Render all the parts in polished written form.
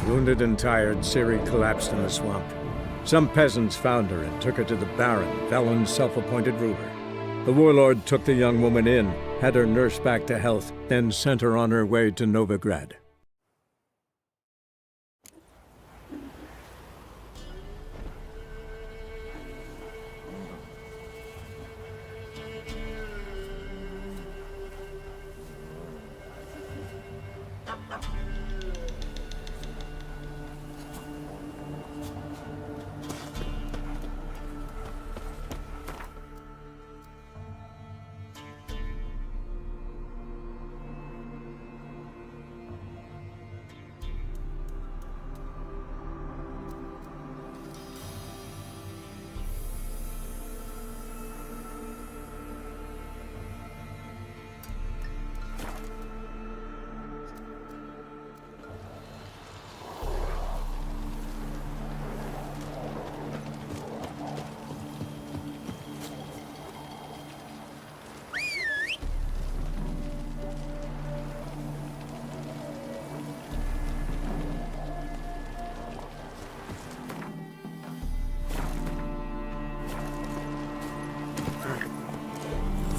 Wounded and tired, Ciri collapsed in the swamp. Some peasants found her and took her to the Baron, Velen's self-appointed ruler. The warlord took the young woman in, had her nursed back to health, then sent her on her way to Novigrad.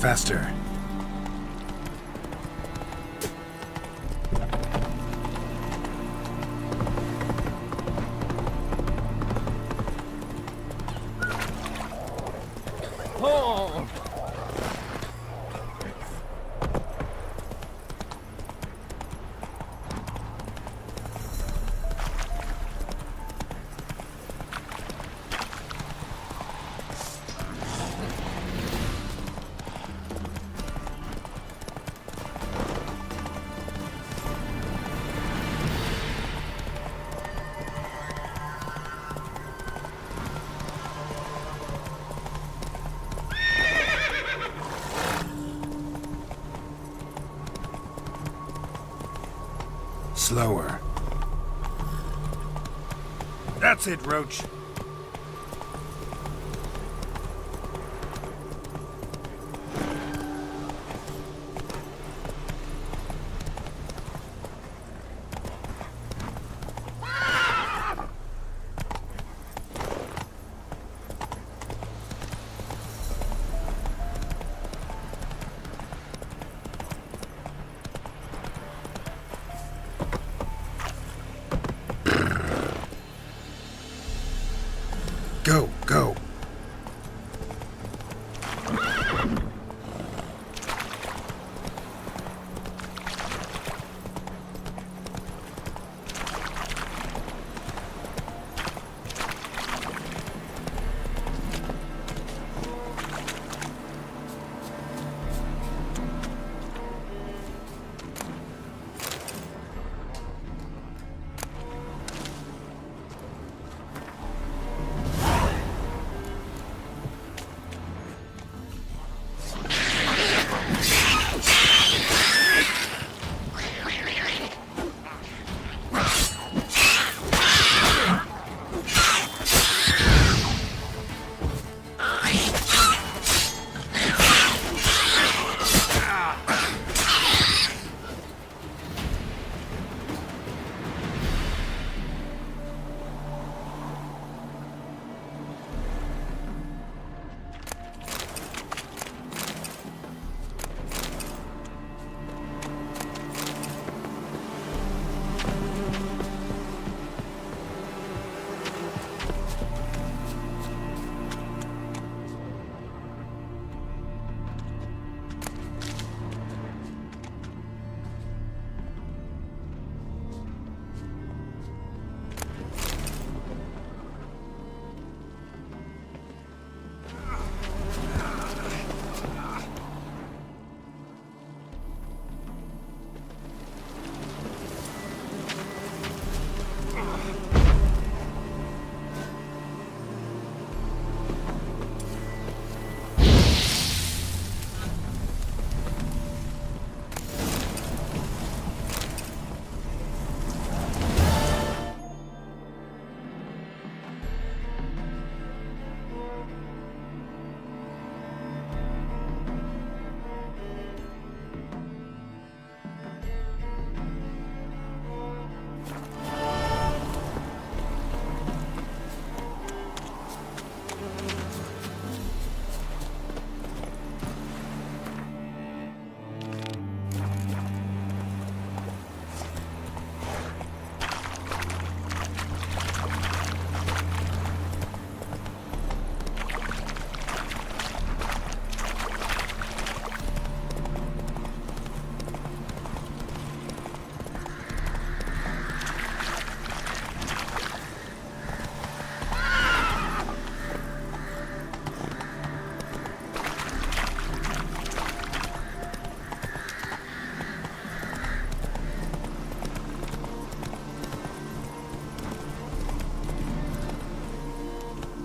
Faster. Oh! Slower. That's it, Roach.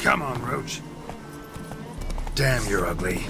Come on, Roach. Damn, you're ugly.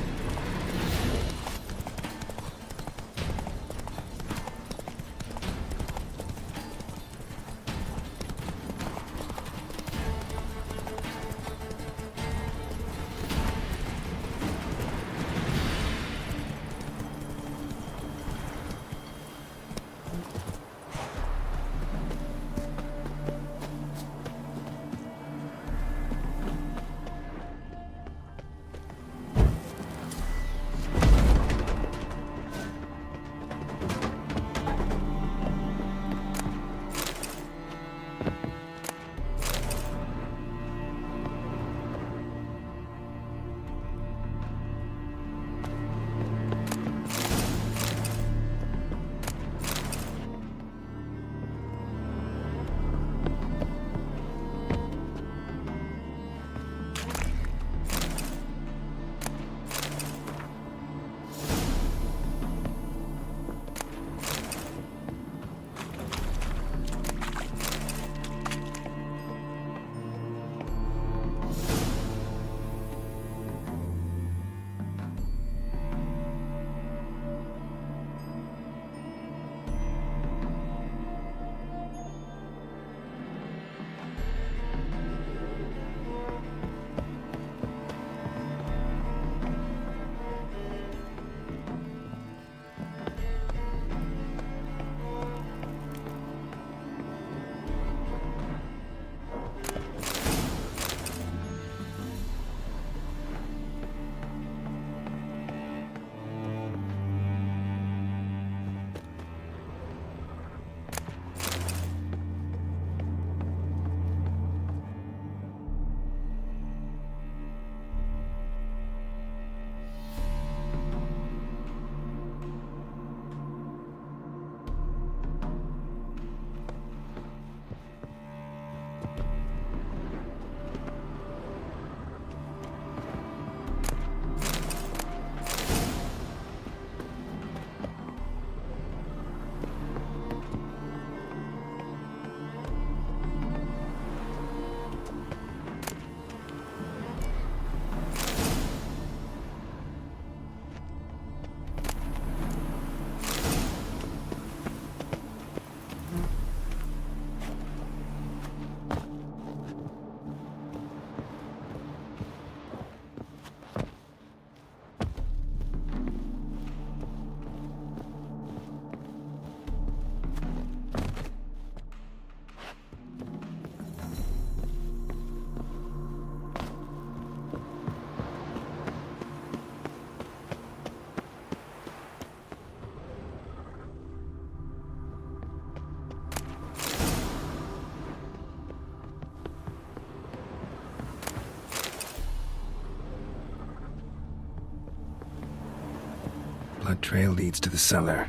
Blood trail leads to the cellar.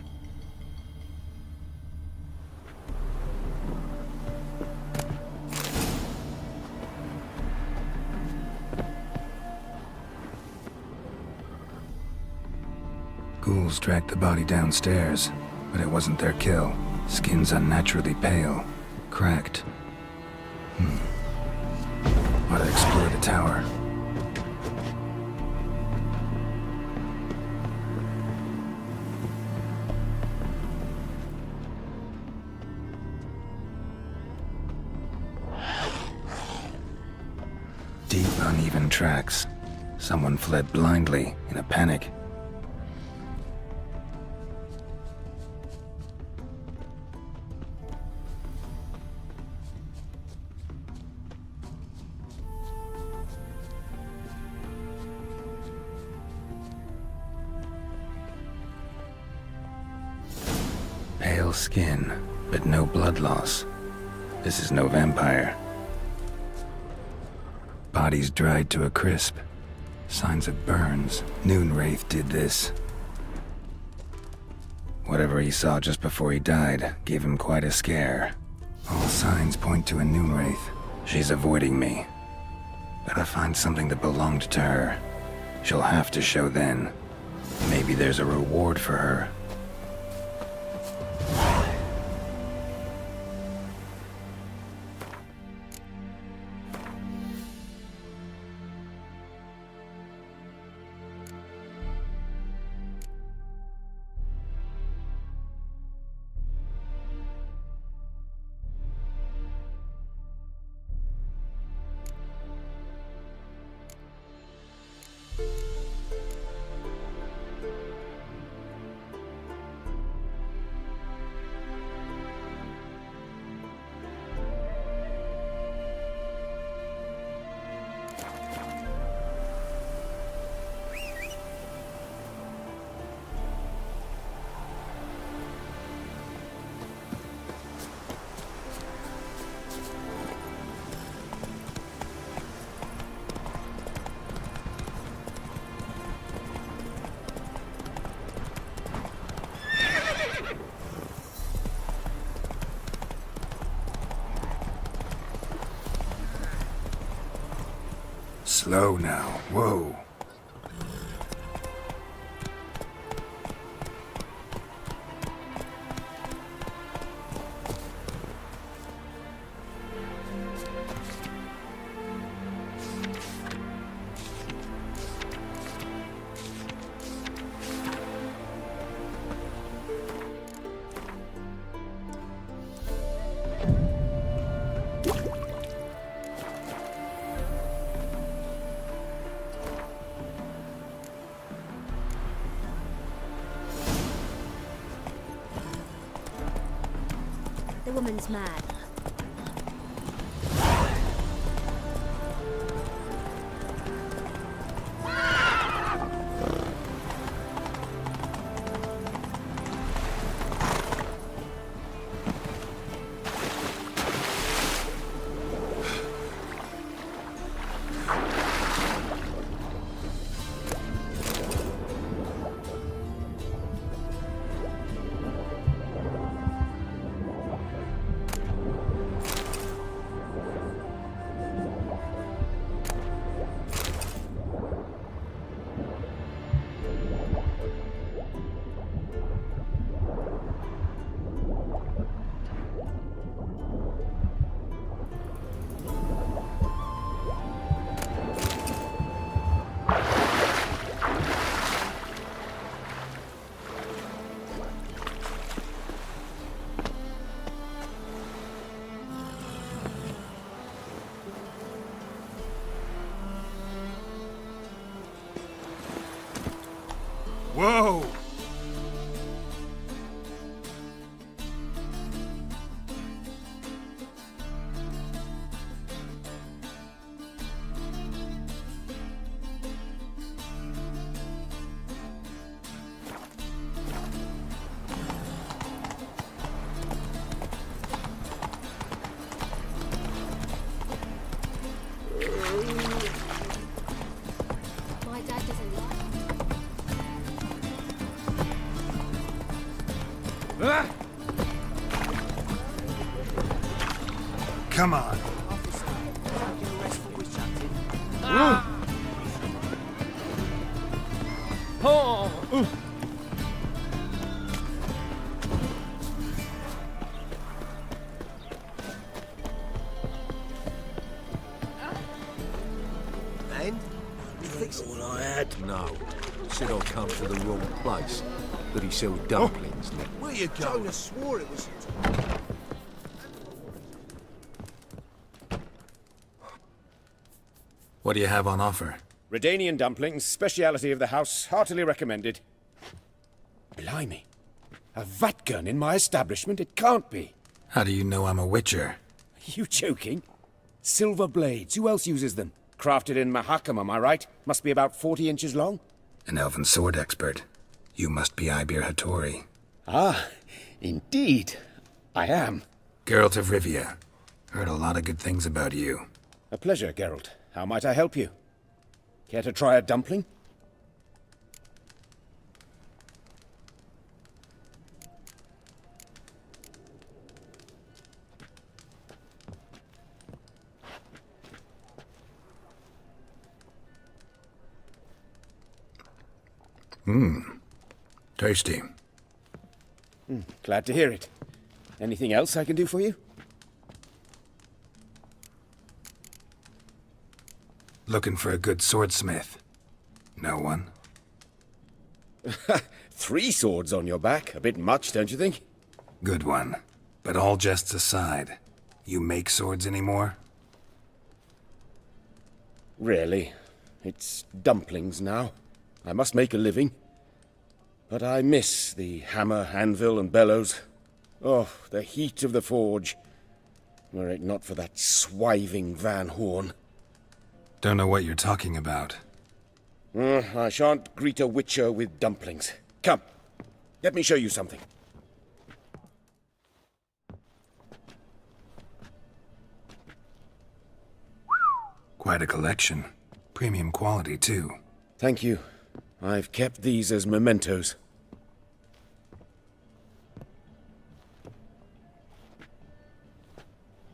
Ghouls dragged the body downstairs, but it wasn't their kill. Skin's unnaturally pale, cracked. Ought to explore the tower. Deep, uneven tracks. Someone fled blindly, in a panic. Pale skin, but no blood loss. This is no vampire. Bodies dried to a crisp. Signs of burns. Noonwraith did this. Whatever he saw just before he died gave him quite a scare. All signs point to a Noonwraith. She's avoiding me. Gotta find something that belonged to her. She'll have to show then. Maybe there's a reward for her. Slow now. Whoa. The woman's mad. Whoa! My dad doesn't like it. Come on. And? You fix it? All I had? No. Said I'd come to the wrong place. But he sold dumplings. Where you going? Jonas swore it was... What do you have on offer? Redanian dumplings, speciality of the house, heartily recommended. Blimey. A vat gun in my establishment? It can't be. How do you know I'm a witcher? Are you joking? Silver blades, who else uses them? Crafted in Mahakam, am I right? Must be about 40 inches long? An elven sword expert. You must be Ibir Hattori. Ah, indeed. I am. Geralt of Rivia. Heard a lot of good things about you. A pleasure, Geralt. How might I help you? Care to try a dumpling? Tasty. Glad to hear it. Anything else I can do for you? Looking for a good swordsmith. No one? 3 swords on your back. A bit much, don't you think? Good one. But all jests aside, you make swords anymore? Really. It's dumplings now. I must make a living. But I miss the hammer, anvil, and bellows. Oh, the heat of the forge. Were it not for that swiving Van Horn. Don't know what you're talking about. I shan't greet a witcher with dumplings. Come, let me show you something. Quite a collection. Premium quality, too. Thank you. I've kept these as mementos.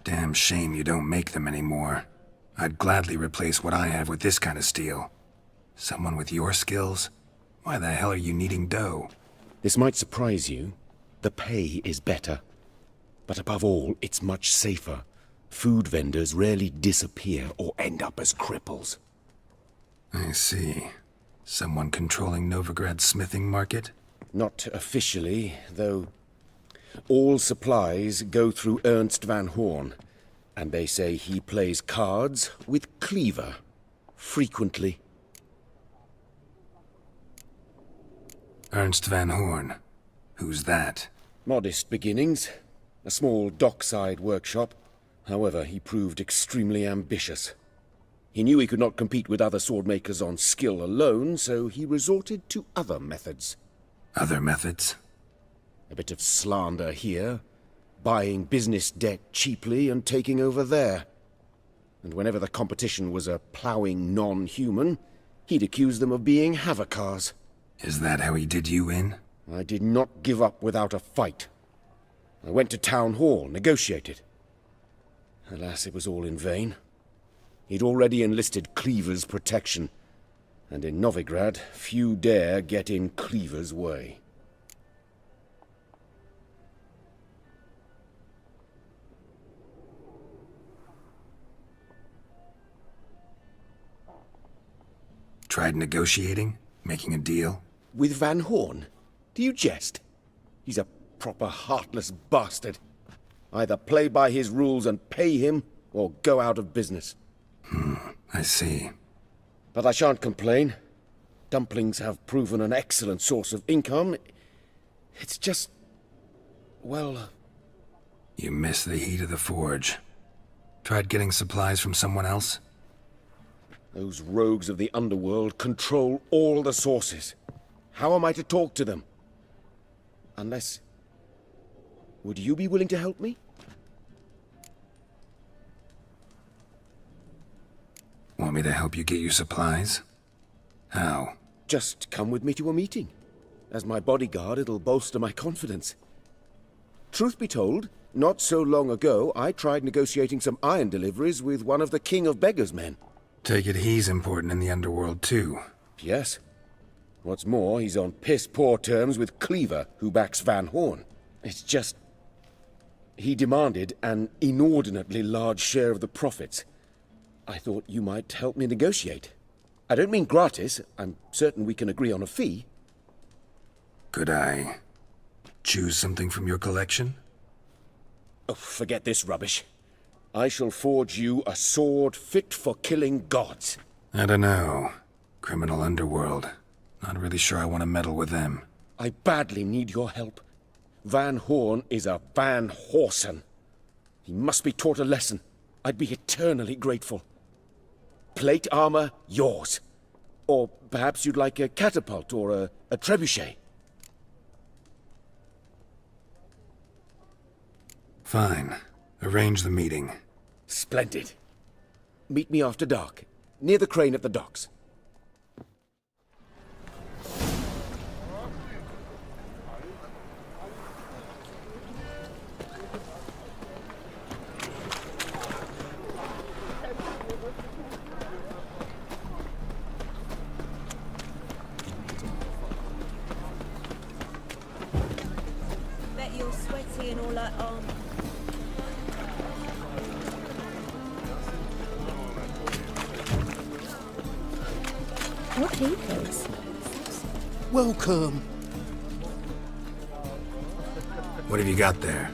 Damn shame you don't make them anymore. I'd gladly replace what I have with this kind of steel. Someone with your skills? Why the hell are you needing dough? This might surprise you. The pay is better. But above all, it's much safer. Food vendors rarely disappear or end up as cripples. I see. Someone controlling Novigrad's smithing market? Not officially, though. All supplies go through Ernst van Horn, and they say he plays cards with Cleaver. Frequently. Ernst van Horn. Who's that? Modest beginnings. A small dockside workshop. However, he proved extremely ambitious. He knew he could not compete with other swordmakers on skill alone, so he resorted to other methods. Other methods? A bit of slander here, buying business debt cheaply and taking over there. And whenever the competition was a ploughing non-human, he'd accuse them of being Havocars. Is that how he did you in? I did not give up without a fight. I went to Town Hall, negotiated. Alas, it was all in vain. He'd already enlisted Cleaver's protection, and in Novigrad, few dare get in Cleaver's way. Tried negotiating? Making a deal? With Van Horn? Do you jest? He's a proper heartless bastard. Either play by his rules and pay him, or go out of business. I see. But I shan't complain. Dumplings have proven an excellent source of income. It's just... well... You miss the heat of the forge. Tried getting supplies from someone else? Those rogues of the underworld control all the sources. How am I to talk to them? Unless... Would you be willing to help me? Want me to help you get your supplies? How? Just come with me to a meeting. As my bodyguard, it'll bolster my confidence. Truth be told, not so long ago, I tried negotiating some iron deliveries with one of the King of Beggars' men. Take it he's important in the underworld, too. Yes. What's more, he's on piss-poor terms with Cleaver, who backs Van Horn. It's just... he demanded an inordinately large share of the profits. I thought you might help me negotiate. I don't mean gratis. I'm certain we can agree on a fee. Could I choose something from your collection? Oh, forget this rubbish. I shall forge you a sword fit for killing gods. I don't know. Criminal underworld. Not really sure I want to meddle with them. I badly need your help. Van Horn is a Van Horsen. He must be taught a lesson. I'd be eternally grateful. Plate armor, yours. Or perhaps you'd like a catapult or a trebuchet. Fine. Arrange the meeting. Splendid. Meet me after dark, near the crane at the docks. Bet you're sweaty and all that armor. What he thinks. Welcome. What have you got there?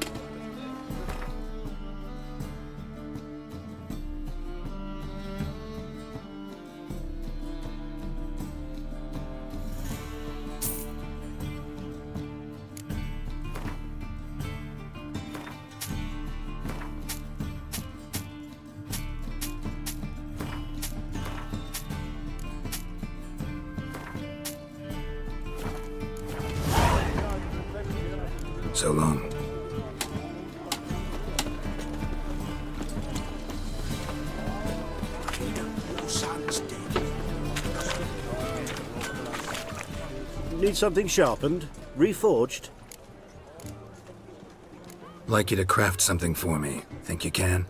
So long. Your son's dead. Need something sharpened? Reforged? Like you to craft something for me. Think you can?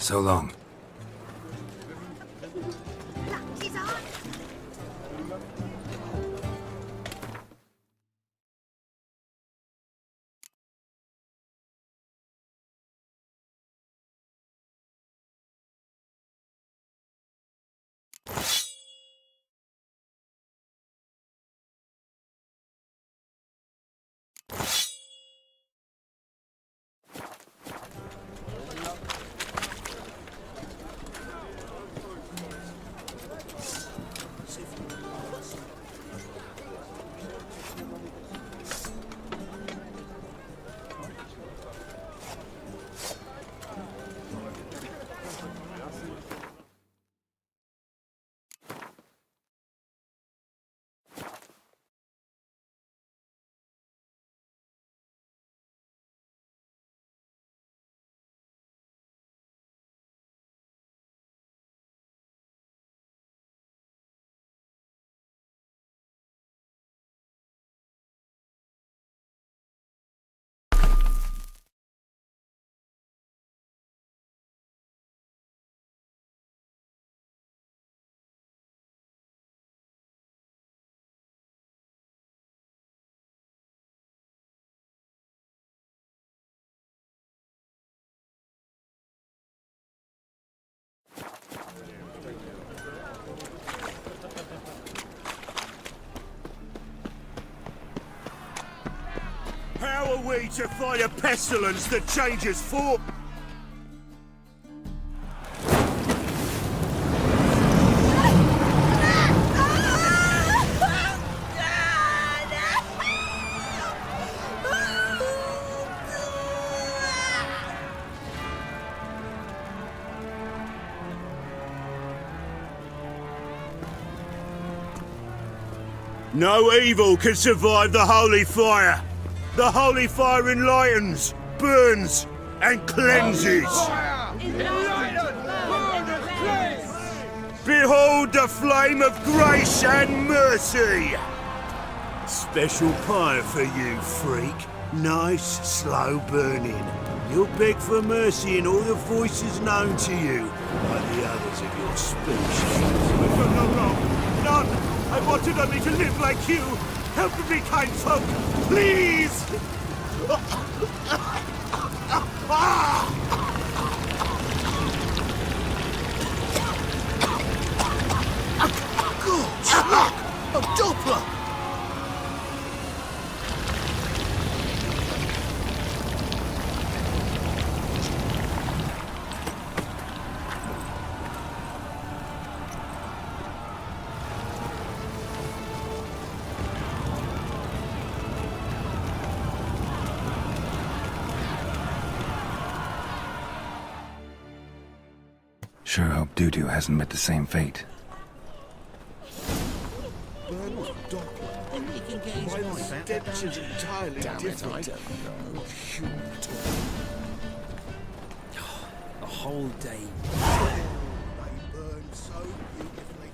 So long. How are we to fight a pestilence that changes form? No evil can survive the holy fire. The holy fire enlightens, burns, and cleanses. Behold the flame of grace and mercy. Special pyre for you, freak. Nice, slow burning. You'll beg for mercy in all the voices known to you, like the others of your species. I've done no wrong. None. I wanted only to live like you. Help me, kind folk, please! Gosh, look! A Doppler! Sure hope Dudu hasn't met the same fate. A whole day. They burn so beautifully.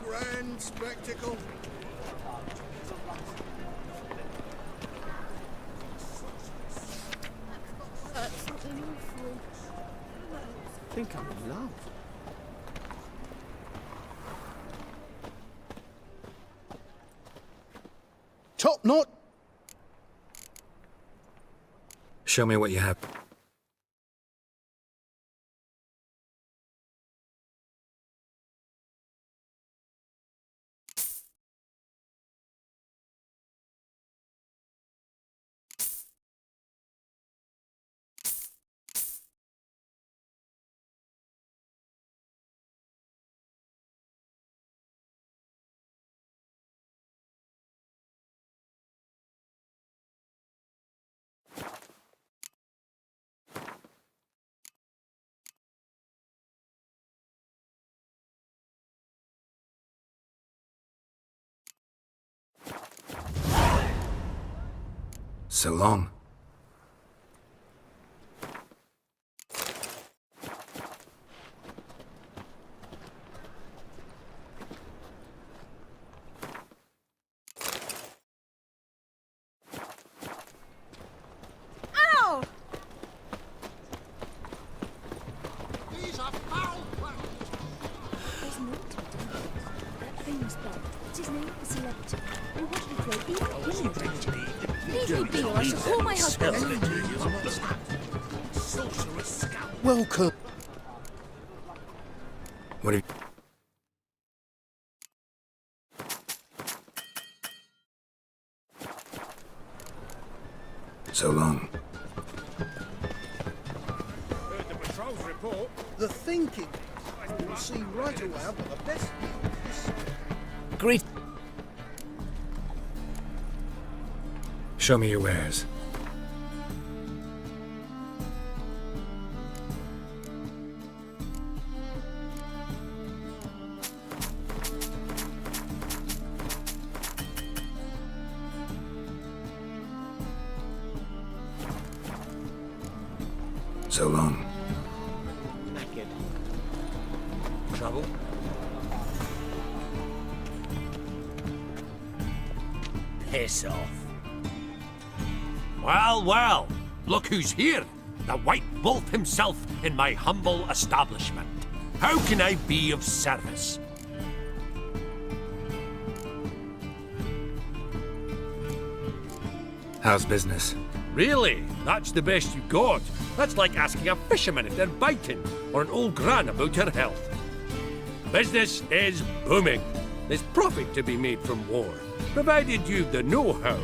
Grand spectacle. I think I'm in love. Top knot. Show me what you have. So long. There's naught to be done. That famous boy, what's his name? The celebrity. We wanted to throw even him in danger. Leave me be, or I shall call my husband. Welcome. What have So long. Heard the patrol's report. The thinking. We'll see right away. I've got the best. Greet. Show me your wares. So long. Trouble? Piss off. Well, well, look who's here. The White Wolf himself in my humble establishment. How can I be of service? How's business? Really? That's the best you got? That's like asking a fisherman if they're biting, or an old gran about her health. Business is booming. There's profit to be made from war, provided you've the know-how.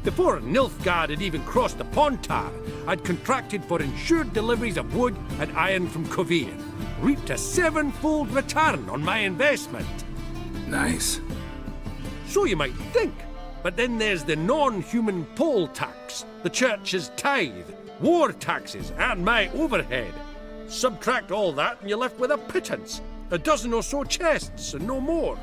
Before Nilfgaard had even crossed the Pontar, I'd contracted for insured deliveries of wood and iron from Kovir, reaped a 7-fold return on my investment. Nice. So you might think. But then there's the non-human poll tax, the church's tithe, war taxes, and my overhead. Subtract all that and you're left with a pittance. A dozen or so chests and no more.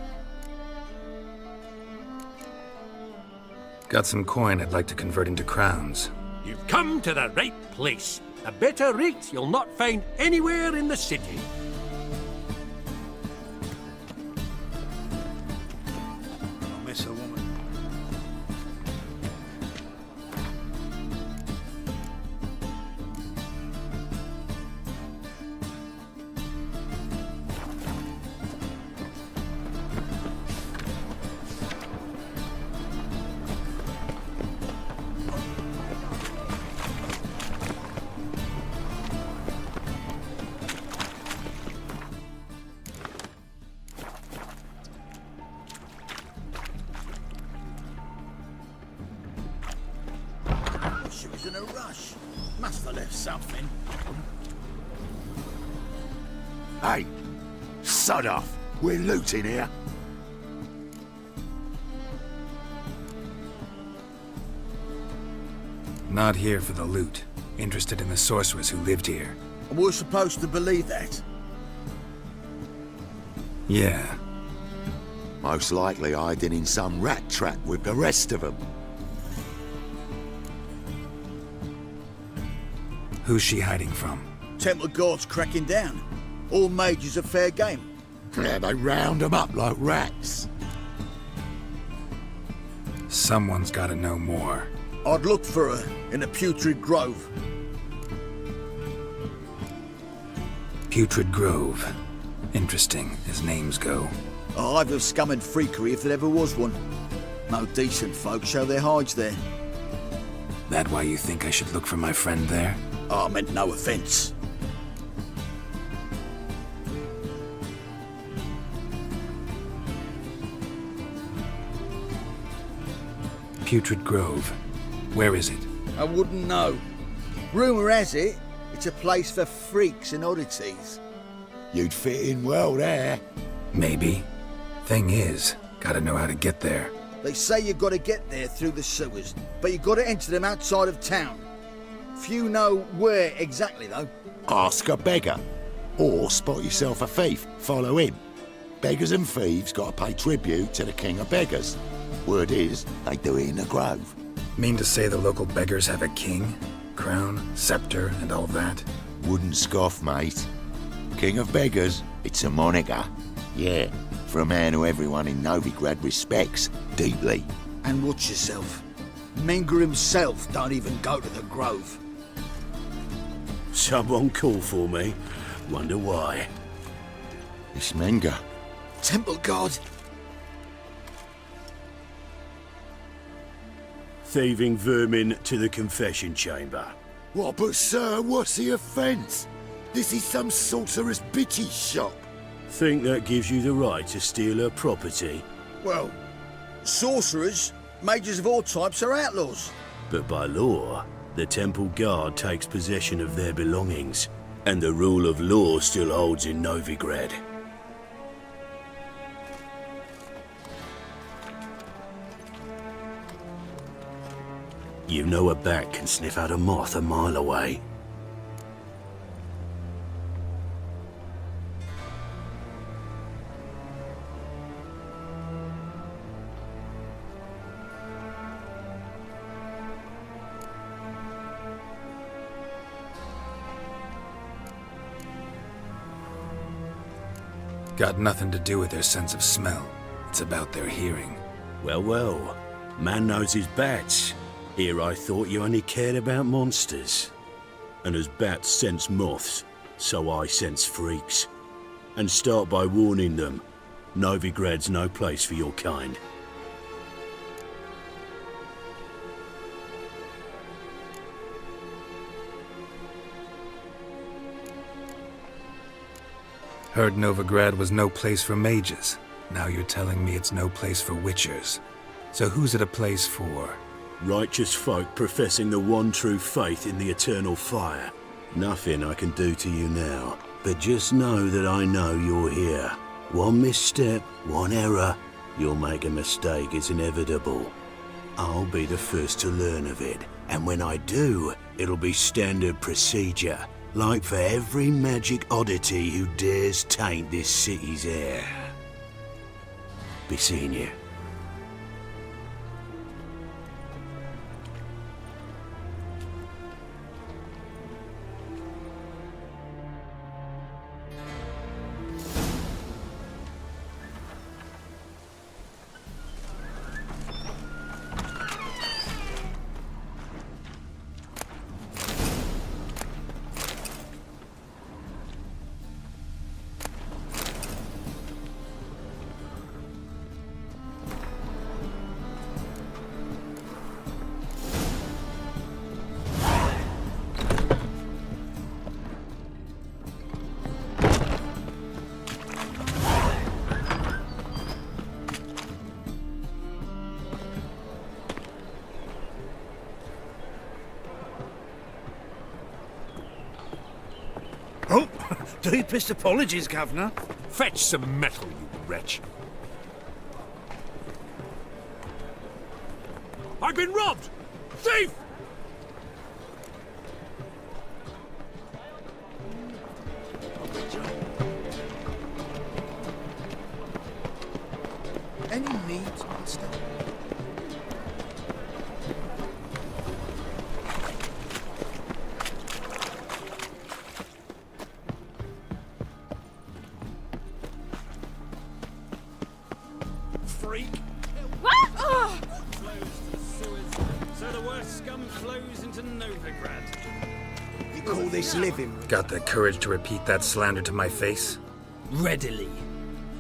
Got some coin I'd like to convert into crowns. You've come to the right place. A better rate you'll not find anywhere in the city. I miss a woman. She was in a rush. Must have left something. Hey, sod off. We're looting here. Not here for the loot. Interested in the sorceress who lived here. And we're supposed to believe that. Yeah. Most likely hiding in some rat trap with the rest of them. Who's she hiding from? Temple Guard's cracking down. All mages are fair game. Yeah, they round them up like rats. Someone's gotta know more. I'd look for her in the Putrid Grove. Putrid Grove. Interesting, as names go. A hive of scum and freakery if there ever was one. No decent folk show their hides there. That why you think I should look for my friend there? I meant no offence. Putrid Grove. Where is it? I wouldn't know. Rumour has it, it's a place for freaks and oddities. You'd fit in well there. Maybe. Thing is, gotta know how to get there. They say you've got to get there through the sewers, but you've got to enter them outside of town. Few know where exactly, though. Ask a beggar. Or spot yourself a thief. Follow him. Beggars and thieves got to pay tribute to the king of beggars. Word is, they do it in the grove. Mean to say the local beggars have a king, crown, scepter, and all that? Wouldn't scoff, mate. King of beggars, it's a moniker. Yeah, for a man who everyone in Novigrad respects deeply. And watch yourself. Menger himself don't even go to the grove. Someone call for me. Wonder why. This Menga. Temple God. Thieving vermin to the confession chamber. What, but sir, what's the offence? This is some sorcerer's bitty shop. Think that gives you the right to steal her property? Well, sorcerers, mages of all types are outlaws. But by law, the temple guard takes possession of their belongings, and the rule of law still holds in Novigrad. You know a bat can sniff out a moth a mile away. Got nothing to do with their sense of smell. It's about their hearing. Well, well, man knows his bats. Here I thought you only cared about monsters. And as bats sense moths, so I sense freaks. And start by warning them, Novigrad's no place for your kind. Heard Novigrad was no place for mages. Now you're telling me it's no place for witchers. So who's it a place for? Righteous folk professing the one true faith in the eternal fire. Nothing I can do to you now, but just know that I know you're here. One misstep, one error, you'll make a mistake, it's inevitable. I'll be the first to learn of it, and when I do, it'll be standard procedure. Like for every magic oddity who dares taint this city's air. Be seeing you. Oh, deepest apologies, Governor. Fetch some metal, you wretch. I've been robbed! Thief! Any needs, master? Freak! So the worst scum flows into Novigrad. You call this living? Got the courage to repeat that slander to my face? Readily.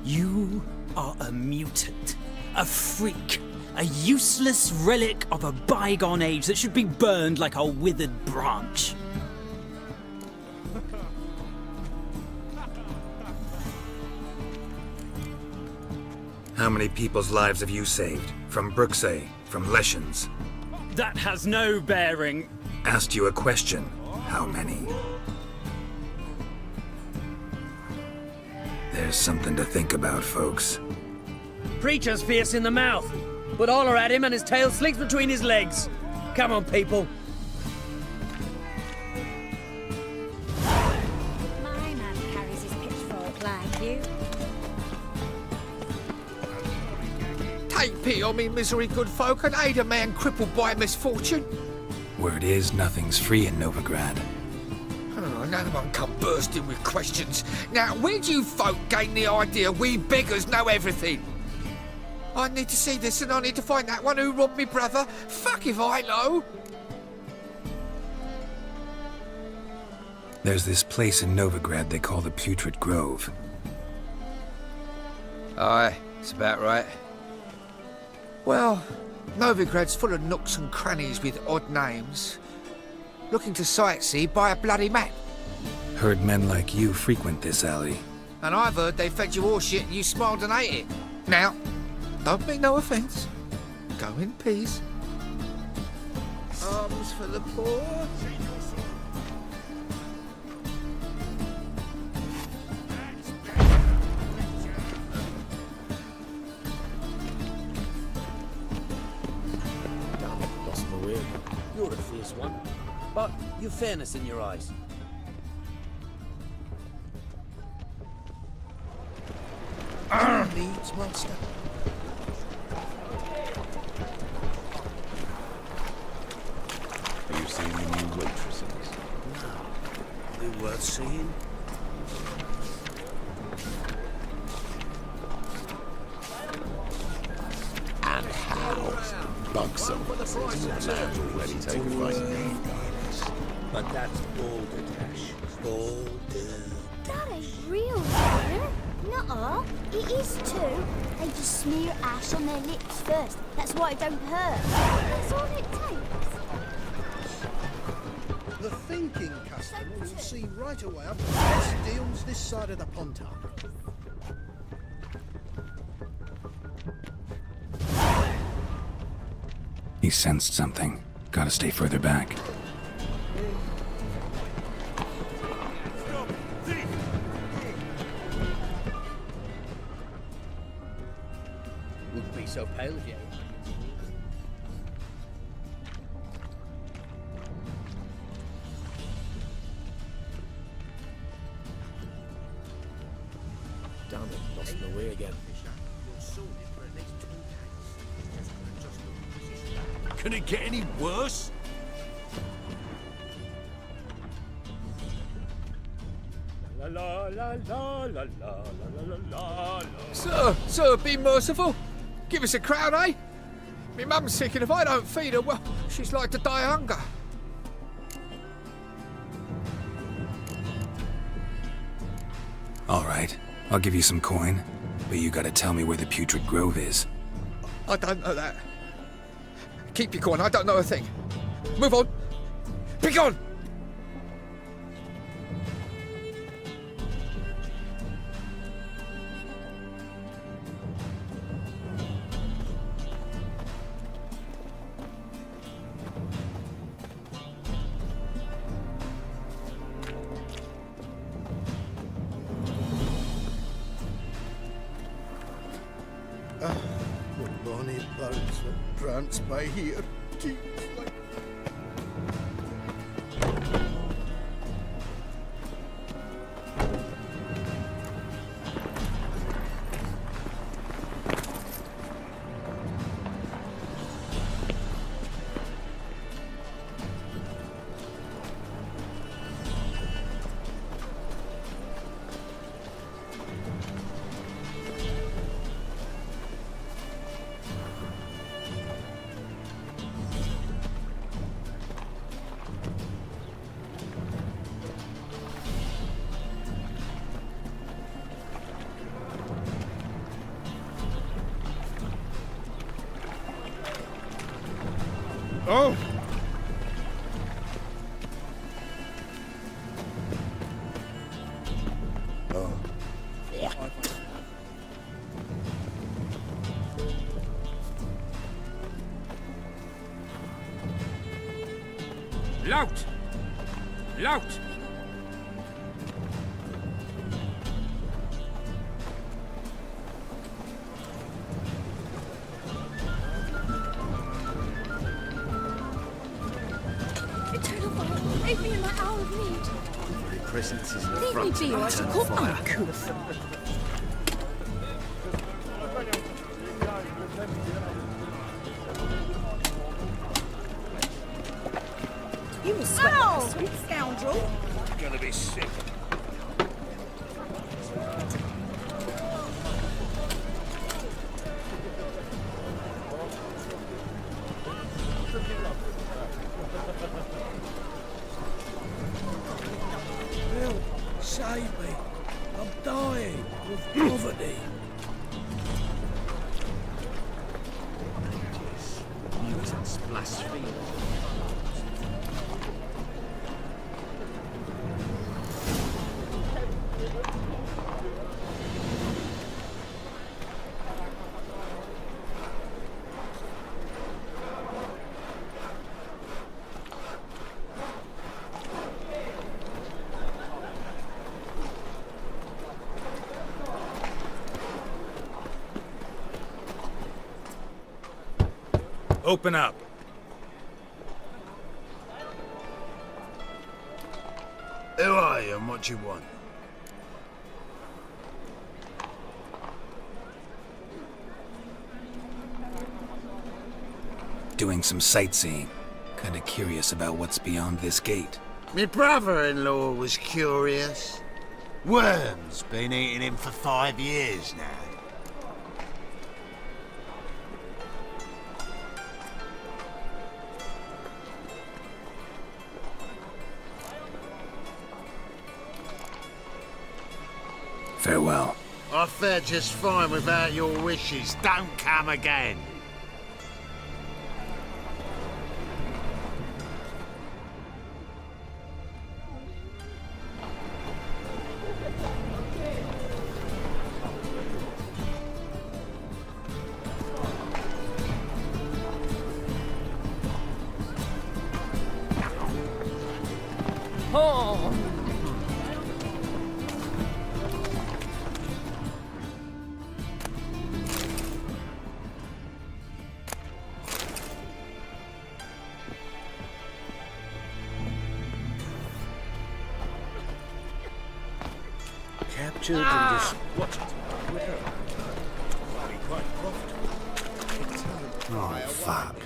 You are a mutant. A freak. A useless relic of a bygone age that should be burned like a withered branch. How many people's lives have you saved? From Bruxay, from Leshens? That has no bearing. Asked you a question. How many? There's something to think about, folks. Preacher's fierce in the mouth, but holler at him and his tail slinks between his legs. Come on, people. My man carries his pitchfork like you. Take pity on me, misery, good folk, and aid a man crippled by misfortune. Word is, nothing's free in Novigrad. Oh, another one come bursting with questions. Now, where do you folk gain the idea we beggars know everything? I need to see this, and I need to find that one who robbed me brother. Fuck if I know. There's this place in Novigrad they call the Putrid Grove. Aye, it's about right. Well, Novigrad's full of nooks and crannies with odd names. Looking to sightsee, buy a bloody map. Heard men like you frequent this alley. And I've heard they fed you all shit and you smiled and ate it. Now, don't mean no offence. Go in peace. Arms for the poor. Lost my way. You're a fierce one, but you've fairness in your eyes. Needs monster. Are you seeing the new waitresses? They worth seeing? And how? Buxom. Man's already taken right. But that's balderdash. Balder. That ain't real fire. Nuh-uh. It is too. They just smear ash on their lips first. That's why it don't hurt. That's all it takes. The thinking customer will see right away up the best deals this side of the Pontar. He sensed something. Gotta stay further back. Wouldn't be so pale if you ate. Damn it, lost my way again. Can it get any worse? La la la la la la la la la. Sir, be merciful. Give us a crown, eh? Me mum's sick, and if I don't feed her, well, she's like to die of hunger. All right, I'll give you some coin, but you gotta tell me where the Putrid Grove is. I don't know that. Keep your coin, I don't know a thing. Move on. Be gone! The bonny birds that prance by here keeps like... Oh! Lout! Lout! Eternal fire, aid me in my hour of need. Presence is in the Leave me front. be, or I shall call uncouth. You must sweat like a sweet scoundrel. Gonna be sick. Open up. Who are you and what do you want? Doing some sightseeing. Kinda curious about what's beyond this gate. My brother-in-law was curious. Worms been eating him for 5 years now. Farewell. I fared just fine without your wishes. Don't come again. Oh! Captured and just... Watch it. Where? Might be quite profitable. Oh, fuck.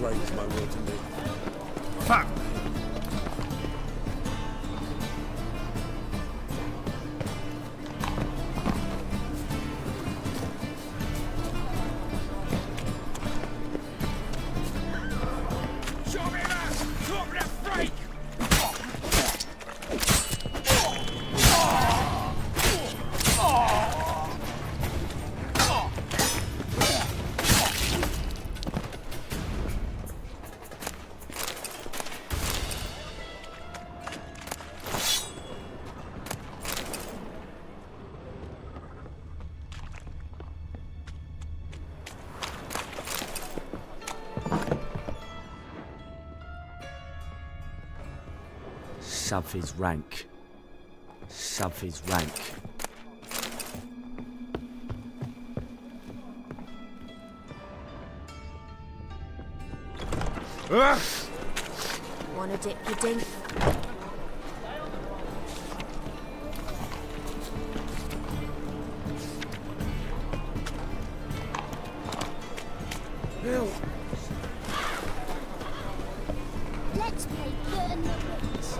Brains my will to me. Fuck! Show me that! Show me that freak! Something's rank. Something's rank. Wanna dip your dink? Let's play curtain the roots.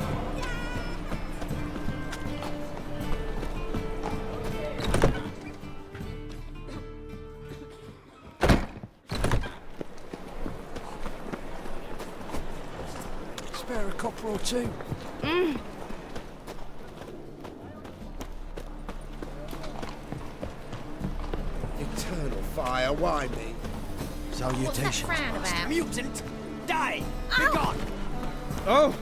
Spare a copper or two. Eternal fire, why me? Salutations. Mutant! Die! Be gone! Oh!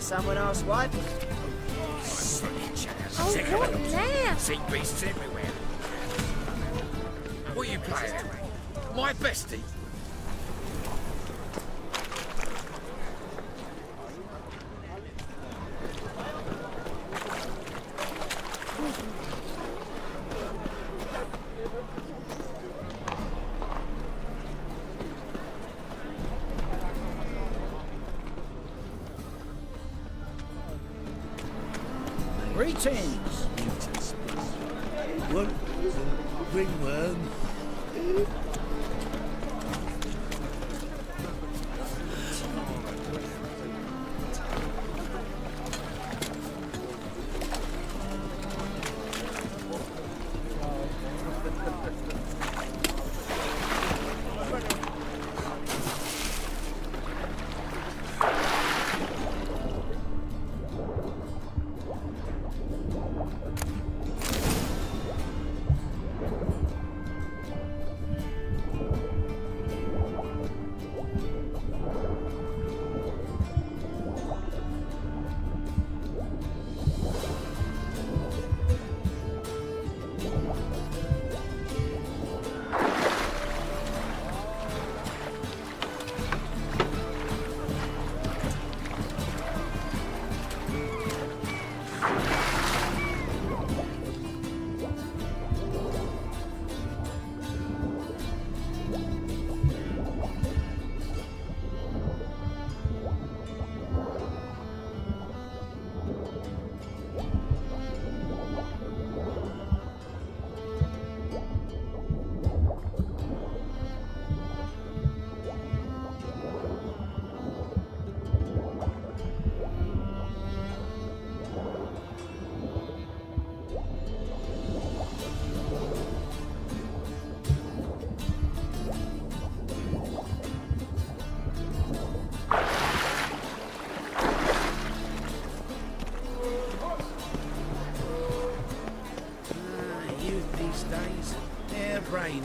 Someone else wipe? Oh, what now? Sea beasts everywhere. What are you playing at? My bestie? Greetings. What? Ringworm?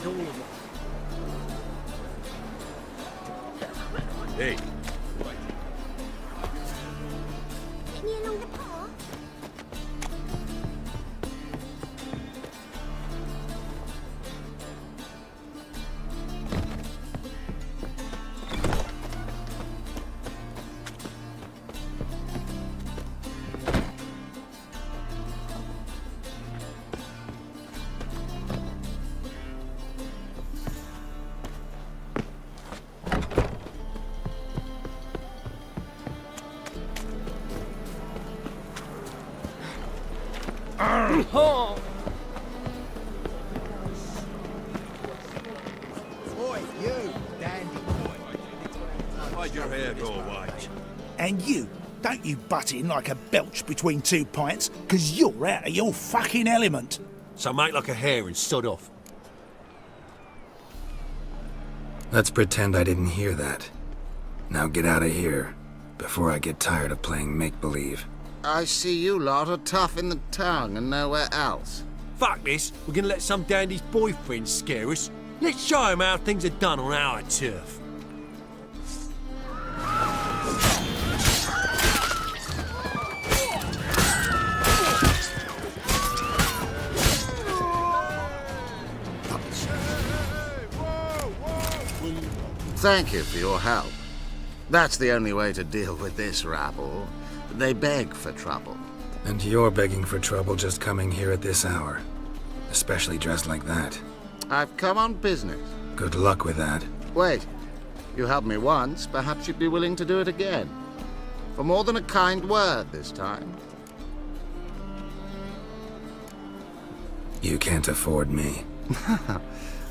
All of them. Hey. Any along the path? Oh. Oi, you, dandy boy. Why'd your hair go white? And you, don't you butt in like a belch between 2 pints, 'cause you're out of your fucking element. So make like a hare and sod off. Let's pretend I didn't hear that. Now get out of here, before I get tired of playing make-believe. I see you lot are tough in the tongue and nowhere else. Fuck this, we're gonna let some dandy's boyfriend scare us. Let's show him how things are done on our turf. Thank you for your help. That's the only way to deal with this rabble. They beg for trouble. And you're begging for trouble just coming here at this hour. Especially dressed like that. I've come on business. Good luck with that. Wait. You helped me once, perhaps you'd be willing to do it again. For more than a kind word this time. You can't afford me.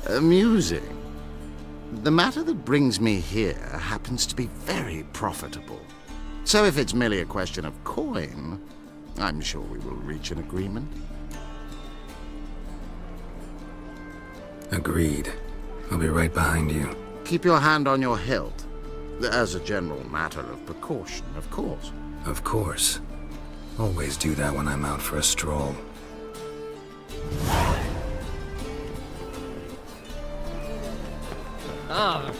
Amusing. The matter that brings me here happens to be very profitable. So if it's merely a question of coin, I'm sure we will reach an agreement. Agreed. I'll be right behind you. Keep your hand on your hilt. As a general matter of precaution, of course. Of course. Always do that when I'm out for a stroll. Ah.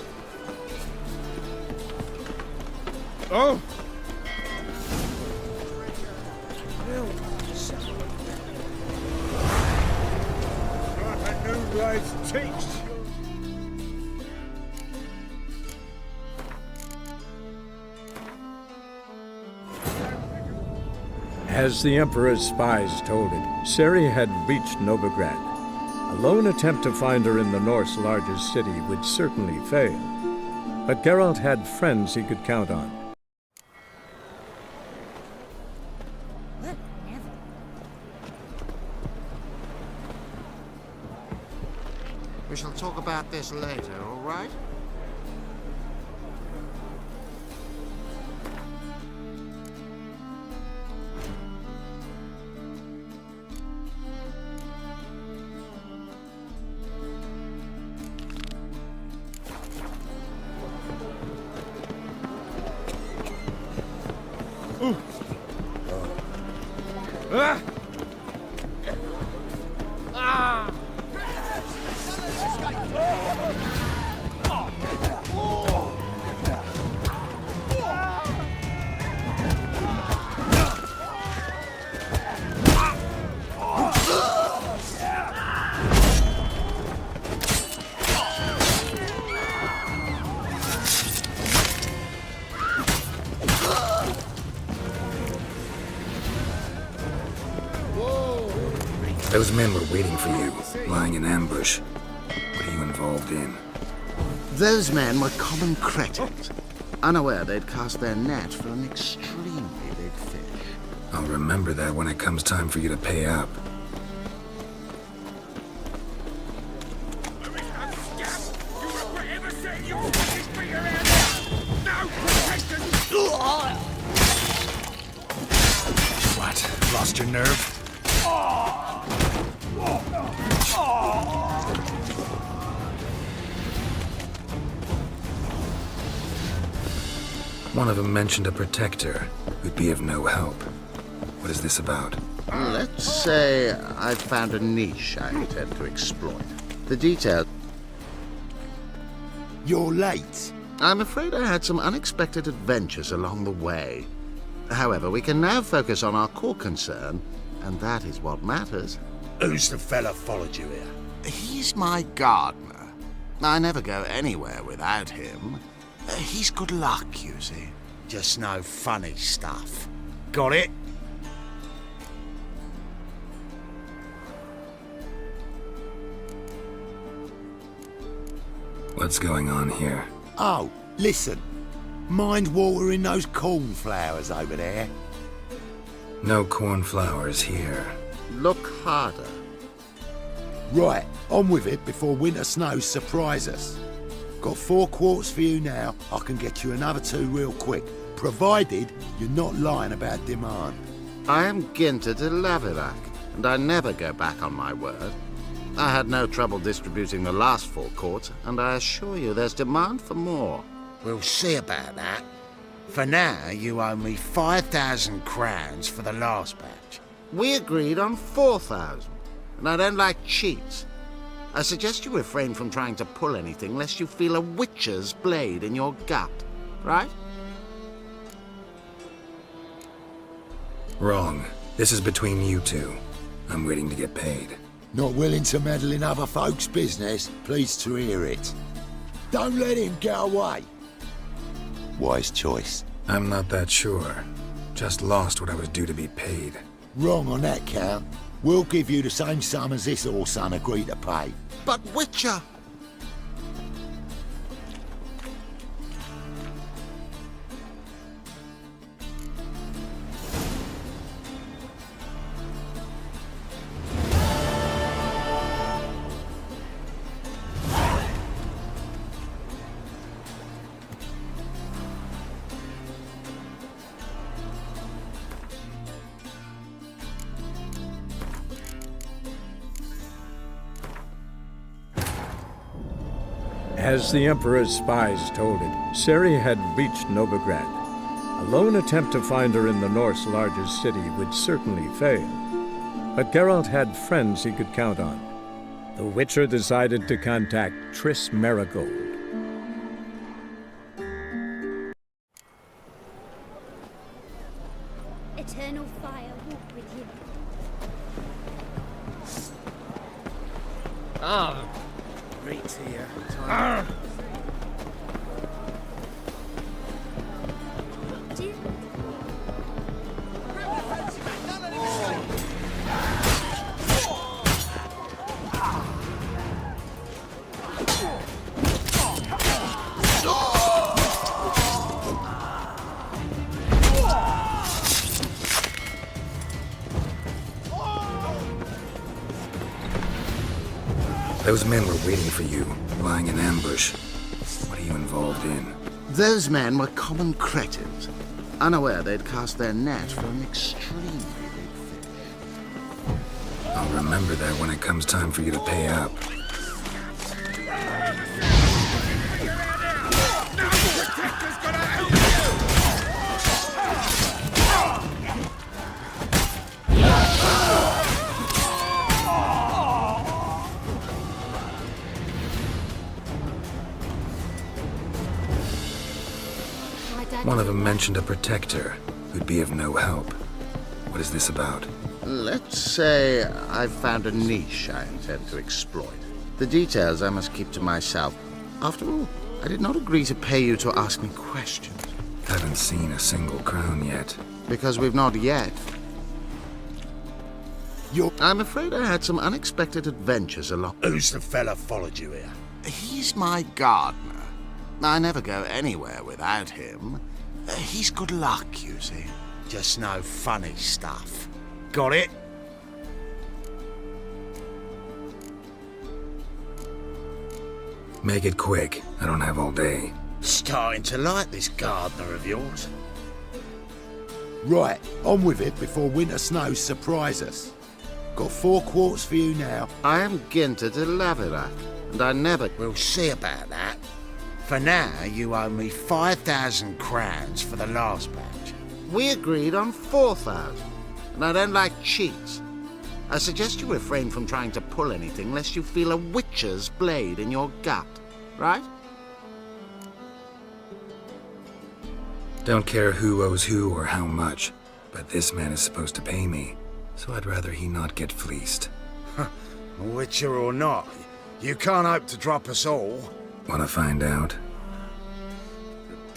Oh! Got a new rice taste. As the Emperor's spies told him, Ciri had reached Novigrad. A lone attempt to find her in the North's largest city would certainly fail. But Geralt had friends he could count on. We shall talk about this later, all right? Those men were waiting for you, lying in ambush. What are you involved in? Those men were common cretins, unaware they'd cast their net for an extremely big fish. I'll remember that when it comes time for you to pay up. What? Lost your nerve? One of them mentioned a protector who'd be of no help. What is this about? Let's say I've found a niche I intend to exploit. The details... You're late. I'm afraid I had some unexpected adventures along the way. However, we can now focus on our core concern, and that is what matters. Who's the fella followed you here? He's my gardener. I never go anywhere without him. He's good luck, you see. Just no funny stuff. Got it? What's going on here? Oh, listen. Mind watering those cornflowers over there? No cornflowers here. Look harder. Right, on with it before winter snows surprise us. Got 4 quarts for you now. I can get you another 2 real quick, provided you're not lying about demand. I am Ginter de Lavilac, and I never go back on my word. I had no trouble distributing the last 4 quarts, and I assure you there's demand for more. We'll see about that. For now, you owe me 5,000 crowns for the last batch. We agreed on 4,000, and I don't like cheats. I suggest you refrain from trying to pull anything lest you feel a witcher's blade in your gut, right? Wrong. This is between you two. I'm waiting to get paid. Not willing to meddle in other folks' business? Pleased to hear it. Don't let him get away. Wise choice. I'm not that sure. Just lost what I was due to be paid. Wrong on that count. We'll give you the same sum as this Orson agreed to pay. But Witcher! As the Emperor's spies told it, Ciri had reached Novigrad. A lone attempt to find her in the North's largest city would certainly fail. But Geralt had friends he could count on. The Witcher decided to contact Triss Marigold. Eternal fire walk with you. Ah, great here. Those men were waiting for you, lying in ambush. What are you involved in? Those men were common cretins, unaware they'd cast their net for an extremely big fish. I'll remember that when it comes time for you to pay up. One of them mentioned a protector who'd be of no help. What is this about? Let's say I've found a niche I intend to exploit. The details I must keep to myself. After all, I did not agree to pay you to ask me questions. Haven't seen a single crown yet. Because we've not yet. I'm afraid I had some unexpected adventures along. Who's the fella followed you here? He's my gardener. I never go anywhere without him. He's good luck, you see. Just no funny stuff. Got it? Make it quick. I don't have all day. Starting to like this gardener of yours. Right, on with it before winter snows surprise us. Got 4 quarts for you now. I am Ginter de Laverack, and I never... We'll see about that. For now, you owe me 5,000 crowns for the last batch. We agreed on 4,000, and I don't like cheats. I suggest you refrain from trying to pull anything lest you feel a witch's blade in your gut, right? Don't care who owes who or how much, but this man is supposed to pay me, so I'd rather he not get fleeced. Witcher or not, you can't hope to drop us all. Wanna find out?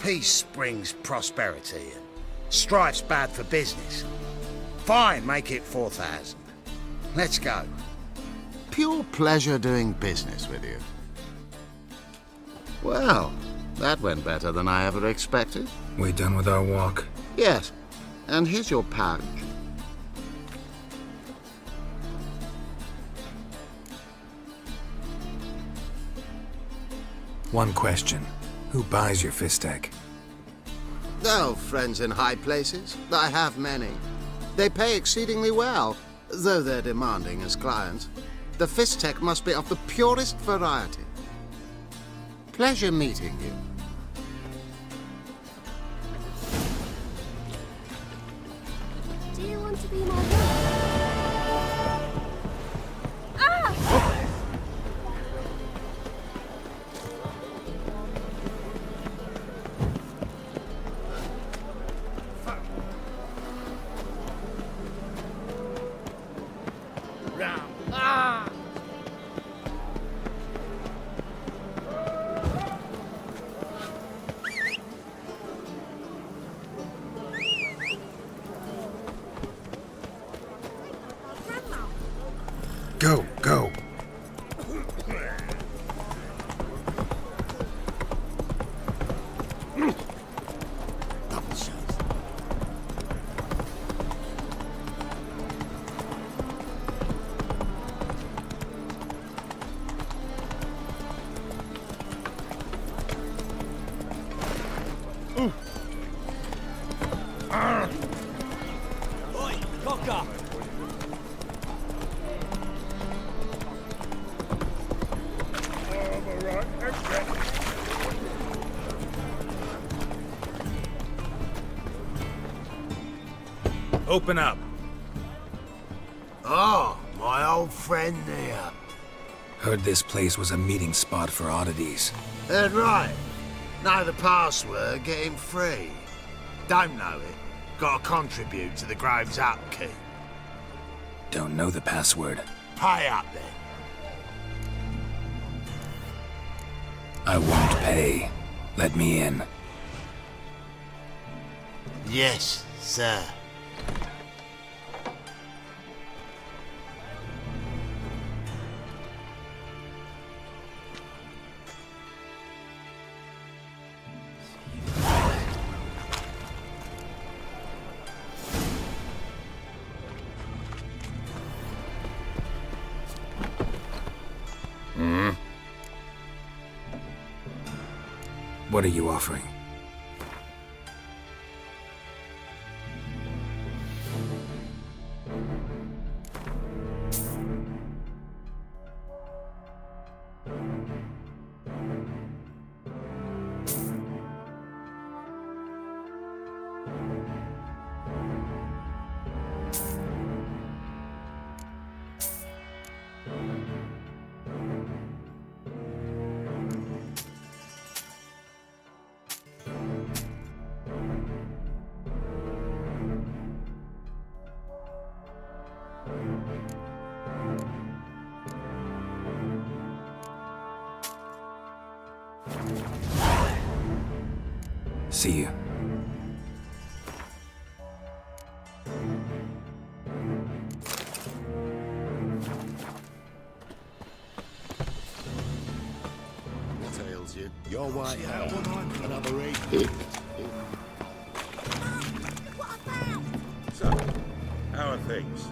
Peace brings prosperity, and strife's bad for business. Fine, make it 4,000. Let's go. Pure pleasure doing business with you. Well, that went better than I ever expected. We done with our walk? Yes, and here's your pouch. One question. Who buys your fistek? Oh, friends in high places. I have many. They pay exceedingly well, though they're demanding as clients. The fistek must be of the purest variety. Pleasure meeting you. Do you want to be my wife? Ah! Go, go. Oi, cocker! Open up. Oh, my old friend there. Heard this place was a meeting spot for oddities. That's right. Know the password, get him free. Don't know it, gotta contribute to the Grove's upkeep. Don't know the password. Pay up then. I won't pay. Let me in. Yes, sir. What are you offering? See you. What ails you? Your way out. Another egg. So, how are things?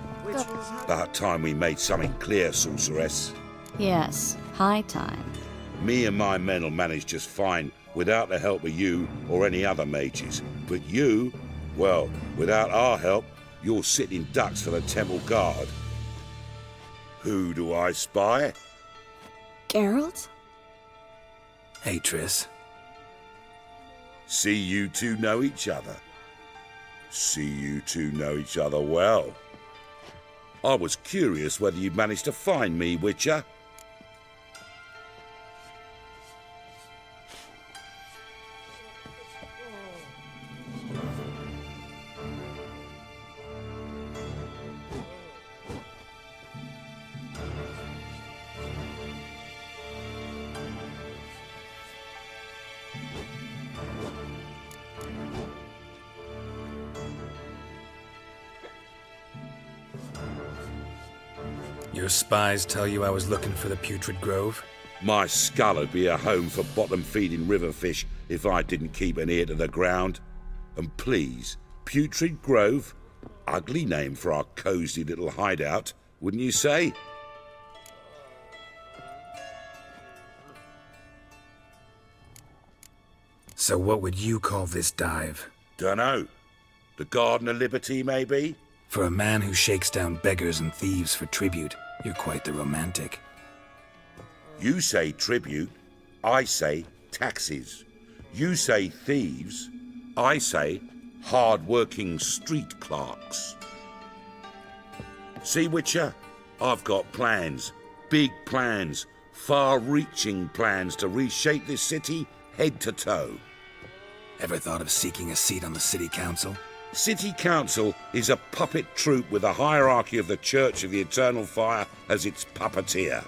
About time we made something clear, sorceress. Yes, high time. Me and my men will manage just fine without the help of you or any other mages. But you, well, without our help, you're sitting ducks for the temple guard. Who do I spy? Geralt? Hey, Triss. See you two know each other. See you two know each other well. I was curious whether you'd managed to find me, Witcher. Your spies tell you I was looking for the Putrid Grove? My skull would be a home for bottom-feeding river fish if I didn't keep an ear to the ground. And please, Putrid Grove? Ugly name for our cosy little hideout, wouldn't you say? So what would you call this dive? Dunno. The Garden of Liberty, maybe? For a man who shakes down beggars and thieves for tribute, you're quite the romantic. You say tribute, I say taxes. You say thieves, I say hard-working street clerks. See, Witcher, I've got plans, big plans, far-reaching plans to reshape this city head to toe. Ever thought of seeking a seat on the city council? City Council is a puppet troupe with the hierarchy of the Church of the Eternal Fire as its puppeteer.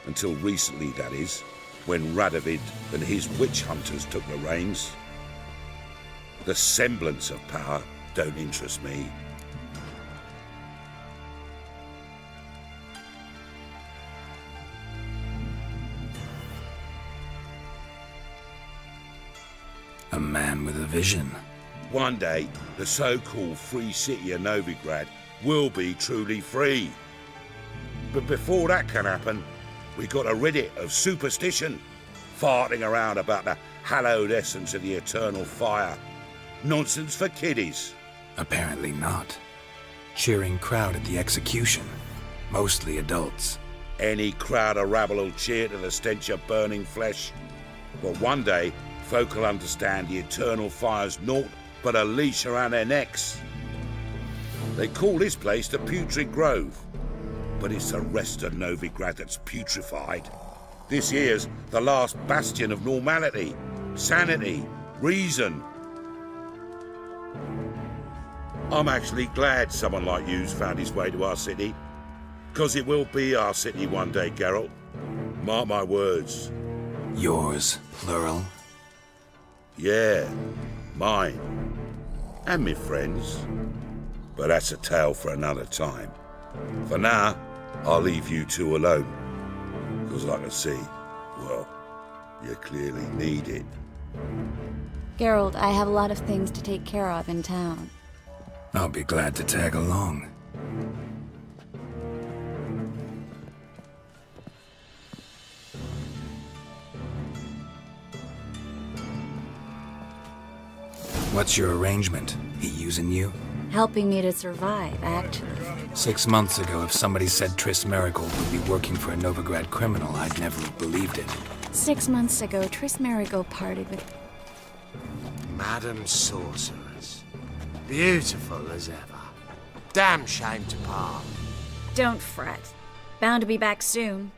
Until recently, that is, when Radovid and his witch hunters took the reins. The semblance of power don't interest me. A man with a vision. One day, the so-called free city of Novigrad will be truly free. But before that can happen, we got to rid it of superstition, farting around about the hallowed essence of the eternal fire. Nonsense for kiddies. Apparently not. Cheering crowd at the execution. Mostly adults. Any crowd of rabble will cheer to the stench of burning flesh. But one day, folk will understand the eternal fire's naught but a leash around their necks. They call this place the Putrid Grove, but it's the rest of Novigrad that's putrefied. This here's the last bastion of normality, sanity, reason. I'm actually glad someone like you's found his way to our city, because it will be our city one day, Geralt. Mark my words. Yours, plural? Yeah, mine. And me friends. But that's a tale for another time. For now, I'll leave you two alone. Because I can see, well, you clearly need it. Geralt, I have a lot of things to take care of in town. I'll be glad to tag along. What's your arrangement? He using you? Helping me to survive, actually. 6 months ago, if somebody said Triss Marigold would be working for a Novigrad criminal, I'd never have believed it. 6 months ago, Triss Marigold parted with... Madam Sorceress. Beautiful as ever. Damn shame to part. Don't fret. Bound to be back soon.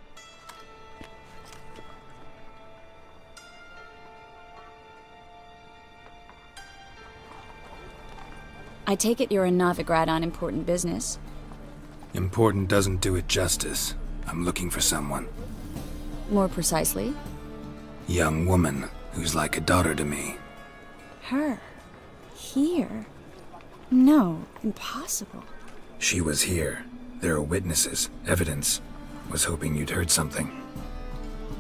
I take it you're in Novigrad on important business. Important doesn't do it justice. I'm looking for someone. More precisely? Young woman who's like a daughter to me. Her? Here? No, impossible. She was here. There are witnesses, evidence. Was hoping you'd heard something.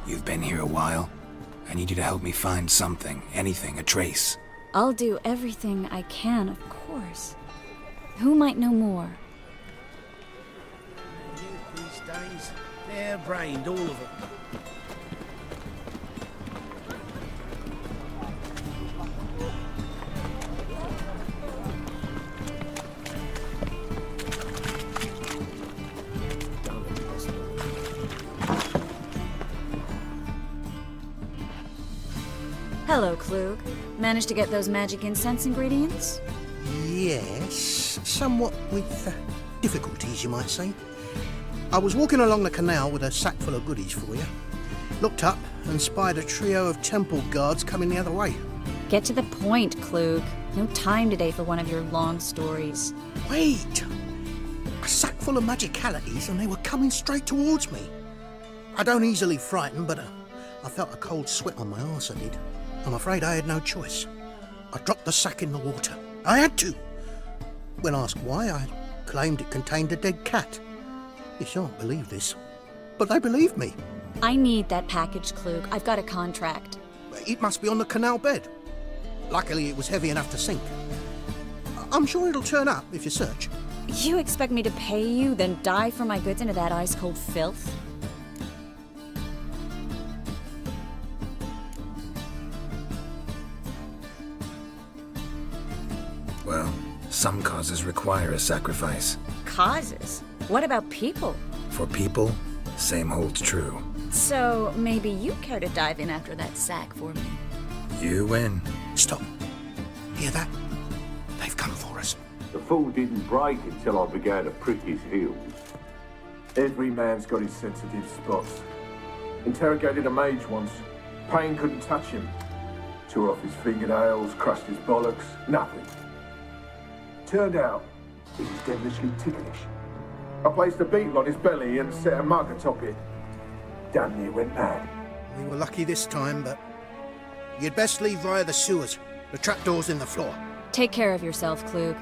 You've been here a while. I need you to help me find something, anything, a trace. I'll do everything I can, of course. Who might know more? Youth these days, they're brained, all of them. Hello, Klug. Managed to get those magic incense ingredients? Yes, somewhat with difficulties, you might say. I was walking along the canal with a sack full of goodies for you. Looked up and spied a trio of temple guards coming the other way. Get to the point, Klug. No time today for one of your long stories. Wait! A sack full of magicalities and they were coming straight towards me. I don't easily frighten, but I felt a cold sweat on my arse, I did. I'm afraid I had no choice. I dropped the sack in the water. I had to. When asked why, I claimed it contained a dead cat. You shan't believe this, but they believed me. I need that package, Klug. I've got a contract. It must be on the canal bed. Luckily, it was heavy enough to sink. I'm sure it'll turn up if you search. You expect me to pay you, then dive for my goods into that ice-cold filth? Well, some causes require a sacrifice. Causes? What about people? For people, same holds true. So, maybe you care to dive in after that sack for me? You win. Stop. Hear that? They've come for us. The fall didn't break until I began to prick his heels. Every man's got his sensitive spots. Interrogated a mage once. Pain couldn't touch him. Tore off his fingernails, crushed his bollocks, nothing. Turned out, he was devilishly ticklish. I placed a beetle on his belly and set a mug atop it. Damn near went mad. We were lucky this time, but you'd best leave via the sewers. The trapdoor's in the floor. Take care of yourself, Klug.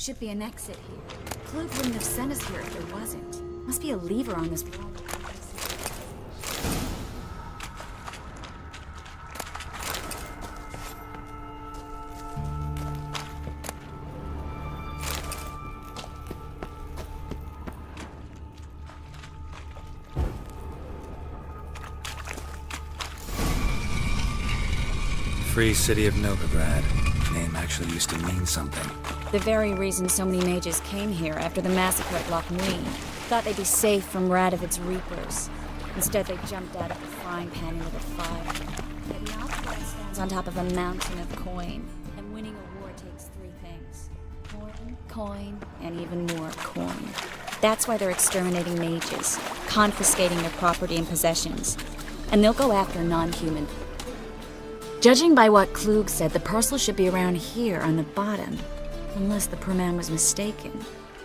Should be an exit here. Klug wouldn't have sent us here if there wasn't. Must be a lever on this wall. Free City of Novigrad. Name actually used to mean something. The very reason so many mages came here after the massacre at Loch Muin. Thought they'd be safe from Radovid's reapers. Instead, they jumped out of the frying pan into the fire. But now Triss stands on top of a mountain of coin. And winning a war takes three things. Coin, and even more coin. That's why they're exterminating mages, confiscating their property and possessions. And they'll go after non-human. Judging by what Klug said, the parcel should be around here on the bottom. Unless the poor man was mistaken.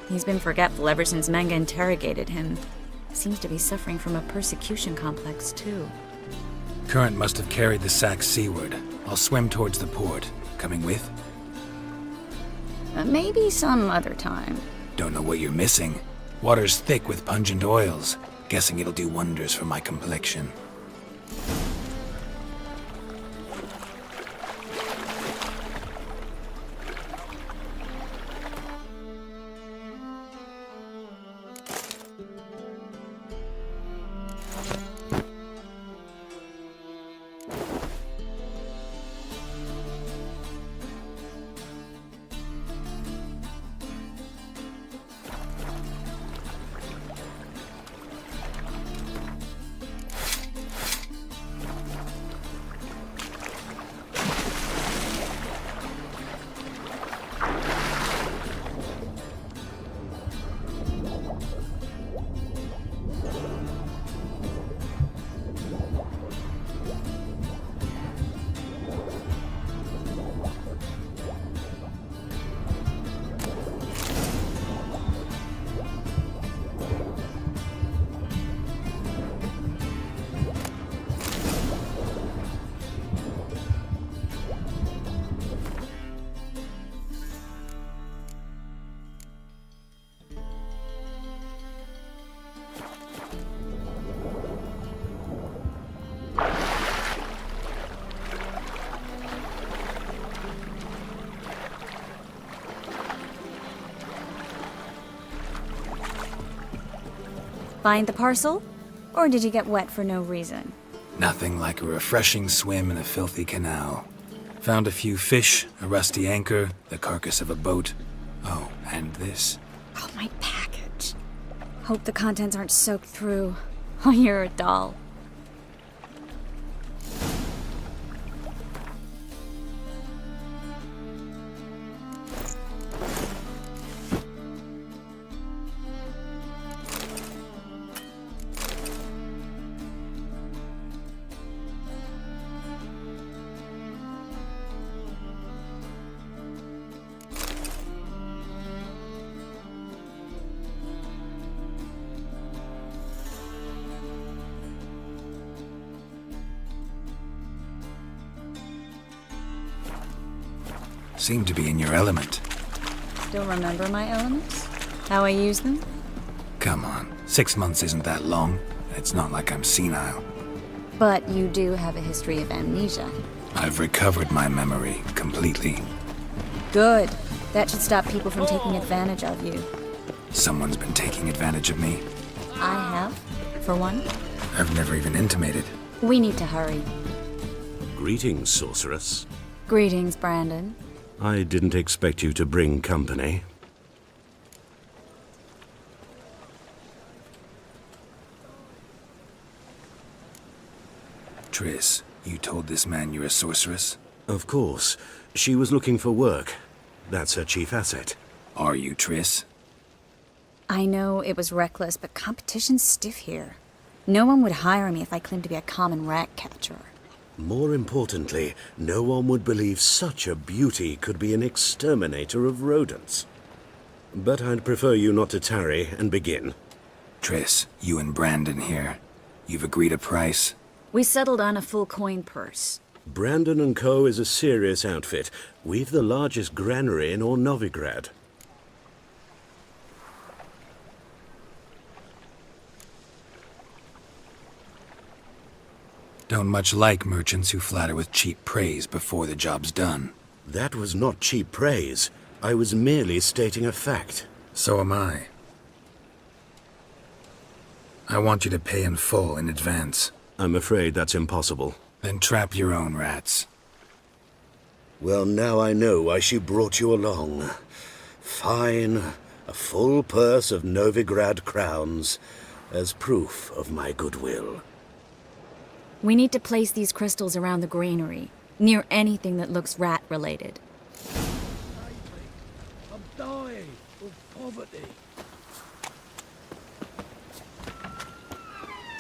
He's been forgetful ever since Manga interrogated him. Seems to be suffering from a persecution complex, too. Current must have carried the sack seaward. I'll swim towards the port. Coming with? Maybe some other time. Don't know what you're missing. Water's thick with pungent oils. Guessing it'll do wonders for my complexion. Find the parcel? Or did you get wet for no reason? Nothing like a refreshing swim in a filthy canal. Found a few fish, a rusty anchor, the carcass of a boat. Oh, and this. Oh, my package. Hope the contents aren't soaked through. Oh, you're a doll. Seem to be in your element. Still remember my elements? How I use them? Come on, 6 months isn't that long. It's not like I'm senile. But you do have a history of amnesia. I've recovered my memory completely. Good. That should stop people from taking advantage of you. Someone's been taking advantage of me. I have, for one. I've never even intimated. We need to hurry. Greetings, sorceress. Greetings, Brandon. I didn't expect you to bring company. Triss, you told this man you're a sorceress? Of course. She was looking for work. That's her chief asset. Are you, Triss? I know it was reckless, but competition's stiff here. No one would hire me if I claimed to be a common rat catcher. More importantly, no one would believe such a beauty could be an exterminator of rodents. But I'd prefer you not to tarry and begin. Triss, you and Brandon here. You've agreed a price? We settled on a full coin purse. Brandon & Co. is a serious outfit. We've the largest granary in all Novigrad. Don't much like merchants who flatter with cheap praise before the job's done. That was not cheap praise. I was merely stating a fact. So am I. I want you to pay in full in advance. I'm afraid that's impossible. Then trap your own rats. Well, now I know why she brought you along. Fine. A full purse of Novigrad crowns as proof of my goodwill. We need to place these crystals around the granary, near anything that looks rat-related. I'm dying of poverty.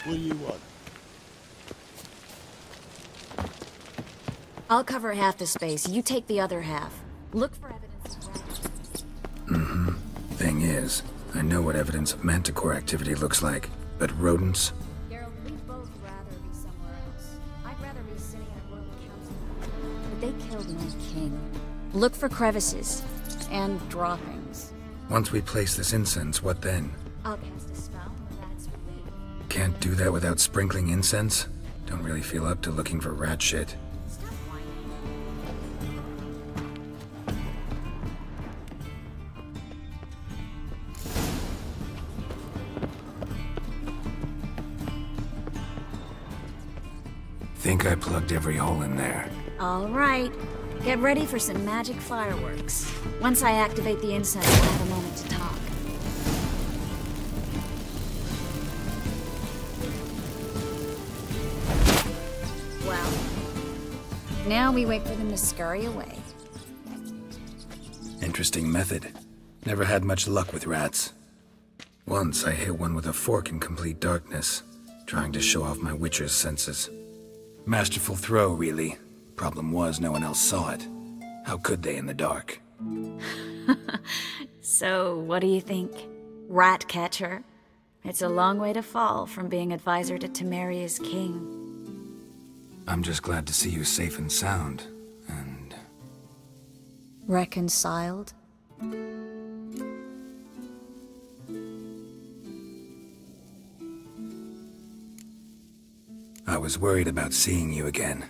What do you want? I'll cover half the space, you take the other half. Look for evidence of rat. Thing is, I know what evidence of manticore activity looks like, but rodents? Geralt, we'd both rather be somewhere else. I'd rather be sitting at a royal council. But they killed my king. Look for crevices and droppings. Once we place this incense, what then? I'll cast a spell and the rats will leave. Can't do that without sprinkling incense? Don't really feel up to looking for rat shit. Stop whining. Think I plugged every hole in there. All right. Get ready for some magic fireworks. Once I activate the incense, we'll have a moment to talk. Well, now we wait for them to scurry away. Interesting method. Never had much luck with rats. Once I hit one with a fork in complete darkness, trying to show off my witcher's senses. Masterful throw, really. Problem was, no one else saw it. How could they in the dark? So, what do you think? Rat catcher? It's a long way to fall from being advisor to Temeria's king. I'm just glad to see you safe and sound, and... Reconciled? I was worried about seeing you again.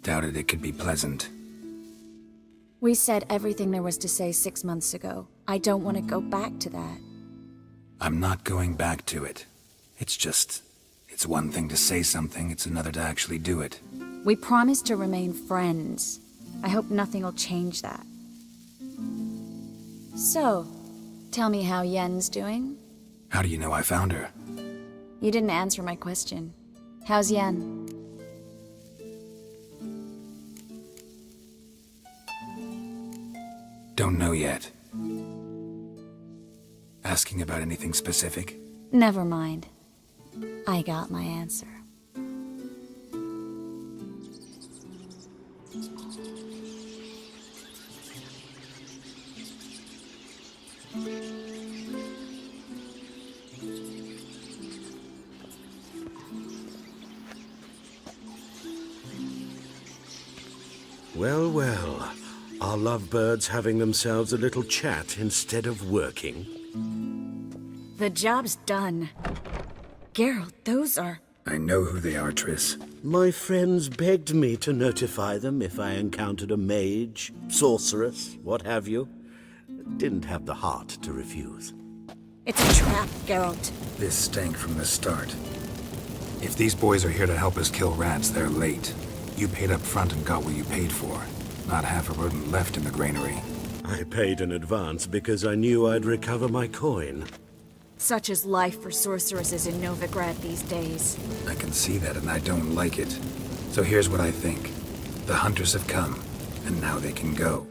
Doubted it could be pleasant. We said everything there was to say 6 months ago. I don't want to go back to that. I'm not going back to it. It's just... It's one thing to say something, it's another to actually do it. We promised to remain friends. I hope nothing will change that. So, tell me how Yen's doing? How do you know I found her? You didn't answer my question. How's Yen? Don't know yet. Asking about anything specific? Never mind. I got my answer. Well, well. Are lovebirds having themselves a little chat instead of working? The job's done. Geralt, those are... I know who they are, Triss. My friends begged me to notify them if I encountered a mage, sorceress, what have you. Didn't have the heart to refuse. It's a trap, Geralt. This stank from the start. If these boys are here to help us kill rats, they're late. You paid up front and got what you paid for. Not half a rodent left in the granary. I paid in advance because I knew I'd recover my coin. Such is life for sorceresses in Novigrad these days. I can see that, and I don't like it. So here's what I think. The hunters have come, and now they can go.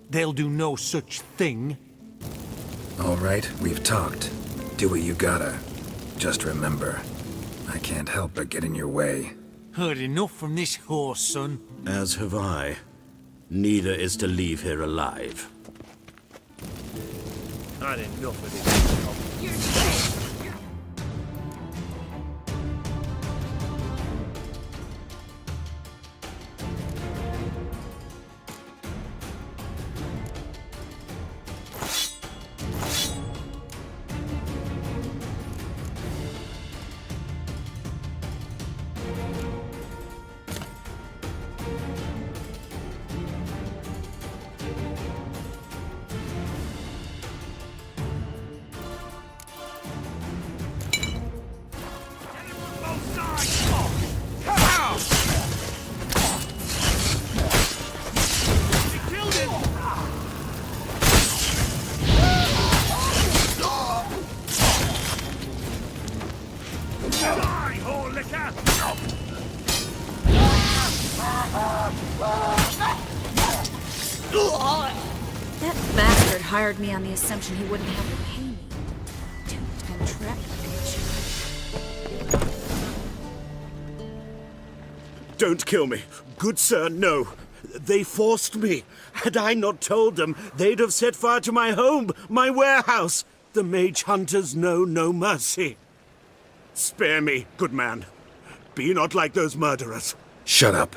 They'll do no such thing. All right, we've talked. Do what you gotta. Just remember, I can't help but get in your way. Heard enough from this horse, son. As have I. Neither is to leave here alive. Had enough of this. You're dead. That bastard hired me on the assumption he wouldn't have to pay me. Duped and trapped like a child. Don't kill me. Good sir, no. They forced me. Had I not told them, they'd have set fire to my home, my warehouse. The mage hunters know no mercy. Spare me, good man. Be not like those murderers. Shut up.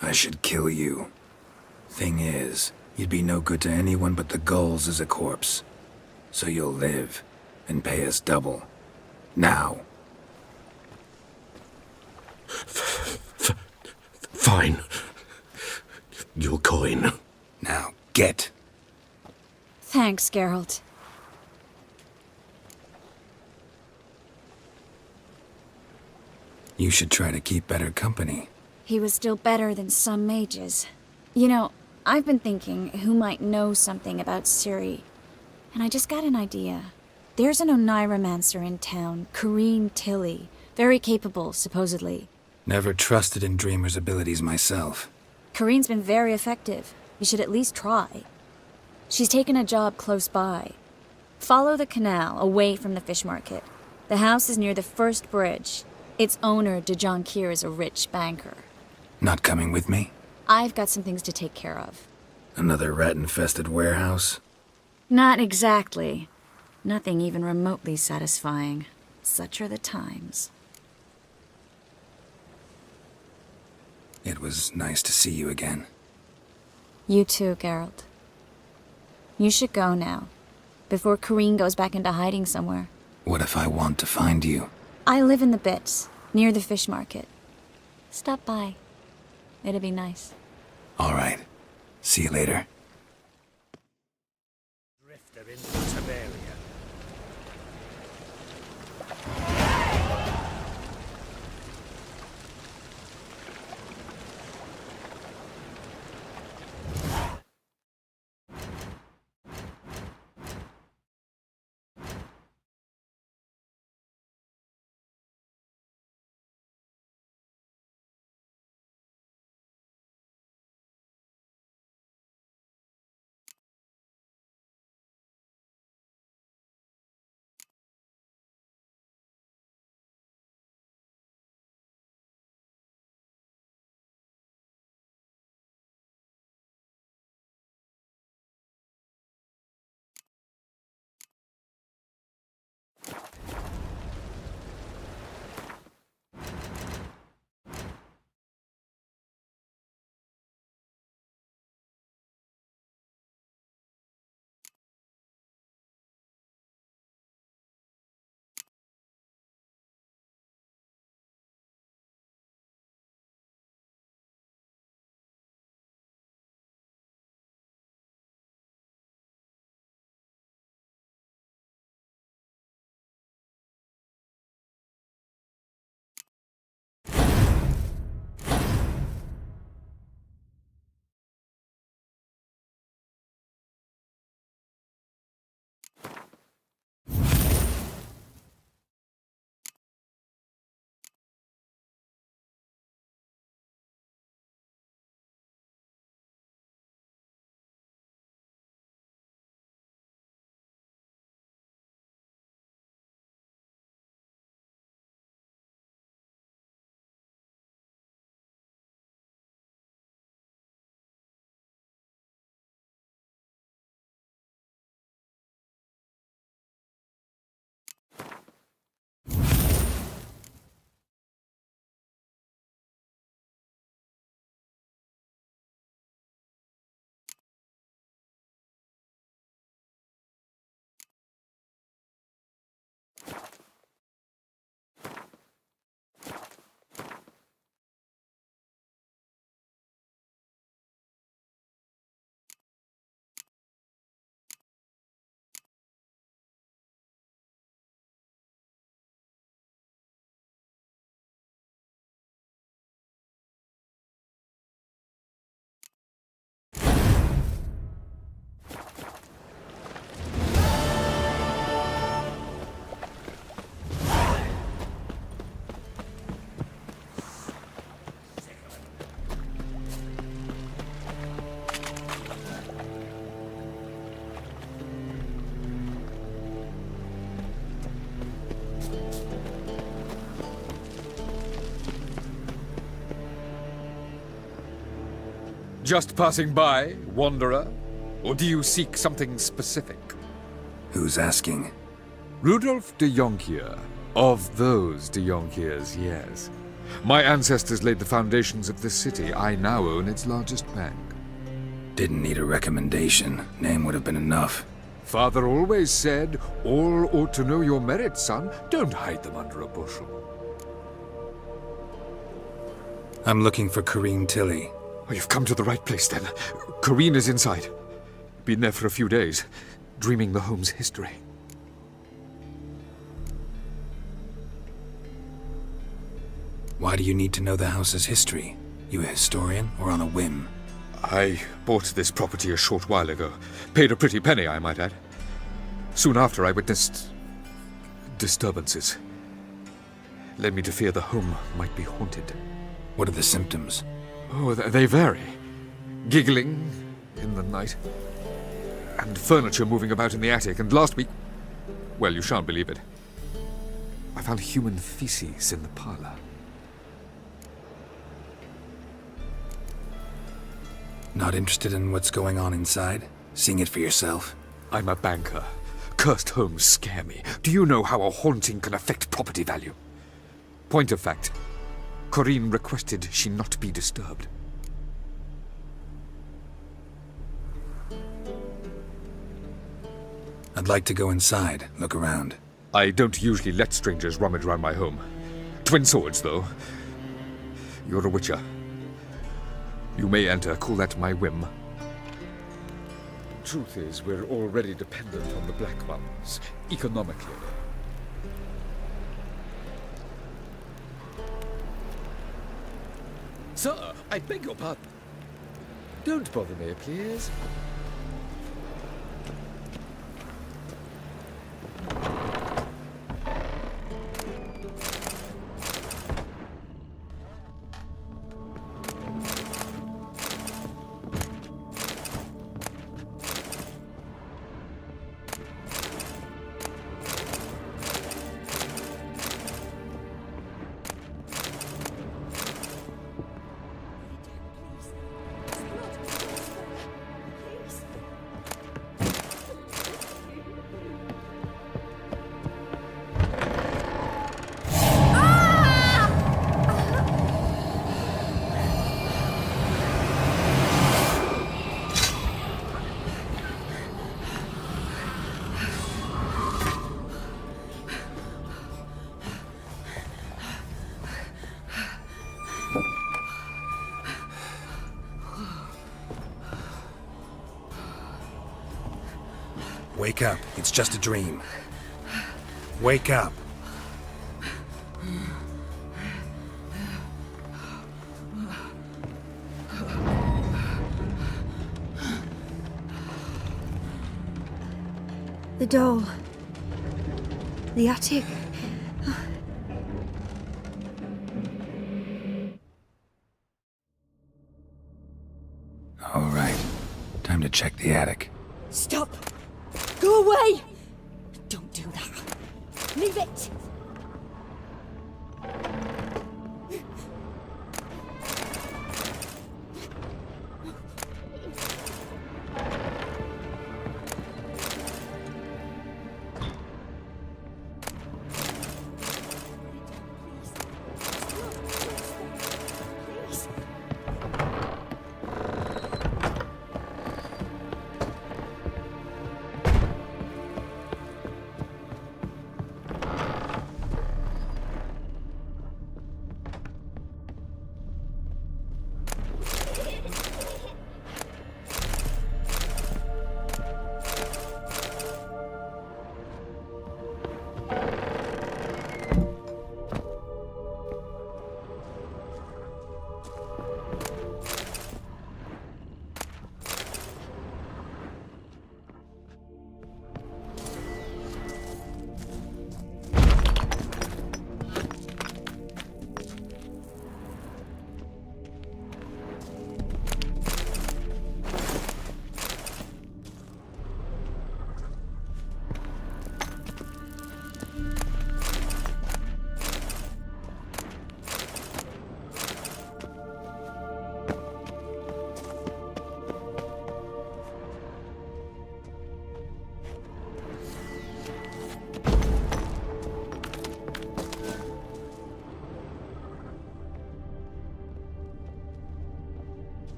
I should kill you. Thing is, you'd be no good to anyone but the gulls as a corpse. So you'll live and pay us double. Now. Fine. Your coin. Now, get. Thanks, Geralt. You should try to keep better company. He was still better than some mages. You know, I've been thinking who might know something about Ciri. And I just got an idea. There's an Oneiromancer in town, Corrine Tilly. Very capable, supposedly. Never trusted in Dreamer's abilities myself. Corrine's been very effective. You should at least try. She's taken a job close by. Follow the canal, away from the fish market. The house is near the first bridge. Its owner, Dejon Kier, is a rich banker. Not coming with me? I've got some things to take care of. Another rat-infested warehouse? Not exactly. Nothing even remotely satisfying. Such are the times. It was nice to see you again. You too, Geralt. You should go now, before Corrine goes back into hiding somewhere. What if I want to find you? I live in the Bits, near the fish market. Stop by. It'd be nice. All right. See you later. Drifter into Tiberia. Just passing by, wanderer? Or do you seek something specific? Who's asking? Rudolf de Jonkier. Of those de Jonkiers, yes. My ancestors laid the foundations of this city. I now own its largest bank. Didn't need a recommendation. Name would have been enough. Father always said, all ought to know your merits, son. Don't hide them under a bushel. I'm looking for Corrine Tilly. Oh, you've come to the right place, then. Corrine is inside. Been there for a few days, dreaming the home's history. Why do you need to know the house's history? You a historian, or on a whim? I bought this property a short while ago. Paid a pretty penny, I might add. Soon after, I witnessed disturbances. Led me to fear the home might be haunted. What are the symptoms? Oh, they vary. Giggling in the night, and furniture moving about in the attic, and last week, well, you shan't believe it, I found human feces in the parlor. Not interested in what's going on inside? Seeing it for yourself? I'm a banker. Cursed homes scare me. Do you know how a haunting can affect property value? Point of fact, Corrine requested she not be disturbed. I'd like to go inside, look around. I don't usually let strangers rummage around my home. Twin swords, though. You're a witcher. You may enter, call that my whim. Truth is, we're already dependent on the Black Ones, economically. Sir, I beg your pardon. Don't bother me, please. Wake up. It's just a dream. Wake up. The doll. The attic. All right. Time to check the attic. Stop! Go away! Don't do that. Leave it!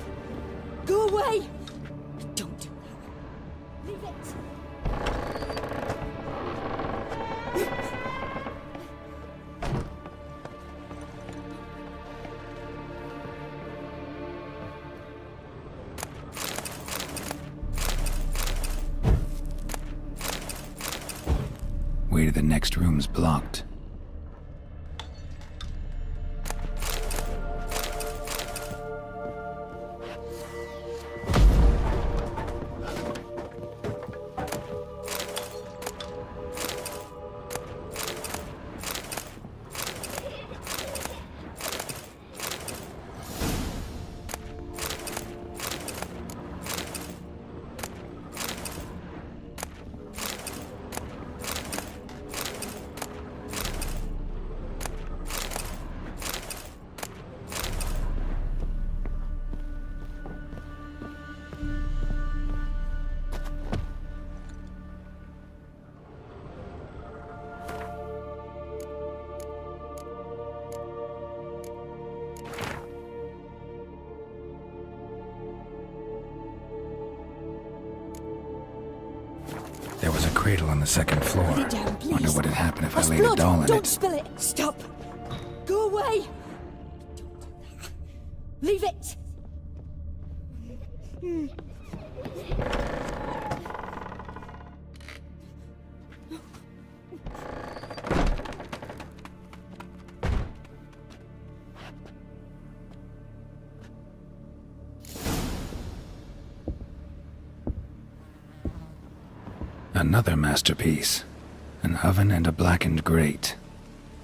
Stop! Go away! Don't do that. Leave it. Way to the next room's blocked. There was a cradle on the second floor. Put it down, please. Wonder what had happened if That's I laid blood. a doll in Don't it. spill it. Stop. Go away. Leave it. Another masterpiece. An oven and a blackened grate.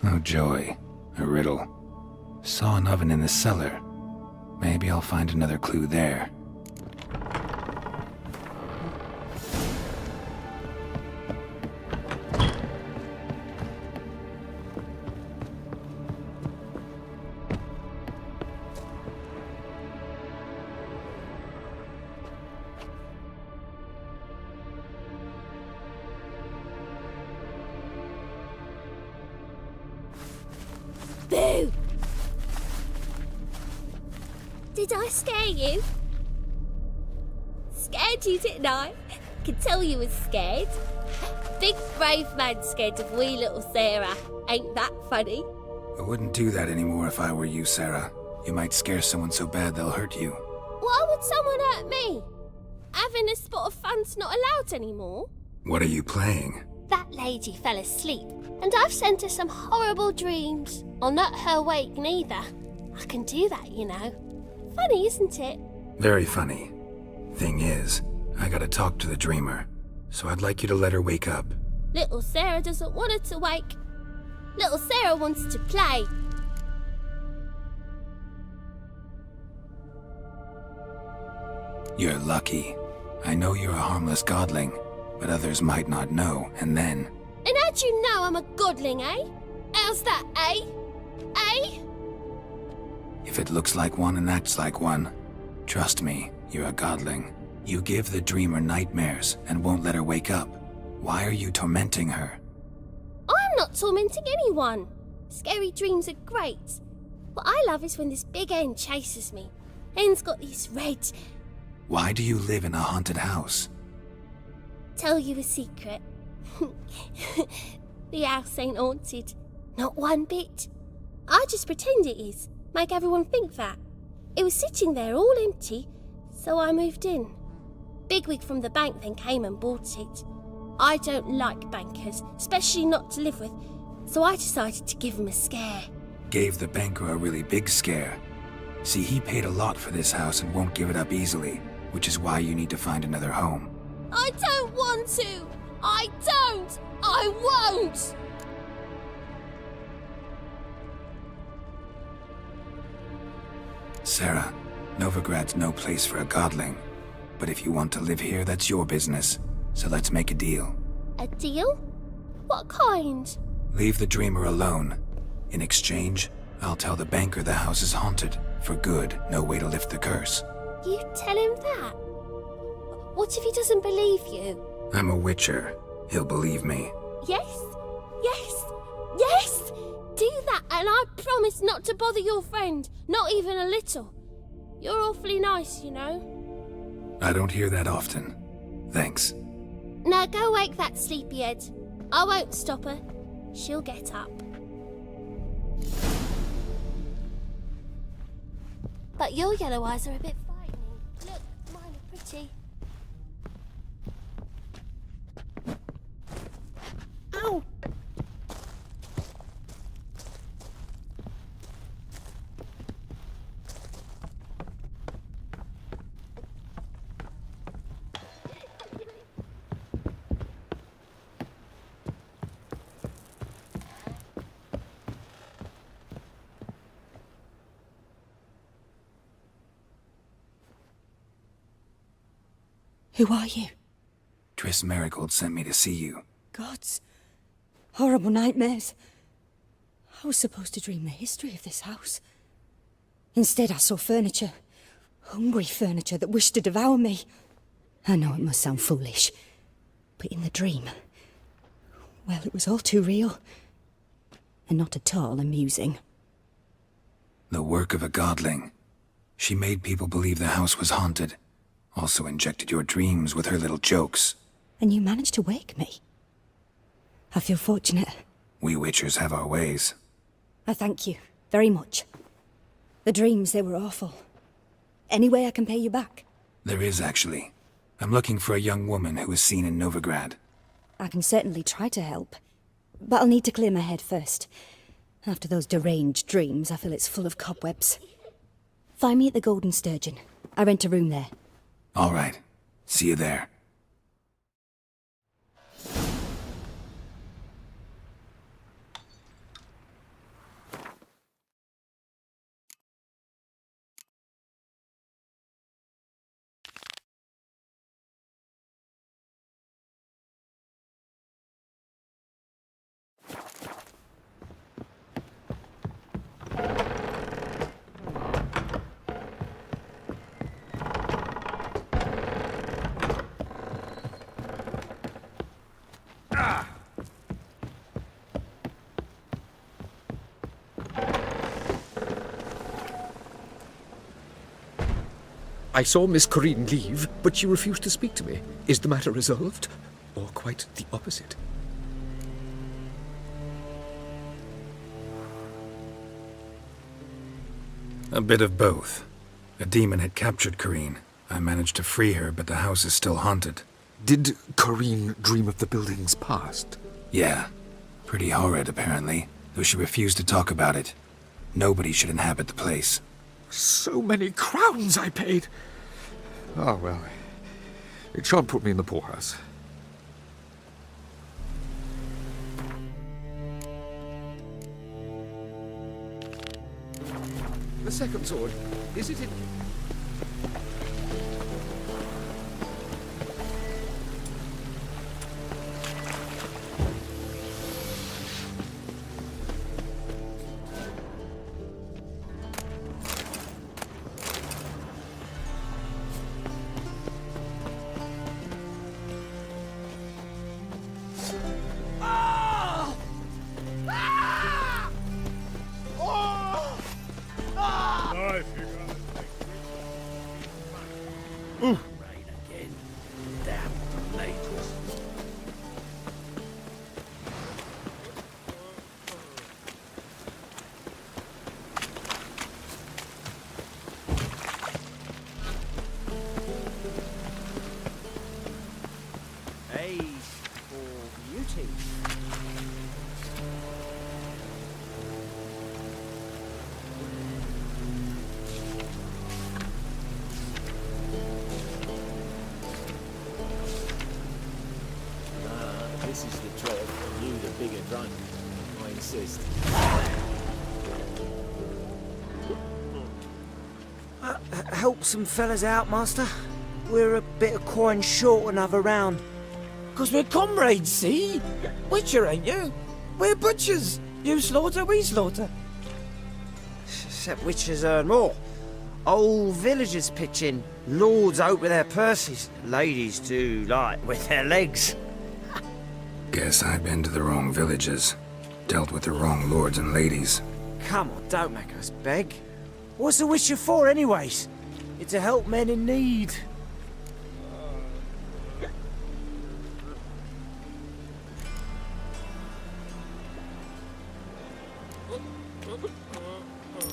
Oh joy. A riddle. Saw an oven in the cellar. Maybe I'll find another clue there. Boo! Did I scare you? Scared you, didn't I? Could tell you was scared. Big brave man scared of wee little Sarah. Ain't that funny? I wouldn't do that anymore if I were you, Sarah. You might scare someone so bad they'll hurt you. Why would someone hurt me? Having a spot of fun's not allowed anymore. What are you playing? That lady fell asleep, and I've sent her some horrible dreams. I'll not her wake neither. I can do that, you know. Funny, isn't it? Very funny. Thing is, I gotta talk to the dreamer, so I'd like you to let her wake up. Little Sarah doesn't want her to wake. Little Sarah wants to play. You're lucky. I know you're a harmless godling, but others might not know, and then... And how'd you know I'm a godling, eh? How's that, eh? Eh? If it looks like one and acts like one, trust me, you're a godling. You give the dreamer nightmares and won't let her wake up. Why are you tormenting her? I'm not tormenting anyone. Scary dreams are great. What I love is when this big hen chases me. Hen's got these red... Why do you live in a haunted house? Tell you a secret. The house ain't haunted. Not one bit. I just pretend it is. Make everyone think that. It was sitting there all empty, so I moved in. Bigwig from the bank then came and bought it. I don't like bankers, especially not to live with, so I decided to give him a scare. Gave the banker a really big scare. See, he paid a lot for this house and won't give it up easily, which is why you need to find another home. I don't want to! I don't! I won't! Sarah, Novigrad's no place for a godling. But if you want to live here, that's your business. So let's make a deal. A deal? What kind? Leave the dreamer alone. In exchange, I'll tell the banker the house is haunted. For good, no way to lift the curse. You tell him that? What if he doesn't believe you? I'm a witcher. He'll believe me. Yes? Yes? Yes! Do that and I promise not to bother your friend. Not even a little. You're awfully nice, you know. I don't hear that often. Thanks. Now go wake that sleepyhead. I won't stop her. She'll get up. But your yellow eyes are a bit frightening. Look, mine are pretty. Ow! Who are you? Triss Marigold sent me to see you. Gods. Horrible nightmares. I was supposed to dream the history of this house. Instead, I saw furniture. Hungry furniture that wished to devour me. I know it must sound foolish, but in the dream, well, it was all too real. And not at all amusing. The work of a godling. She made people believe the house was haunted. Also injected your dreams with her little jokes. And you managed to wake me. I feel fortunate. We witchers have our ways. I thank you very much. The dreams, they were awful. Any way I can pay you back? There is, actually. I'm looking for a young woman who was seen in Novigrad. I can certainly try to help. But I'll need to clear my head first. After those deranged dreams, I feel it's full of cobwebs. Find me at the Golden Sturgeon. I rent a room there. All right. See you there. I saw Miss Corinne leave, but she refused to speak to me. Is the matter resolved? Or quite the opposite? A bit of both. A demon had captured Corinne. I managed to free her, but the house is still haunted. Did Corinne dream of the building's past? Yeah. Pretty horrid, apparently, though she refused to talk about it. Nobody should inhabit the place. So many crowns I paid! Ah, well, it shan't put me in the poorhouse. The second sword, is it in... This is the trap, and you the bigger drunk. I insist. Help some fellas out, master. We're a bit of coin short another round. 'Cause we're comrades, see? Witcher, ain't you? We're butchers. You slaughter, we slaughter. Except witches earn more. Old villagers pitch in. Lords out with their purses. Ladies do like with their legs. Guess I've been to the wrong villages. Dealt with the wrong lords and ladies. Come on, don't make us beg. What's a witcher for, anyways? It's to help men in need.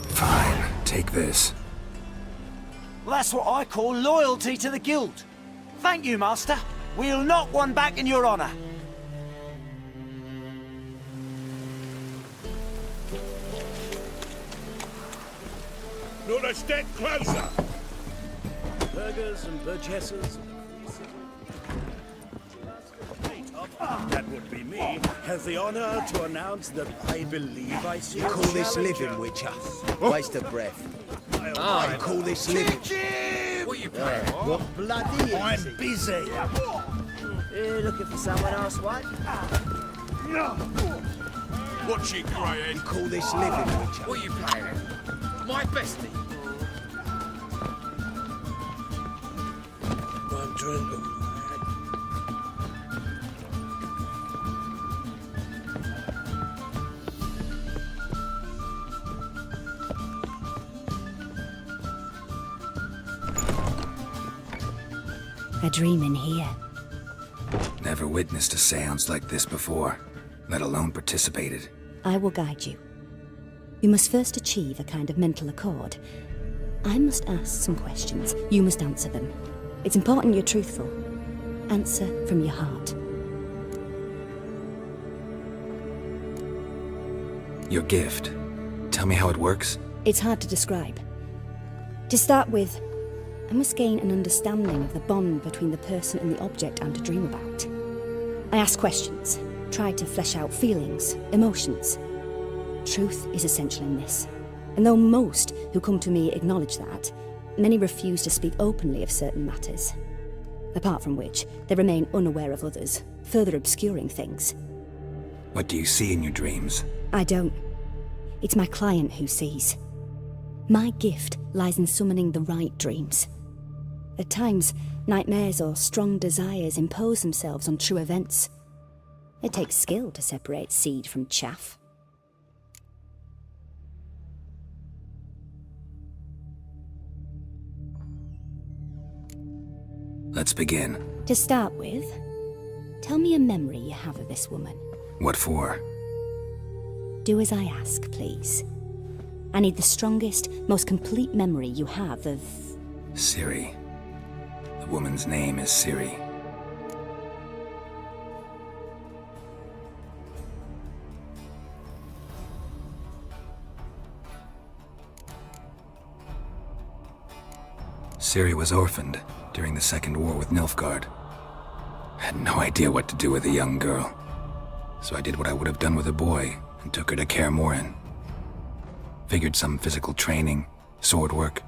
Fine, take this. Well, that's what I call loyalty to the guild. Thank you, Master. We'll knock one back in your honour. Not a step closer! Burgers and burgesses. That would be me. Has the honor to announce that I believe I see. You call this living, Witcher? Waste of breath. I call this living. What are you playing? What bloody is I'm it? busy. You're looking for someone else, what? What you greyhead? You call this living, Witcher? What are you playing? My bestie. I'm trying to... A dream in here. Never witnessed a seance like this before, let alone participated. I will guide you. You must first achieve a kind of mental accord. I must ask some questions. You must answer them. It's important you're truthful. Answer from your heart. Your gift. Tell me how it works. It's hard to describe. To start with, I must gain an understanding of the bond between the person and the object I'm to dream about. I ask questions, try to flesh out feelings, emotions. Truth is essential in this. And though most who come to me acknowledge that, many refuse to speak openly of certain matters. Apart from which, they remain unaware of others, further obscuring things. What do you see in your dreams? I don't. It's my client who sees. My gift lies in summoning the right dreams. At times, nightmares or strong desires impose themselves on true events. It takes skill to separate seed from chaff. Let's begin. To start with, tell me a memory you have of this woman. What for? Do as I ask, please. I need the strongest, most complete memory you have of... Ciri. The woman's name is Ciri. Ciri was orphaned during the Second War with Nilfgaard. Had no idea what to do with a young girl. So I did what I would have done with a boy and took her to Kaer Morhen. Figured some physical training, sword work,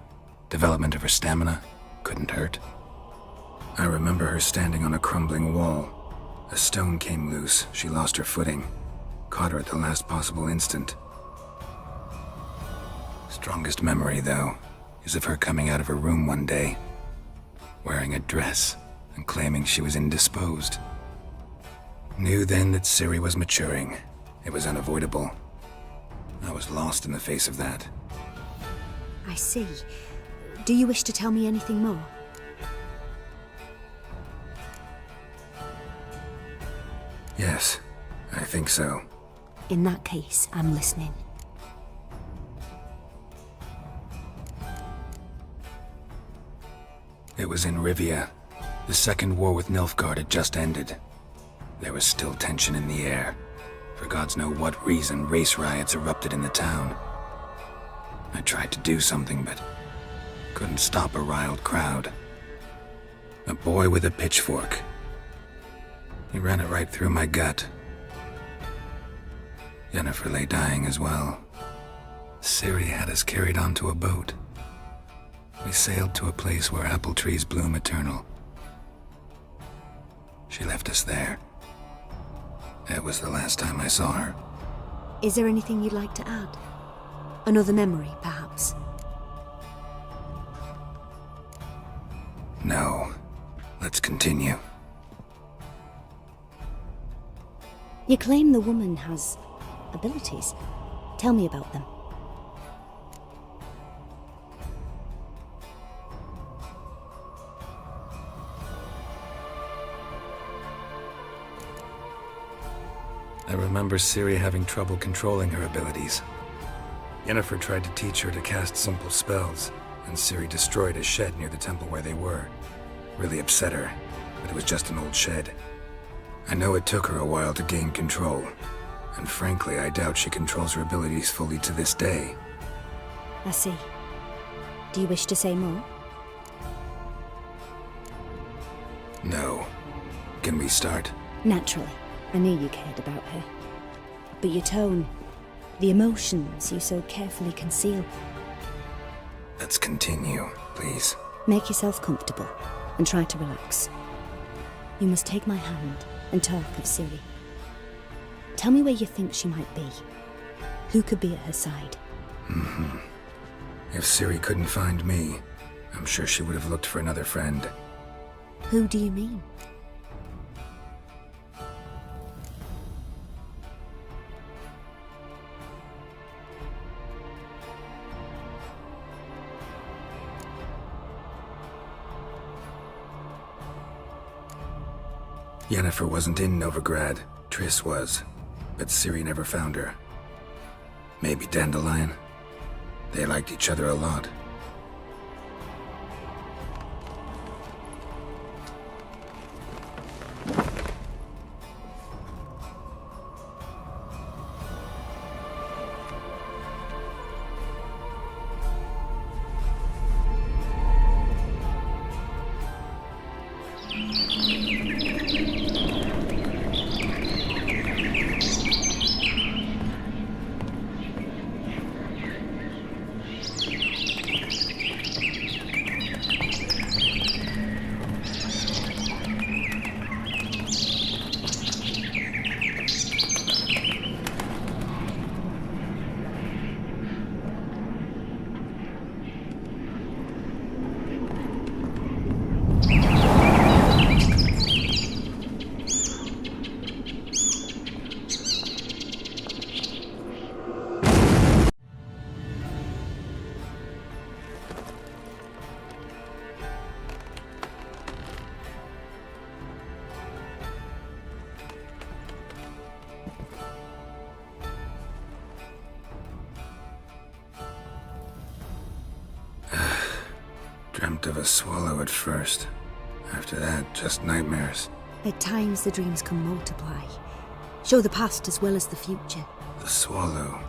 development of her stamina couldn't hurt. I remember her standing on a crumbling wall. A stone came loose, she lost her footing. Caught her at the last possible instant. Strongest memory, though, is of her coming out of her room one day, wearing a dress and claiming she was indisposed. Knew then that Ciri was maturing. It was unavoidable. I was lost in the face of that. I see. Do you wish to tell me anything more? Yes, I think so. In that case, I'm listening. It was in Rivia. The Second War with Nilfgaard had just ended. There was still tension in the air. For gods know what reason, race riots erupted in the town. I tried to do something, but couldn't stop a riled crowd. A boy with a pitchfork. He ran it right through my gut. Yennefer lay dying as well. Ciri had us carried onto a boat. We sailed to a place where apple trees bloom eternal. She left us there. It was the last time I saw her. Is there anything you'd like to add? Another memory, perhaps? No. Let's continue. You claim the woman has abilities. Tell me about them. I remember Ciri having trouble controlling her abilities. Yennefer tried to teach her to cast simple spells, and Ciri destroyed a shed near the temple where they were. Really upset her, but it was just an old shed. I know it took her a while to gain control, and frankly, I doubt she controls her abilities fully to this day. I see. Do you wish to say more? No. Can we start? Naturally. I knew you cared about her. But your tone, the emotions you so carefully conceal. Let's continue, please. Make yourself comfortable and try to relax. You must take my hand and talk of Ciri. Tell me where you think she might be. Who could be at her side? If Ciri couldn't find me, I'm sure she would have looked for another friend. Who do you mean? Yennefer wasn't in Novigrad. Triss was. But Ciri never found her. Maybe Dandelion? They liked each other a lot. Dreamt of a swallow at first. After that, just nightmares. At times the dreams can multiply. Show the past as well as the future. The swallow.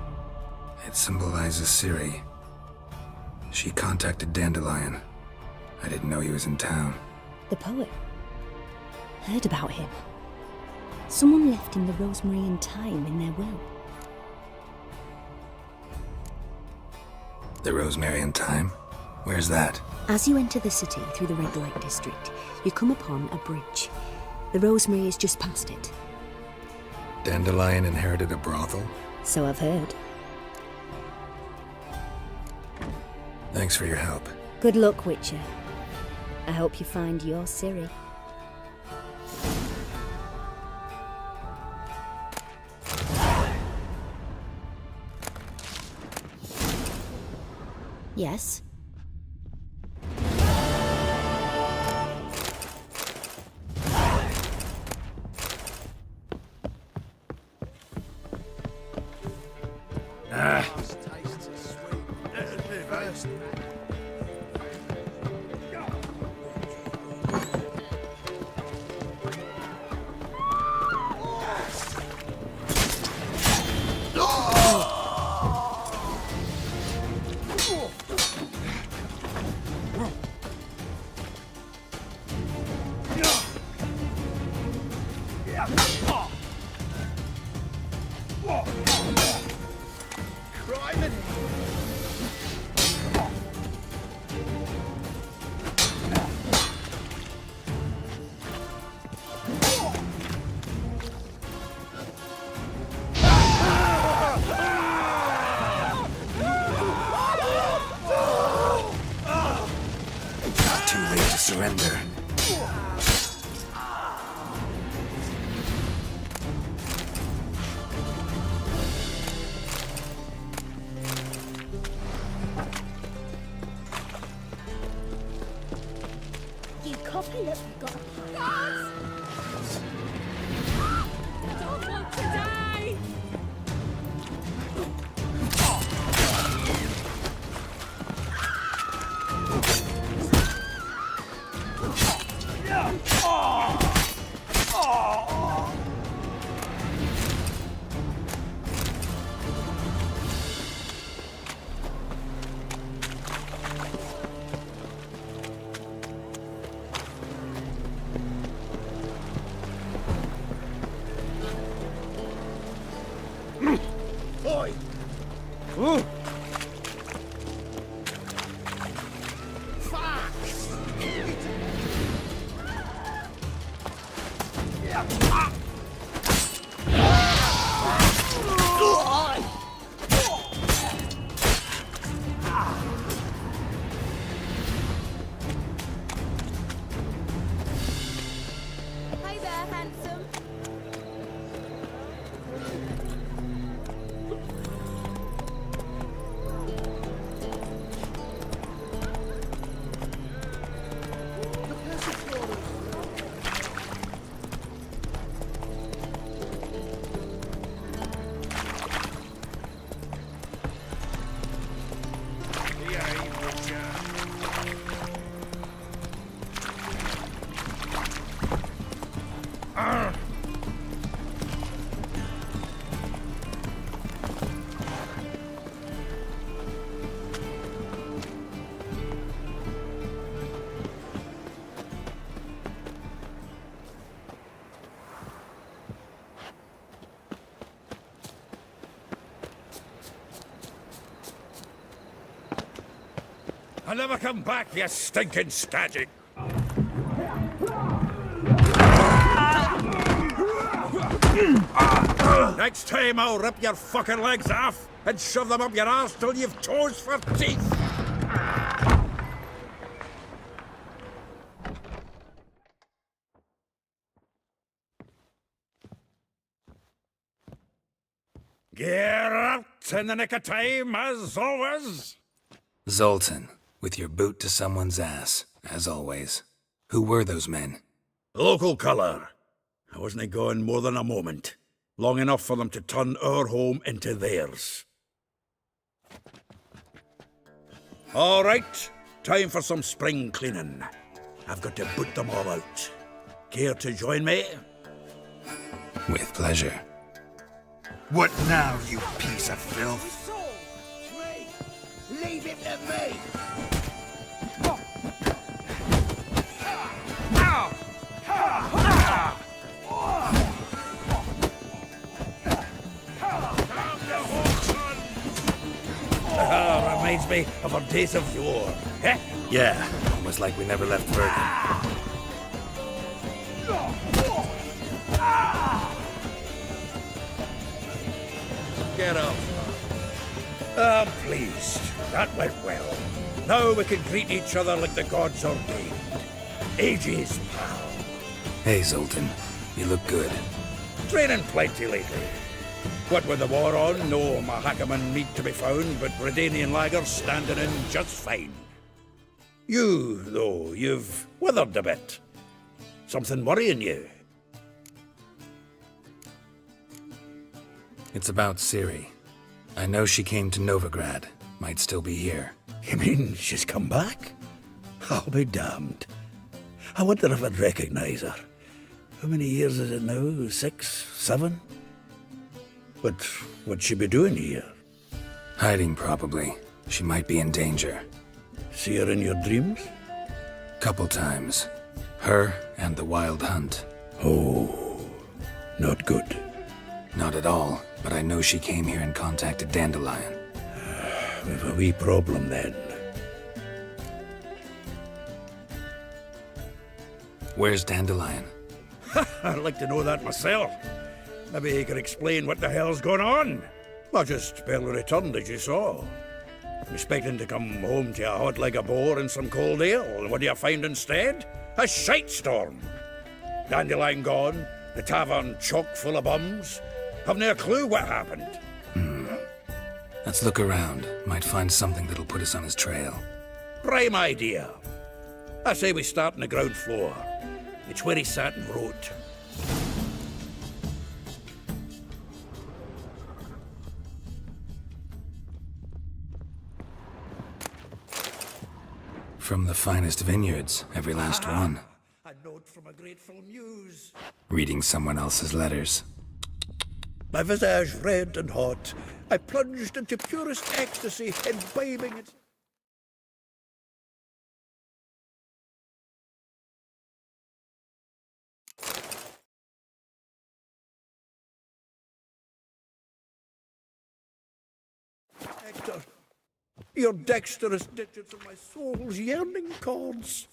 It symbolizes Ciri. She contacted Dandelion. I didn't know he was in town. The poet. Heard about him. Someone left him the rosemary and thyme in their will. The rosemary and thyme? Where's that? As you enter the city through the red light district, you come upon a bridge. The rosemary is just past it. Dandelion inherited a brothel? So I've heard. Thanks for your help. Good luck, Witcher. I hope you find your Ciri. Yes? Too late to surrender. You copy, look, we've got a plan. Don't want to die! never come back, you stinking stagic! Next time I'll rip your fucking legs off and shove them up your arse till you've toes for teeth! Geralt, in the nick of time, as always. Zoltan, with your boot to someone's ass, as always. Who were those men? Local colour. I wasn't gone more than a moment. Long enough for them to turn our home into theirs. All right, time for some spring cleaning. I've got to boot them all out. Care to join me? With pleasure. What now, you piece of filth? Leave him to me! Reminds me of our days of yore. Eh? Yeah, almost like we never left Bergen. Get up. I'm pleased. That went well. Now we can greet each other like the gods ordained. Ages, pal. Hey, Zoltan. You look good. Training plenty lately. What with the war on, no Mahakaman meat to be found, but Redanian lagers standing in just fine. You, though, you've withered a bit. Something worrying you? It's about Ciri. I know she came to Novigrad. Might still be here. You mean she's come back? I'll be damned. I wonder if I'd recognize her. How many years is it now? 6, 7? But what'd she be doing here? Hiding, probably. She might be in danger. See her in your dreams? Couple times. Her and the Wild Hunt. Oh, not good. Not at all, but I know she came here and contacted Dandelion. We've a wee problem then. Where's Dandelion? I'd like to know that myself. Maybe he could explain what the hell's going on. I just barely returned, as you saw. I'm expecting to come home to a hot leg of boar and some cold ale, and what do you find instead? A shitestorm. Dandelion gone, the tavern chock full of bums. Haven't a clue what happened. Let's look around. Might find something that'll put us on his trail. Prime idea. I say we start on the ground floor. It's where he sat and wrote. From the finest vineyards, every last one. A note from a grateful muse. Reading someone else's letters. My visage red and hot, I plunged into purest ecstasy, imbibing its... Hector, your dexterous digits are my soul's yearning chords.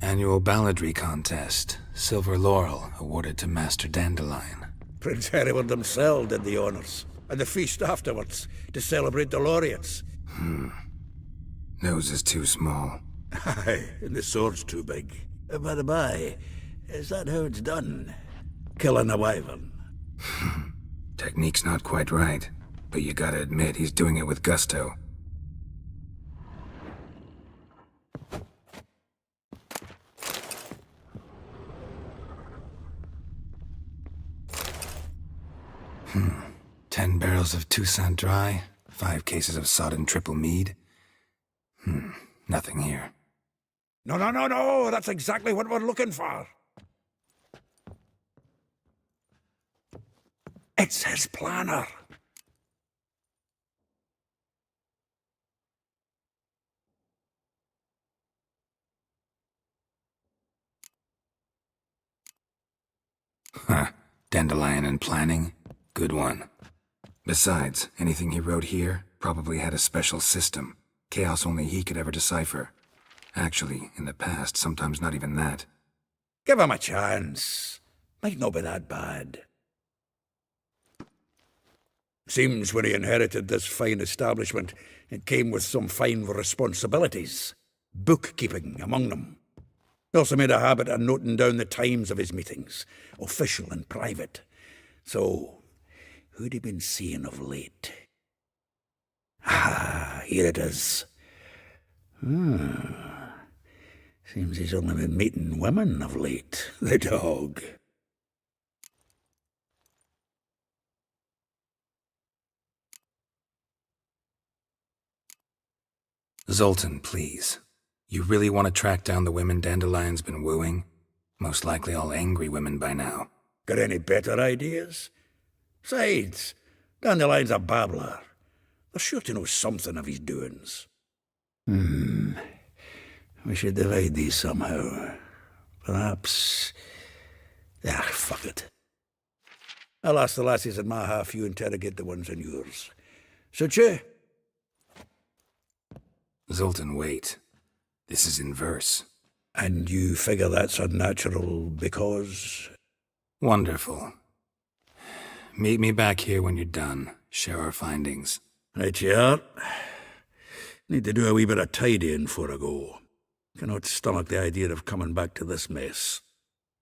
Annual balladry contest. Silver laurel awarded to Master Dandelion. Prince Hereward himself did the honours, and the feast afterwards, to celebrate the laureates. Nose is too small. Aye, and the sword's too big. By the by, is that how it's done? Killing a wyvern? Technique's not quite right, but you gotta admit he's doing it with gusto. Hmm. 10 barrels of Toussaint Dry, 5 cases of sodden triple mead. Nothing here. No, that's exactly what we're looking for. It's his planner. Huh. Dandelion and planning? Good one. Besides, anything he wrote here probably had a special system. Chaos only he could ever decipher. Actually, in the past, sometimes not even that. Give him a chance. Might not be that bad. Seems when he inherited this fine establishment, it came with some fine responsibilities. Bookkeeping among them. He also made a habit of noting down the times of his meetings, official and private. So, who'd he been seeing of late? Ah, here it is. Seems he's only been meeting women of late, the dog. Zoltan, please. You really want to track down the women Dandelion's been wooing? Most likely all angry women by now. Got any better ideas? Besides, Dandelion's a babbler. They're sure to know something of his doings. We should divide these somehow. Perhaps... fuck it. I'll ask the lassies in my half, you interrogate the ones in yours. Suit you? Zoltan, wait. This is in verse. And you figure that's unnatural because... Wonderful. Meet me back here when you're done. Share our findings. Right you are. Need to do a wee bit of tidying before I go. Cannot stomach the idea of coming back to this mess.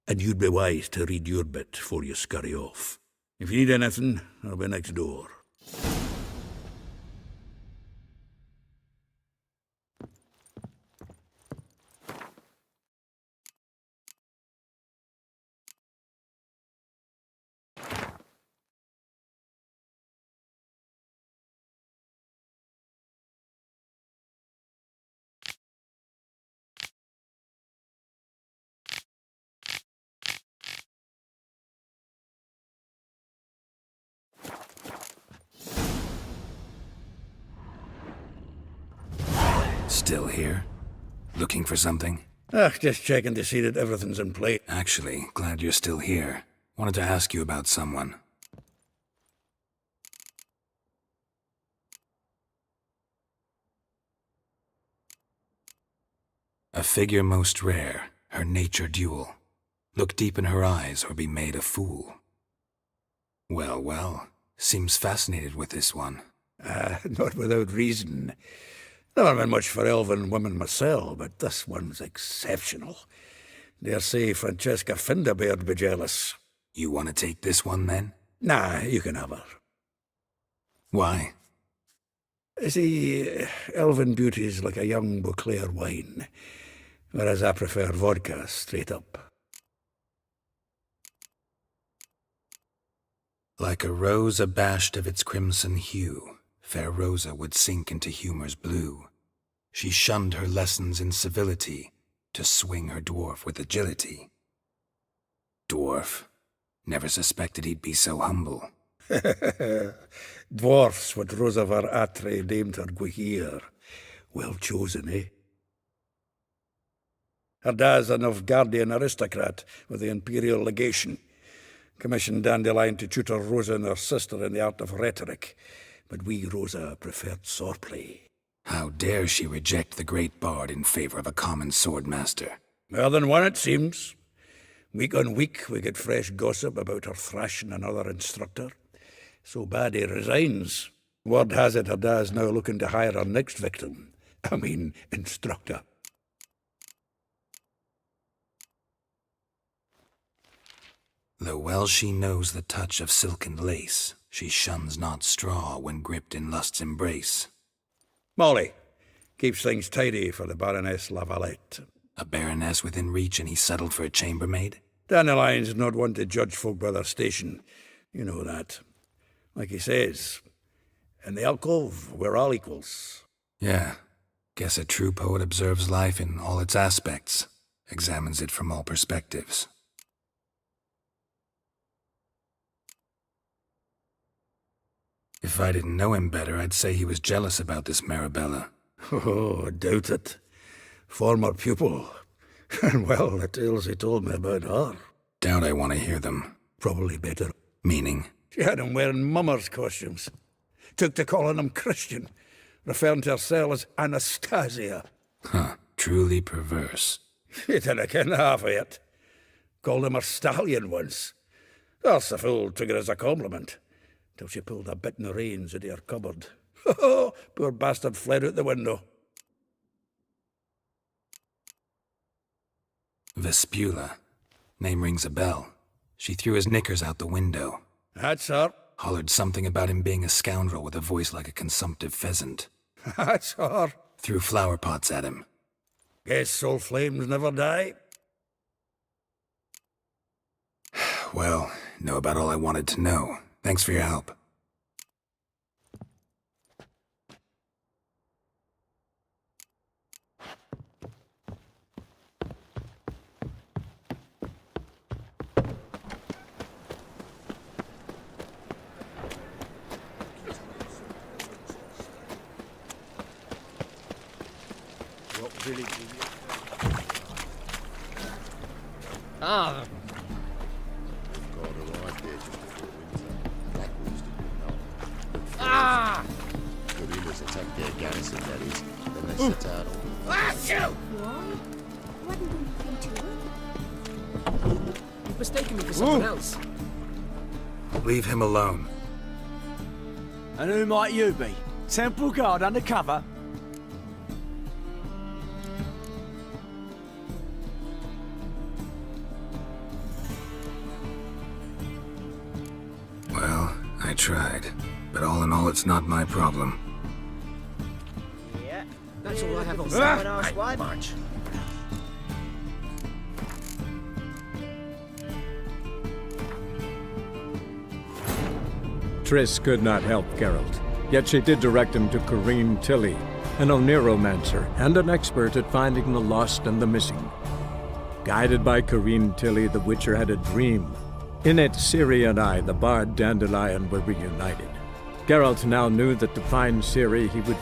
And you'd be wise to read your bit before you scurry off. If you need anything, I'll be next door. Still here? Looking for something? Just checking to see that everything's in place. Actually, glad you're still here. Wanted to ask you about someone. A figure most rare, her nature dual. Look deep in her eyes or be made a fool. Well, seems fascinated with this one. Not without reason. Never been much for elven women myself, but this one's exceptional. Dare say Francesca Finderbeard be jealous. You want to take this one, then? Nah, you can have her. Why? See, elven beauty's like a young Beauclair wine, whereas I prefer vodka straight up. Like a rose abashed of its crimson hue, fair Rosa would sink into humor's blue. She shunned her lessons in civility to swing her dwarf with agility. Dwarf. Never suspected he'd be so humble. Dwarfs what Rosa var Atre named her Guihir. Well chosen, eh? Her dad's a Novgardian aristocrat with the Imperial Legation. Commissioned Dandelion to tutor Rosa and her sister in the art of rhetoric. But we, Rosa, preferred swordplay. How dare she reject the great bard in favor of a common swordmaster? More than one, it seems. Week on week, we get fresh gossip about her thrashing another instructor. So bad he resigns. Word has it her dad's now looking to hire her next victim. I mean, instructor. Though well she knows the touch of silk and lace, she shuns not straw when gripped in lust's embrace. Molly keeps things tidy for the Baroness Lavalette. A baroness within reach, and he settled for a chambermaid? Dandelion's not one to judge folk by their station. You know that. Like he says, in the alcove, we're all equals. Yeah. Guess a true poet observes life in all its aspects, examines it from all perspectives. If I didn't know him better, I'd say he was jealous about this Marabella. Oh, I doubt it. Former pupil. And well, the tales he told me about her. Doubt I want to hear them. Probably better. Meaning? She had him wearing mummers' costumes. Took to calling him Christian, referring to herself as Anastasia. Huh, truly perverse. He didn't ken half of it. Called him her stallion once. That's the fool took it as a compliment, till she pulled a bit in the reins into her cupboard. Oh, poor bastard fled out the window. Vespula. Name rings a bell. She threw his knickers out the window. That's her. Hollered something about him being a scoundrel with a voice like a consumptive pheasant. That's her. Threw flower pots at him. Guess soul flames never die. Well, know about all I wanted to know. Thanks for your help. What village is it? Ah. Got a right there just before winter. Blackwood's the Ah! Guerrillas attack their garrison, that is. Then they set out all. Ah, shoot! Why? Wasn't anything to it? You've mistaken me for someone else. Leave him alone. And who might you be? Temple guard undercover? Well, I tried. But all in all, it's not my problem. Yeah, that's all I have on Ain't much. Triss could not help Geralt, yet she did direct him to Corrine Tilly, an Oniromancer and an expert at finding the lost and the missing. Guided by Corrine Tilly, the Witcher had a dream. In it, Ciri and I, the bard Dandelion, were reunited. Geralt now knew that to find Ciri, he would...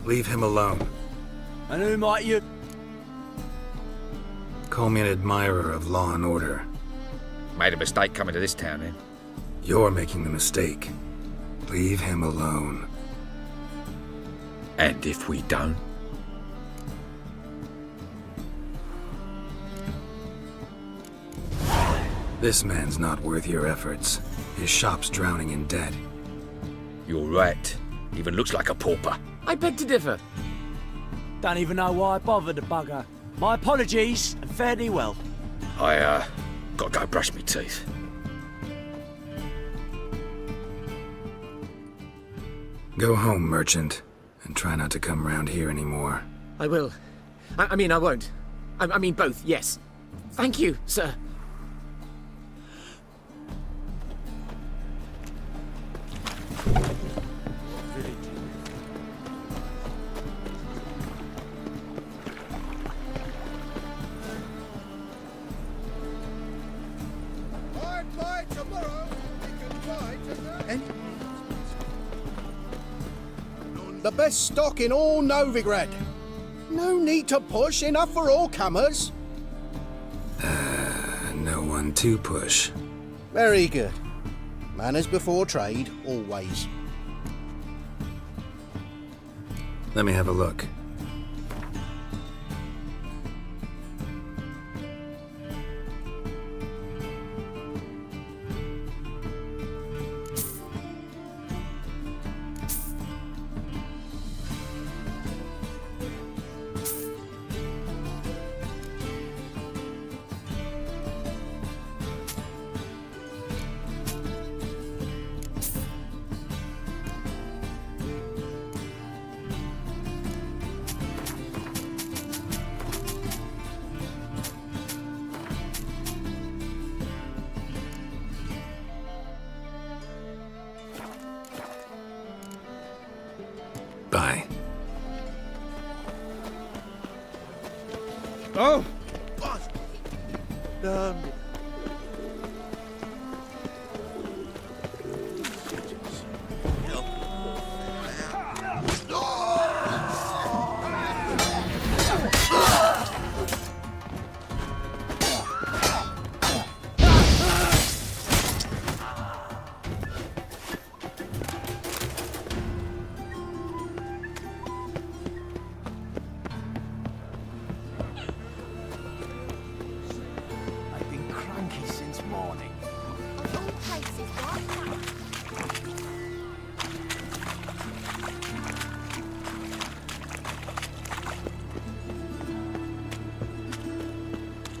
Leave him alone. And who might you... Call me an admirer of law and order. Made a mistake coming to this town, then. You're making the mistake. Leave him alone. And if we don't? This man's not worth your efforts. His shop's drowning in debt. You're right. Even looks like a pauper. I beg to differ. Don't even know why I bothered the bugger. My apologies, and fare thee well. I, gotta go brush my teeth. Go home, merchant, and try not to come round here anymore. I will. I mean, I won't. I mean both, yes. Thank you, sir. The best stock in all Novigrad. No need to push, enough for all comers. And no one to push. Very good. Manners before trade, always. Let me have a look. Bye. Oh! I've been cranky since morning. Of all places, what?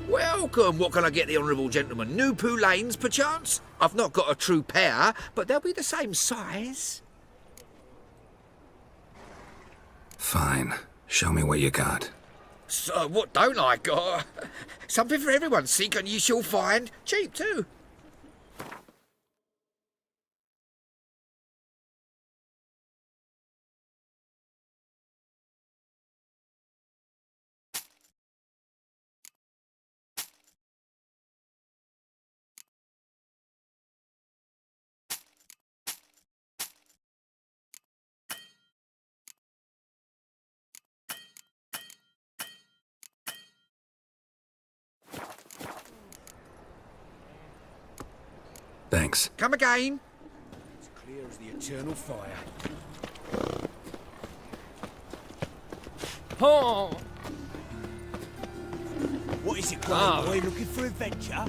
Welcome. What can I get the honourable gentleman? New Poulaines, perchance? I've not got a true pair, but they'll be the same size. Fine. Show me what you got. So, what don't I got? Something for everyone. Seek and you shall find. Cheap, too. Thanks. Come again. It's clear as the eternal fire. Oh! What is it, Ah. boy? Looking for adventure?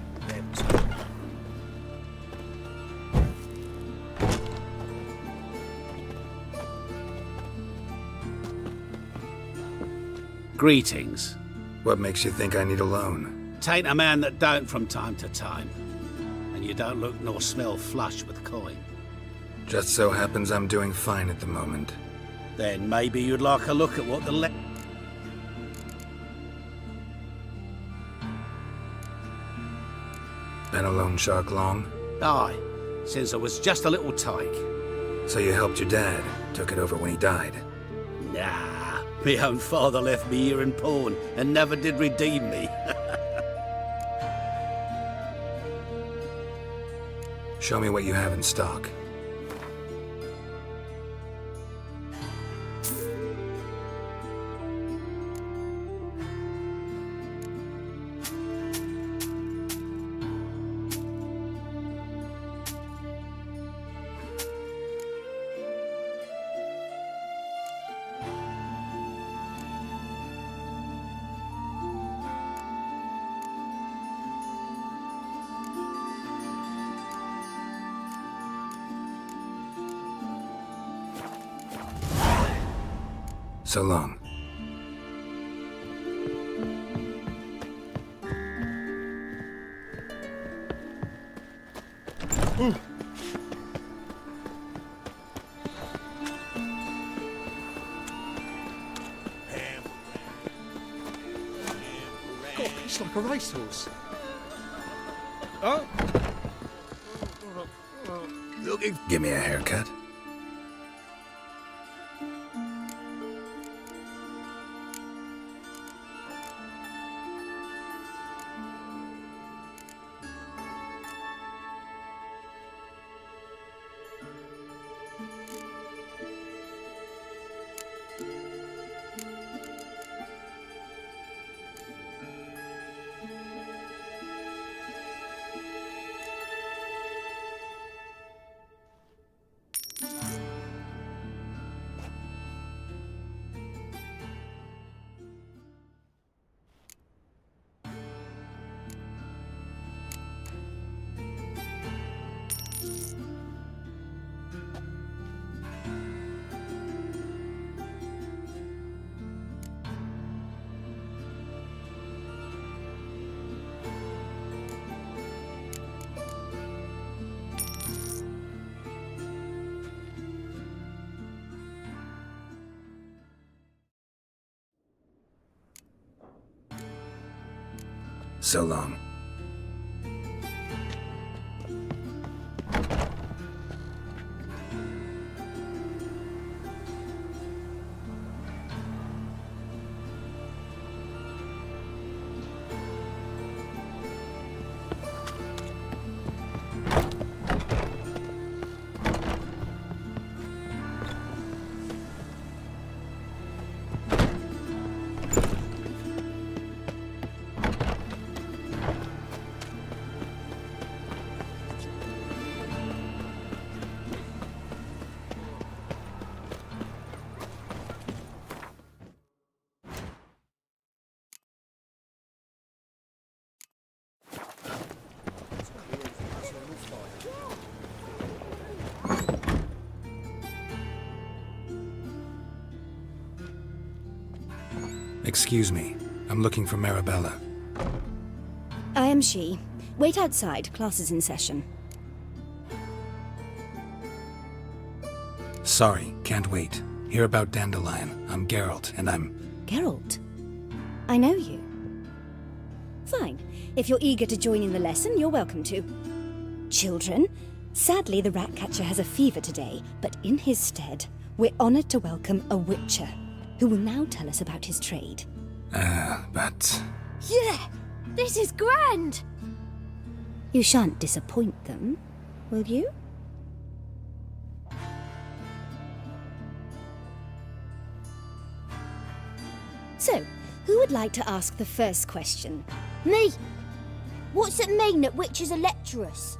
Greetings. What makes you think I need a loan? Tain't a man that don't from time to time. And you don't look nor smell flush with coin. Just so happens I'm doing fine at the moment. Then maybe you'd like a look at what the Been a loan shark long? Aye, since I was just a little tyke. So you helped your dad, took it over when he died. Nah, my own father left me here in pawn and never did redeem me. Show me what you have in stock. So long. Got a piece like a racehorse. Oh! Looking. Give me a haircut. So long. Excuse me. I'm looking for Marabella. I am she. Wait outside. Class is in session. Sorry, can't wait. Hear about Dandelion. I'm Geralt, and I'm... Geralt? I know you. Fine. If you're eager to join in the lesson, you're welcome to. Children, sadly the Ratcatcher has a fever today, but in his stead, we're honoured to welcome a Witcher, who will now tell us about his trade. But... Yeah! This is grand! You shan't disappoint them, will you? So, who would like to ask the first question? Me! What's it mean that witches are lecturers?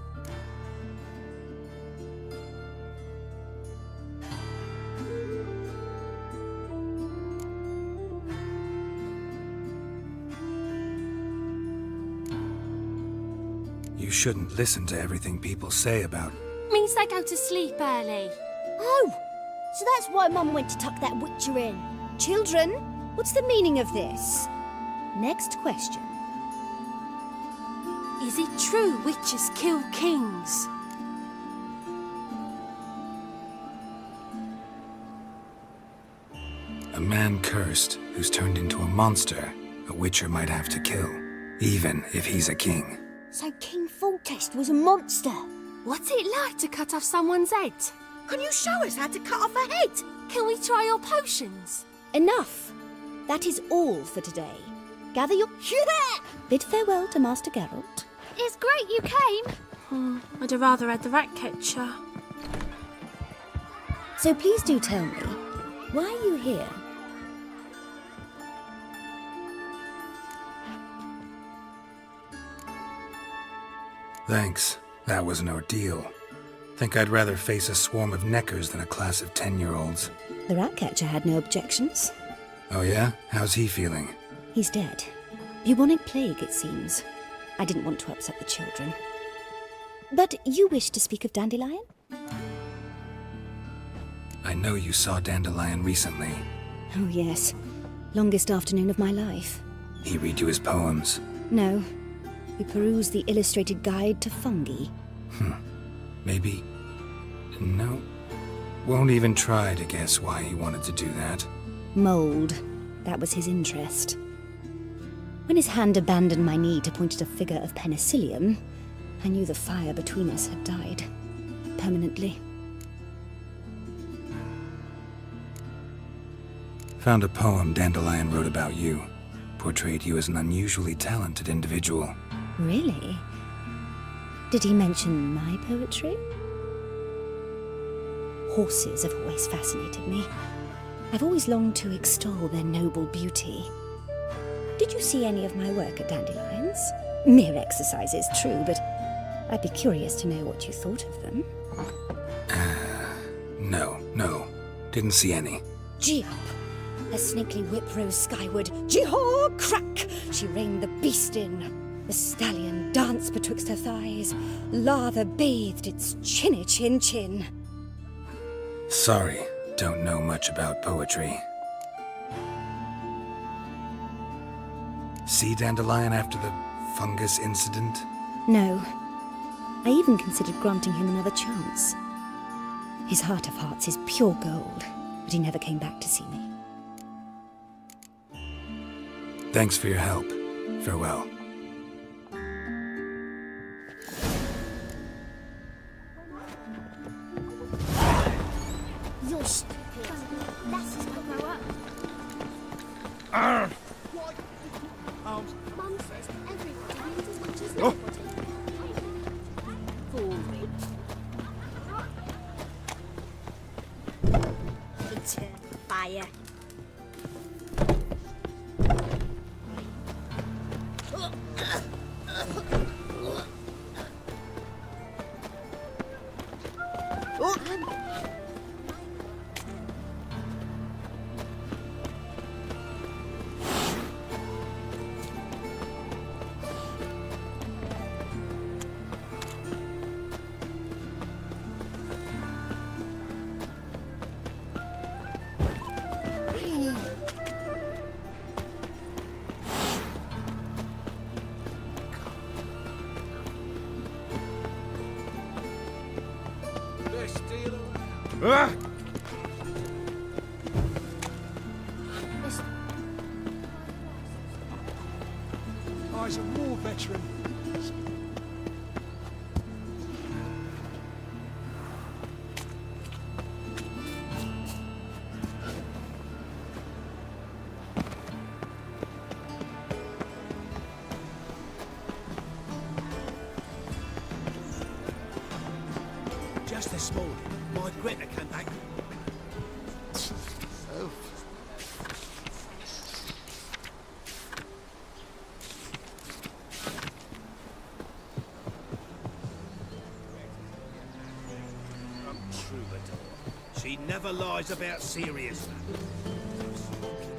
You shouldn't listen to everything people say about... Means they go to sleep early. Oh! So that's why Mum went to tuck that witcher in. Children, what's the meaning of this? Next question. Is it true witches kill kings? A man cursed who's turned into a monster a Witcher might have to kill, even if he's a king. So King Foltest was a monster. What's it like to cut off someone's head? Can you show us how to cut off a head? Can we try your potions? Enough. That is all for today. Gather your... Bid farewell to Master Geralt. It's great you came. I'd have rather had the Ratcatcher. So please do tell me, why are you here? Thanks. That was an ordeal. Think I'd rather face a swarm of neckers than a class of 10-year-olds. The Ratcatcher had no objections. Oh yeah? How's he feeling? He's dead. Bubonic plague, it seems. I didn't want to upset the children. But you wish to speak of Dandelion? I know you saw Dandelion recently. Oh yes. Longest afternoon of my life. He read you his poems? No. We perused the illustrated guide to fungi. Maybe... No. Won't even try to guess why he wanted to do that. Mold. That was his interest. When his hand abandoned my knee to point at a figure of penicillium, I knew the fire between us had died. Permanently. Found a poem Dandelion wrote about you. Portrayed you as an unusually talented individual. Really? Did he mention my poetry? Horses have always fascinated me. I've always longed to extol their noble beauty. Did you see any of my work at Dandelion's? Mere exercises, true, but I'd be curious to know what you thought of them. No. Didn't see any. Gee up! A snakely whip rose skyward. Gee-haw! Crack! She reined the beast in. The stallion danced betwixt her thighs. Lather bathed its chinny chin. Sorry, don't know much about poetry. See Dandelion after the fungus incident? No. I even considered granting him another chance. His heart of hearts is pure gold, but he never came back to see me. Thanks for your help. Farewell. Stupid. Lasses don't grow up. Mum says everybody needs as much as nobody. Fool me. Return fire. He's a war veteran. Just this morning, my Greta came back. Oh. Troubadour. She never lies about serious matters.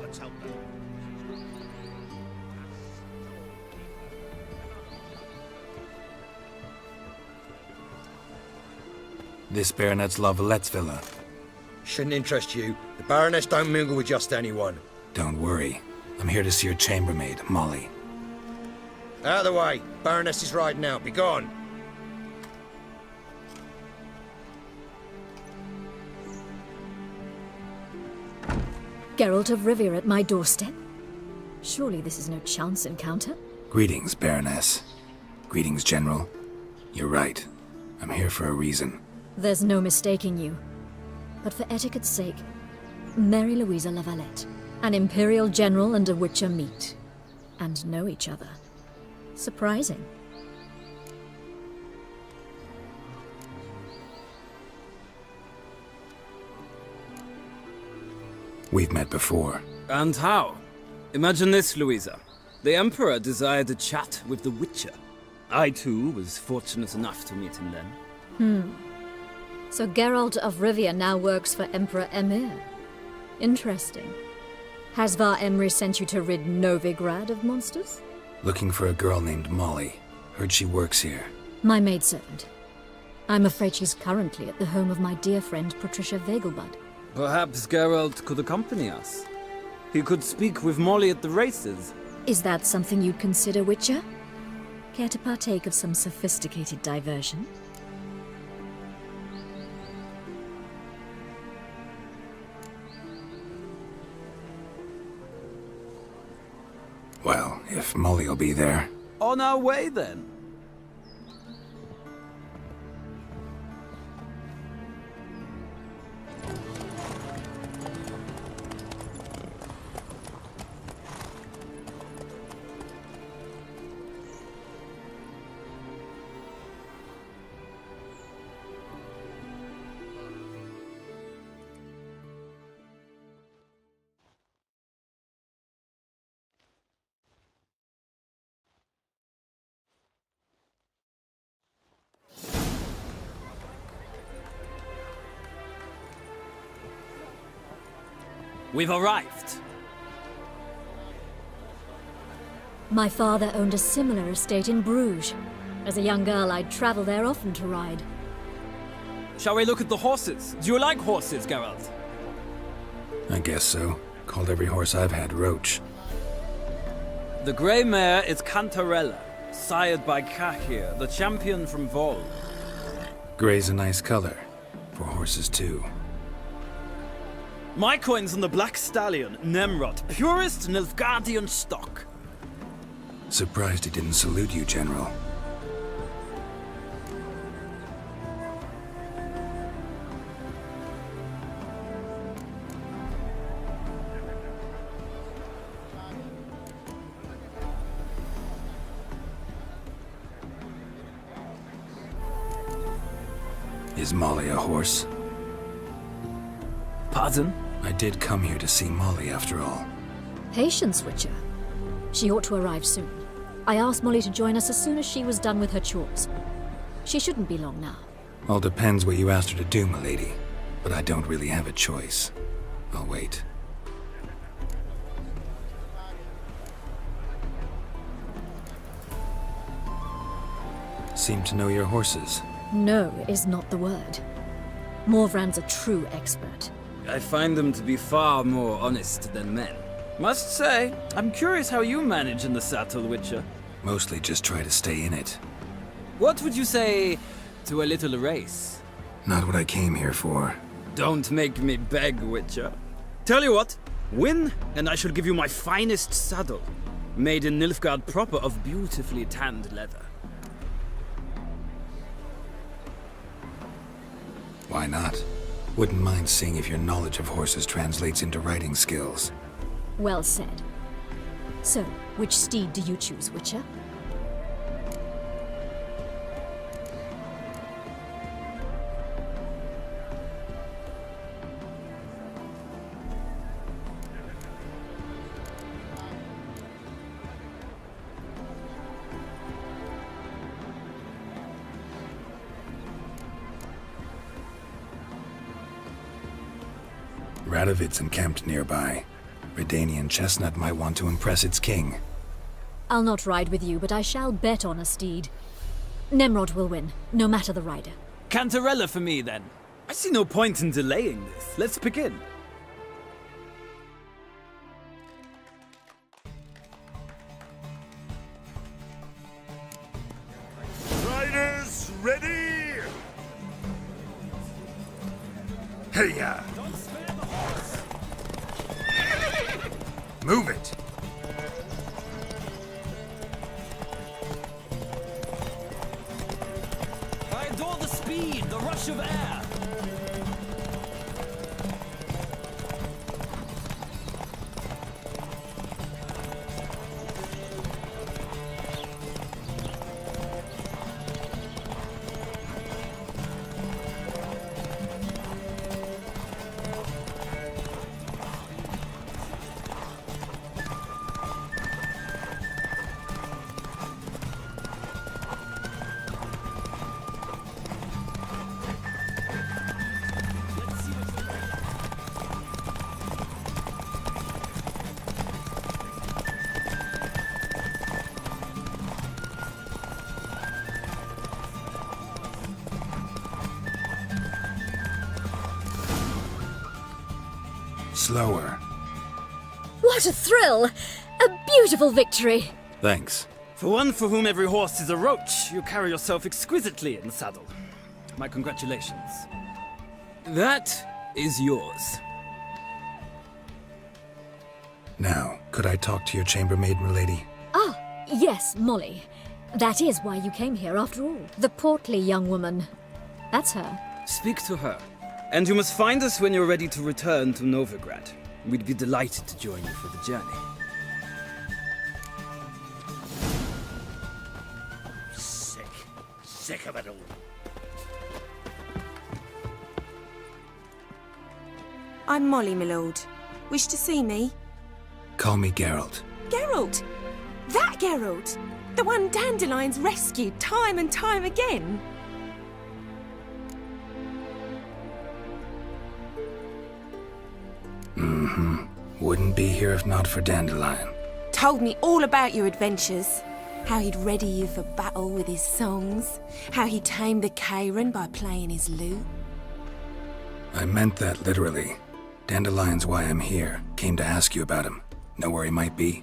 I told her. This Baronet's La Vallette's villa. Shouldn't interest you. The Baroness don't mingle with just anyone. Don't worry. I'm here to see your chambermaid, Molly. Out of the way. Baroness is riding out. Be gone. Geralt of Rivia at my doorstep? Surely this is no chance encounter? Greetings, Baroness. Greetings, General. You're right. I'm here for a reason. There's no mistaking you. But for etiquette's sake, Mary Louisa La Valette, an Imperial General and a Witcher meet. And know each other. Surprising. We've met before. And how? Imagine this, Louisa. The Emperor desired a chat with the Witcher. I, too, was fortunate enough to meet him then. So Geralt of Rivia now works for Emperor Emir. Interesting. Has Var Emry sent you to rid Novigrad of monsters? Looking for a girl named Molly. Heard she works here. My maidservant. I'm afraid she's currently at the home of my dear friend Patricia Vegelbud. Perhaps Geralt could accompany us. He could speak with Molly at the races. Is that something you'd consider, Witcher? Care to partake of some sophisticated diversion? Well, if Molly'll be there. On our way, then. We've arrived. My father owned a similar estate in Bruges. As a young girl, I'd travel there often to ride. Shall we look at the horses? Do you like horses, Geralt? I guess so. Called every horse I've had Roach. The grey mare is Cantarella, sired by Cahir, the champion from Vol. Gray's a nice color. For horses, too. My coin's on the Black Stallion, Nemrod, purest Nilfgaardian stock. Surprised he didn't salute you, General. Is Molly a horse? Pardon? I did come here to see Molly after all. Patience, Witcher. She ought to arrive soon. I asked Molly to join us as soon as she was done with her chores. She shouldn't be long now. All depends what you asked her to do, milady. But I don't really have a choice. I'll wait. Seem to know your horses. No is not the word. Morvran's a true expert. I find them to be far more honest than men. Must say, I'm curious how you manage in the saddle, Witcher. Mostly just try to stay in it. What would you say to a little race? Not what I came here for. Don't make me beg, Witcher. Tell you what, win, and I shall give you my finest saddle. Made in Nilfgaard proper of beautifully tanned leather. Why not? Wouldn't mind seeing if your knowledge of horses translates into riding skills. Well said. So, which steed do you choose, Witcher? Radovid's encamped nearby. Redanian chestnut might want to impress its king. I'll not ride with you, but I shall bet on a steed. Nemrod will win, no matter the rider. Cantarella for me, then. I see no point in delaying this. Let's begin. Riders, ready? Hey-ya! Move it! I adore the speed, the rush of air. Slower. What a thrill! A beautiful victory! Thanks. For one for whom every horse is a roach, you carry yourself exquisitely in the saddle. My congratulations. That is yours. Now, could I talk to your chambermaid, milady? Ah, yes, Molly. That is why you came here after all. The portly young woman. That's her. Speak to her. And you must find us when you're ready to return to Novigrad. We'd be delighted to join you for the journey. Sick of it all. I'm Molly, my lord. Wish to see me? Call me Geralt. Geralt! That Geralt! The one Dandelion's rescued time and time again! Wouldn't be here if not for Dandelion. Told me all about your adventures. How he'd ready you for battle with his songs. How he tamed the Kairan by playing his lute. I meant that literally. Dandelion's why I'm here. Came to ask you about him. Know where he might be?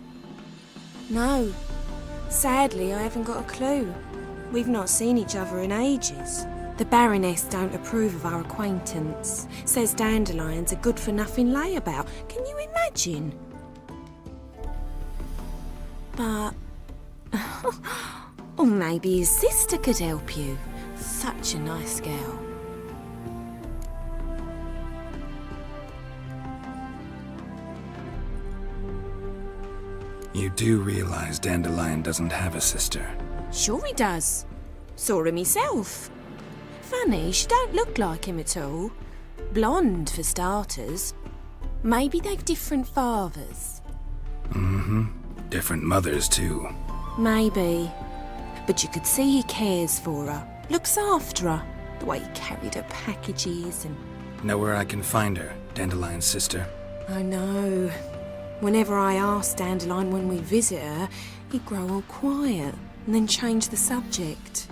No. Sadly, I haven't got a clue. We've not seen each other in ages. The Baroness don't approve of our acquaintance. Says Dandelion's a good-for-nothing layabout. Can you imagine? But... or maybe his sister could help you. Such a nice girl. You do realize Dandelion doesn't have a sister. Sure he does. Saw him himself. funny, she don't look like him at all. Blonde, for starters. Maybe they've different fathers. Mm-hmm. Different mothers, too. Maybe. But you could see he cares for her. Looks after her. The way he carried her packages and... Know where I can find her, Dandelion's sister? I know. Whenever I ask Dandelion when we visit her, he'd grow all quiet and then change the subject.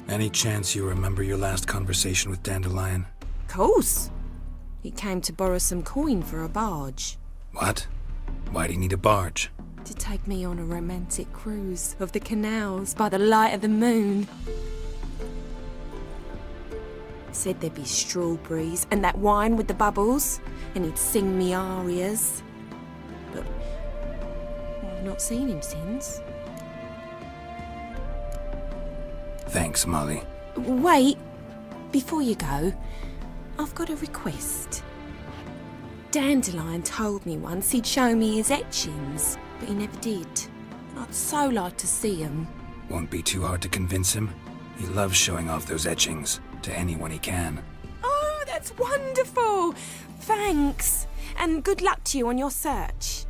Any chance you remember your last conversation with Dandelion? Course. He came to borrow some coin for a barge. What? Why'd he need a barge? To take me on a romantic cruise of the canals by the light of the moon. Said there'd be strawberries and that wine with the bubbles, and he'd sing me arias. But I've not seen him since. Thanks, Molly. Wait, before you go, I've got a request. Dandelion told me once he'd show me his etchings, but he never did. I'd so like to see them. Won't be too hard to convince him. He loves showing off those etchings to anyone he can. Oh, that's wonderful! Thanks, and good luck to you on your search.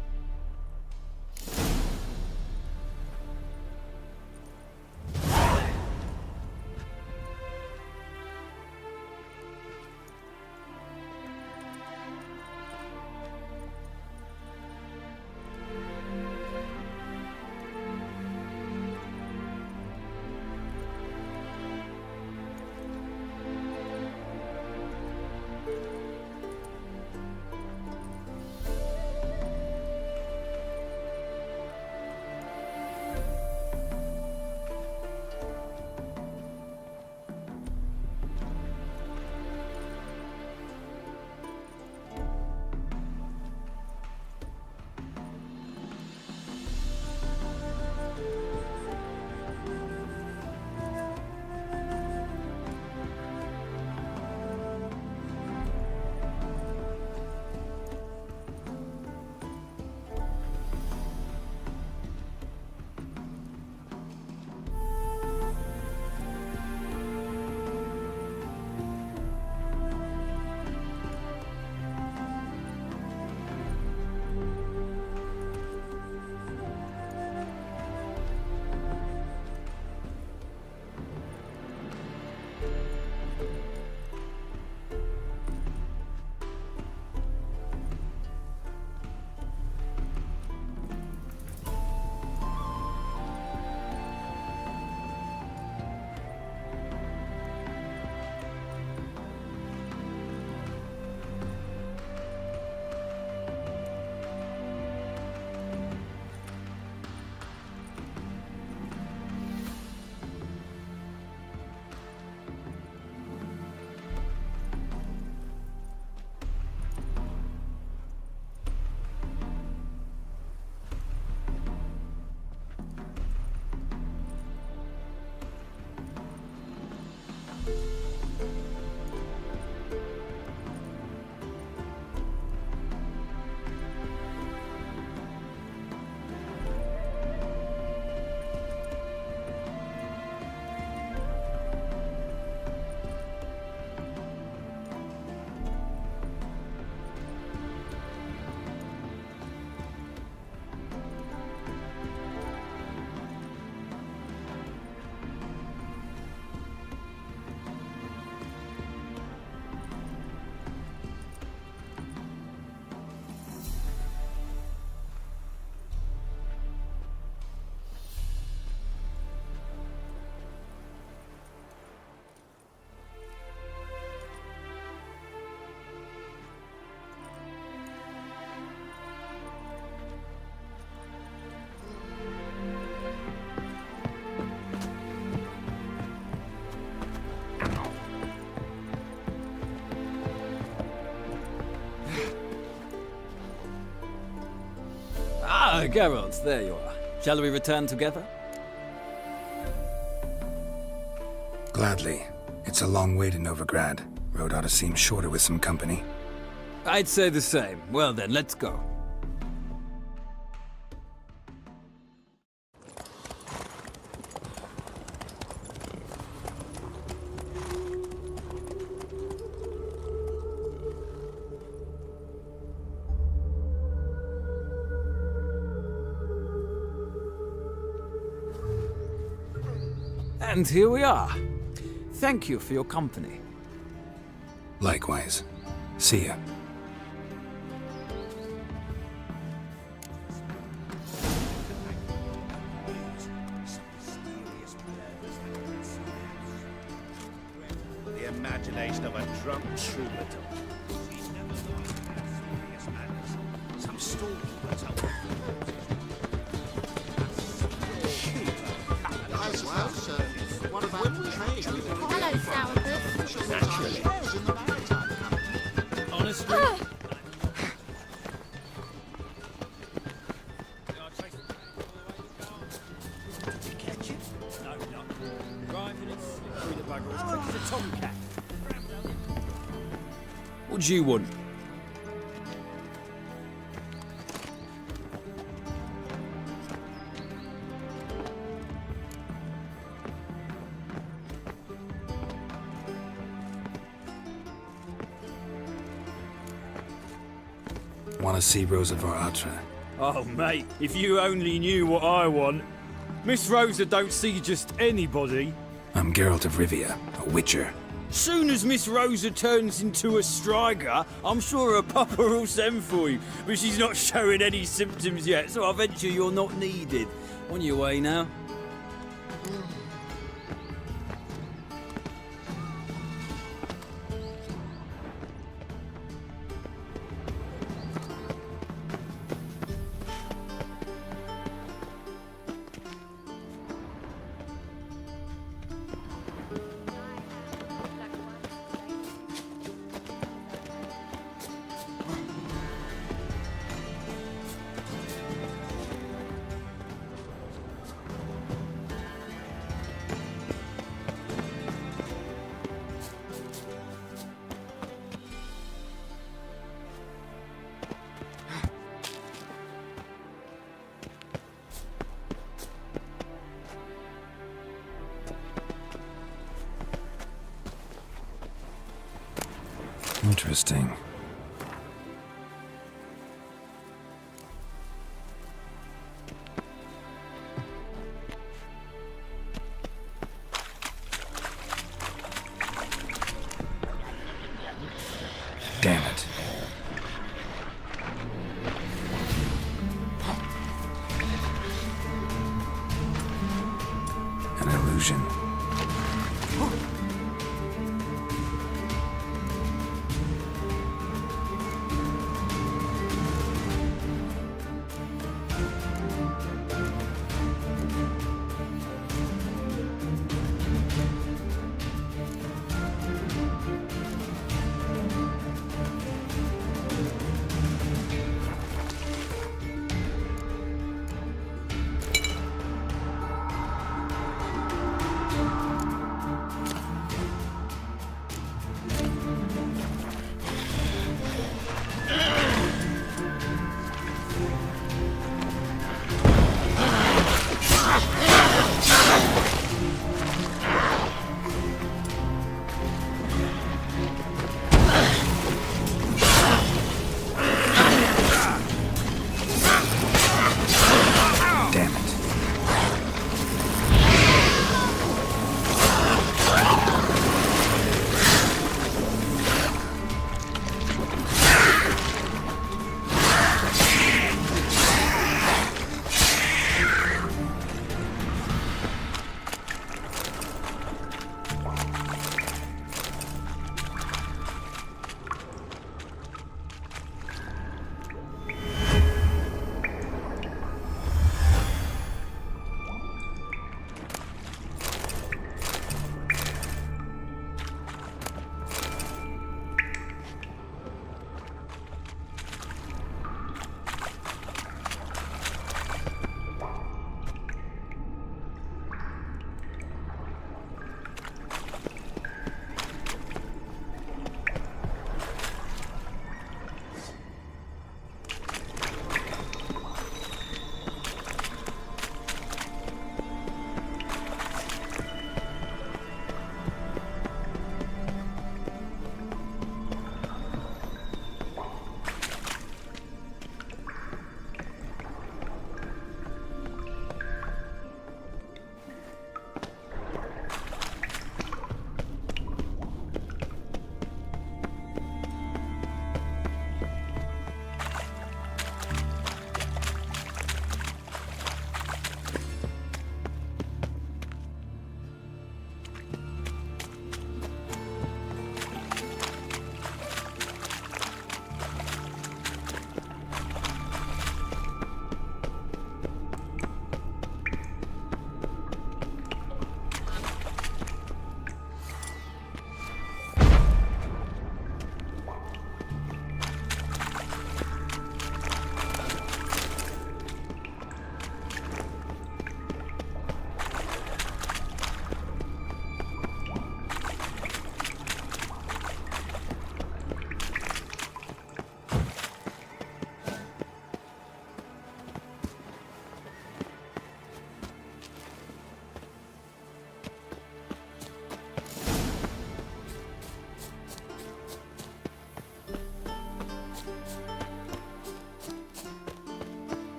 Ah, Geralt, there you are. Shall we return together? Gladly. It's a long way to Novigrad. Road ought to seem shorter with some company. I'd say the same. Well then, let's go. And here we are. Thank you for your company. Likewise. See ya. The imagination of a drunk troubadour. Some storekeeper told me. Hello, Sourpuss. Naturally. Honestly? Catch it? No, not. Driving it through the bugger as quick as a tomcat. What do you want? Want to see Rosa Varatra? Oh, mate, if you only knew what I want. Miss Rosa don't see just anybody. I'm Geralt of Rivia, a witcher. Soon as Miss Rosa turns into a striker, I'm sure her papa will send for you. But she's not showing any symptoms yet, so I venture you're not needed. On your way now. Interesting. Damn it. An illusion.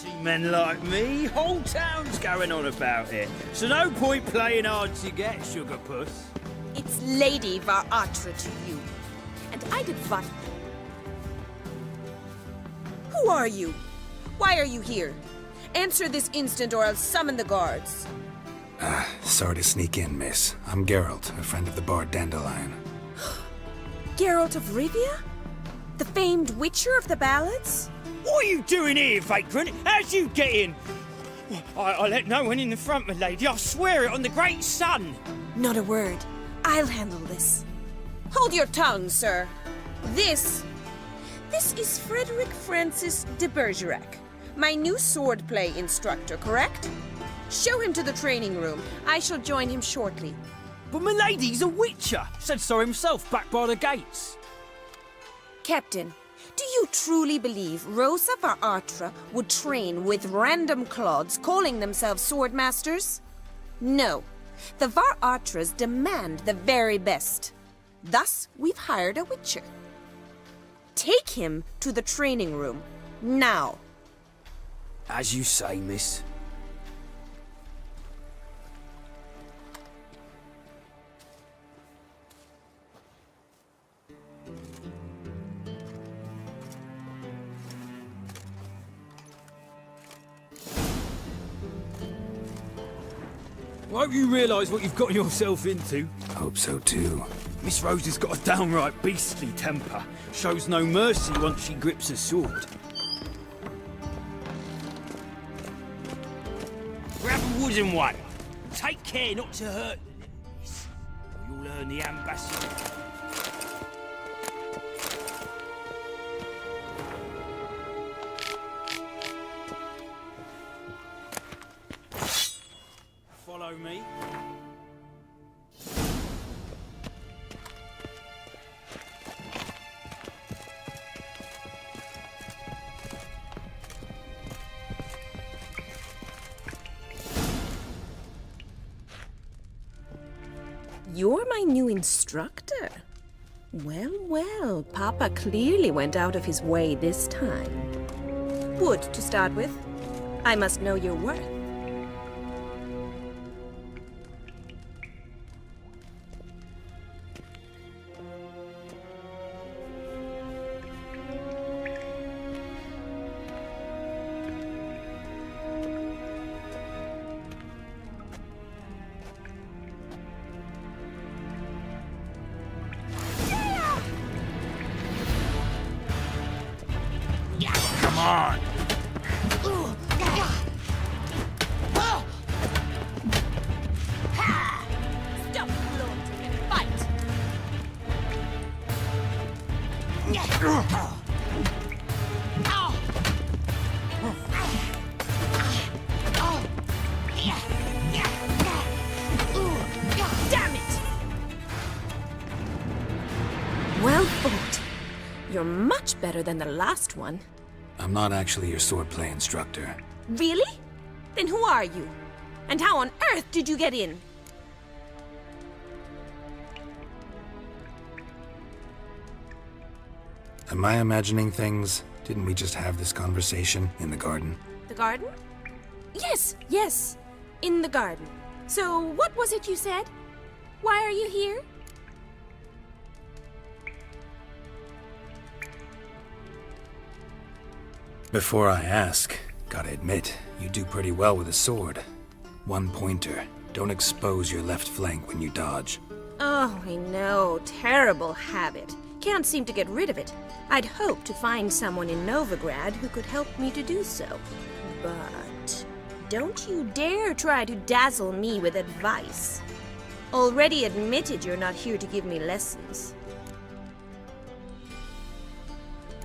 see men like me. Whole town's going on about it. So no point playing hard to get, sugar puss. It's Lady Varatra to you. And I'd advise... Who are you? Why are you here? Answer this instant or I'll summon the guards. Sorry to sneak in, miss. I'm Geralt, a friend of the bard Dandelion. Geralt of Rivia? The famed witcher of the ballads? What are you doing here, vagrant? How'd you get in? I let no one in the front, my lady. I swear it on the great sun. Not a word. I'll handle this. Hold your tongue, sir. This is Frederick Francis de Bergerac, my new swordplay instructor, correct? Show him to the training room. I shall join him shortly. But my lady's a witcher. Said so himself back by the gates. Captain, do you truly believe Rosa Varatra would train with random clods calling themselves swordmasters? No. The Varatras demand the very best. Thus, we've hired a witcher. Take him to the training room, now. As you say, miss. I hope you realise what you've got yourself into. Hope so too. Miss Rose has got a downright beastly temper. Shows no mercy once she grips a sword. Grab a wooden one. Take care not to hurt the lilies, or you'll earn the ambassador. Follow me. You're my new instructor. Well, well, Papa clearly went out of his way this time. Wood, to start with. I must know your worth. Come on! Stop, Lord, and fight! Damn it! Well fought. You're much better than the last one. I'm not actually your swordplay instructor. Really? Then who are you? And how on earth did you get in? Am I imagining things? Didn't we just have this conversation in the garden? The garden? Yes, yes. In the garden. So, what was it you said? Why are you here? Before I ask, gotta admit, you do pretty well with a sword. One pointer. Don't expose your left flank when you dodge. Oh, I know. Terrible habit. Can't seem to get rid of it. I'd hoped to find someone in Novigrad who could help me to do so. But don't you dare try to dazzle me with advice. Already admitted you're not here to give me lessons.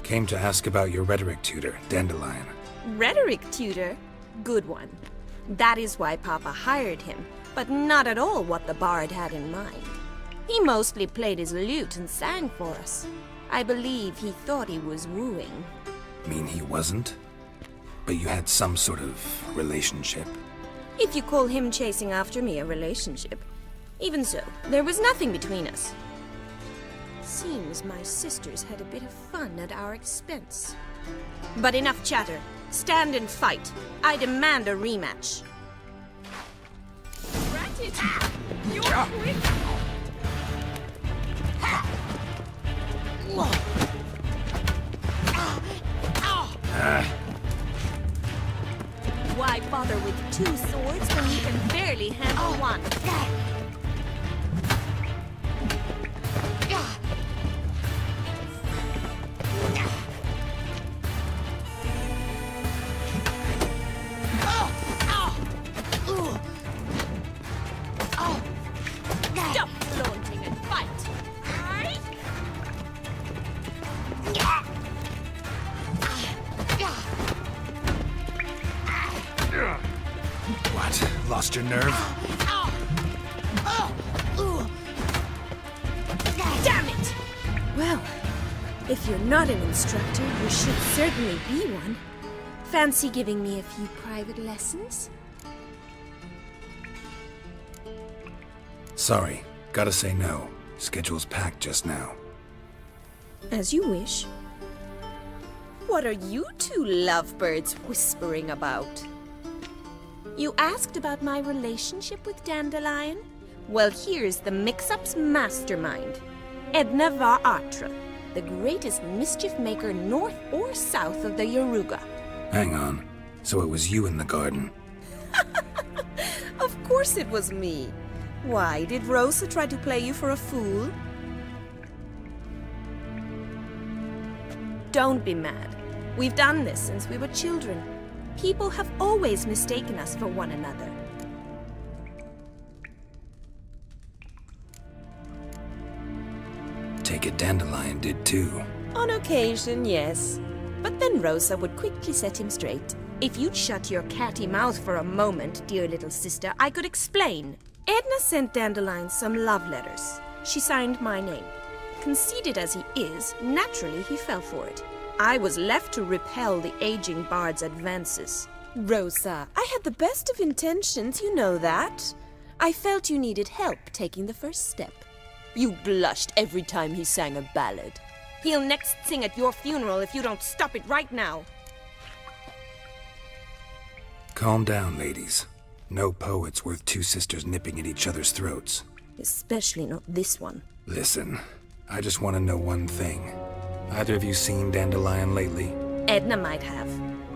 Came to ask about your rhetoric tutor, Dandelion. Rhetoric tutor? Good one. That is why Papa hired him, but not at all what the bard had in mind. He mostly played his lute and sang for us. I believe he thought he was wooing. Mean he wasn't? But you had some sort of relationship. If you call him chasing after me a relationship. Even so, there was nothing between us. Seems my sisters had a bit of fun at our expense. But enough chatter. Stand and fight. I demand a rematch. Granted, you're quick. Why bother with 2 swords when you can barely handle one? Stop flaunting and fight! What? Lost your nerve? Damn it! Well, if you're not an instructor, you should certainly be one. Fancy giving me a few private lessons? Sorry, gotta say no. Schedule's packed just now. As you wish. What are you two lovebirds whispering about? You asked about my relationship with Dandelion? Well, here's the mix-up's mastermind. Edna Va Atra, the greatest mischief maker north or south of the Yaruga. Hang on. So it was you in the garden? Of course it was me. Why, did Rosa try to play you for a fool? Don't be mad. We've done this since we were children. People have always mistaken us for one another. Take it Dandelion did too. On occasion, yes. But then Rosa would quickly set him straight. If you'd shut your catty mouth for a moment, dear little sister, I could explain. Edna sent Dandelion some love letters. She signed my name. Conceited as he is, naturally he fell for it. I was left to repel the aging bard's advances. Rosa, I had the best of intentions, you know that. I felt you needed help taking the first step. You blushed every time he sang a ballad. He'll next sing at your funeral if you don't stop it right now. Calm down, ladies. No poet's worth 2 sisters nipping at each other's throats. Especially not this one. Listen, I just want to know one thing. Either of you seen Dandelion lately? Edna might have.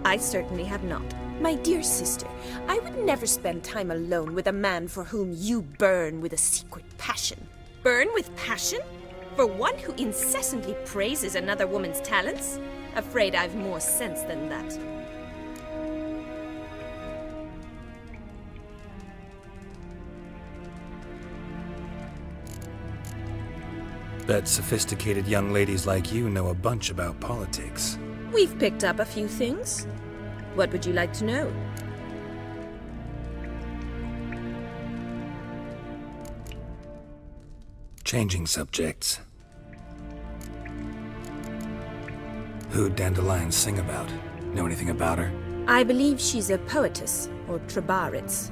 I certainly have not. My dear sister, I would never spend time alone with a man for whom you burn with a secret passion. Burn with passion? For one who incessantly praises another woman's talents? Afraid I've more sense than that. Bet sophisticated young ladies like you know a bunch about politics. We've picked up a few things. What would you like to know? Changing subjects. Who'd Dandelion sing about? Know anything about her? I believe she's a poetess, or Trabaritz.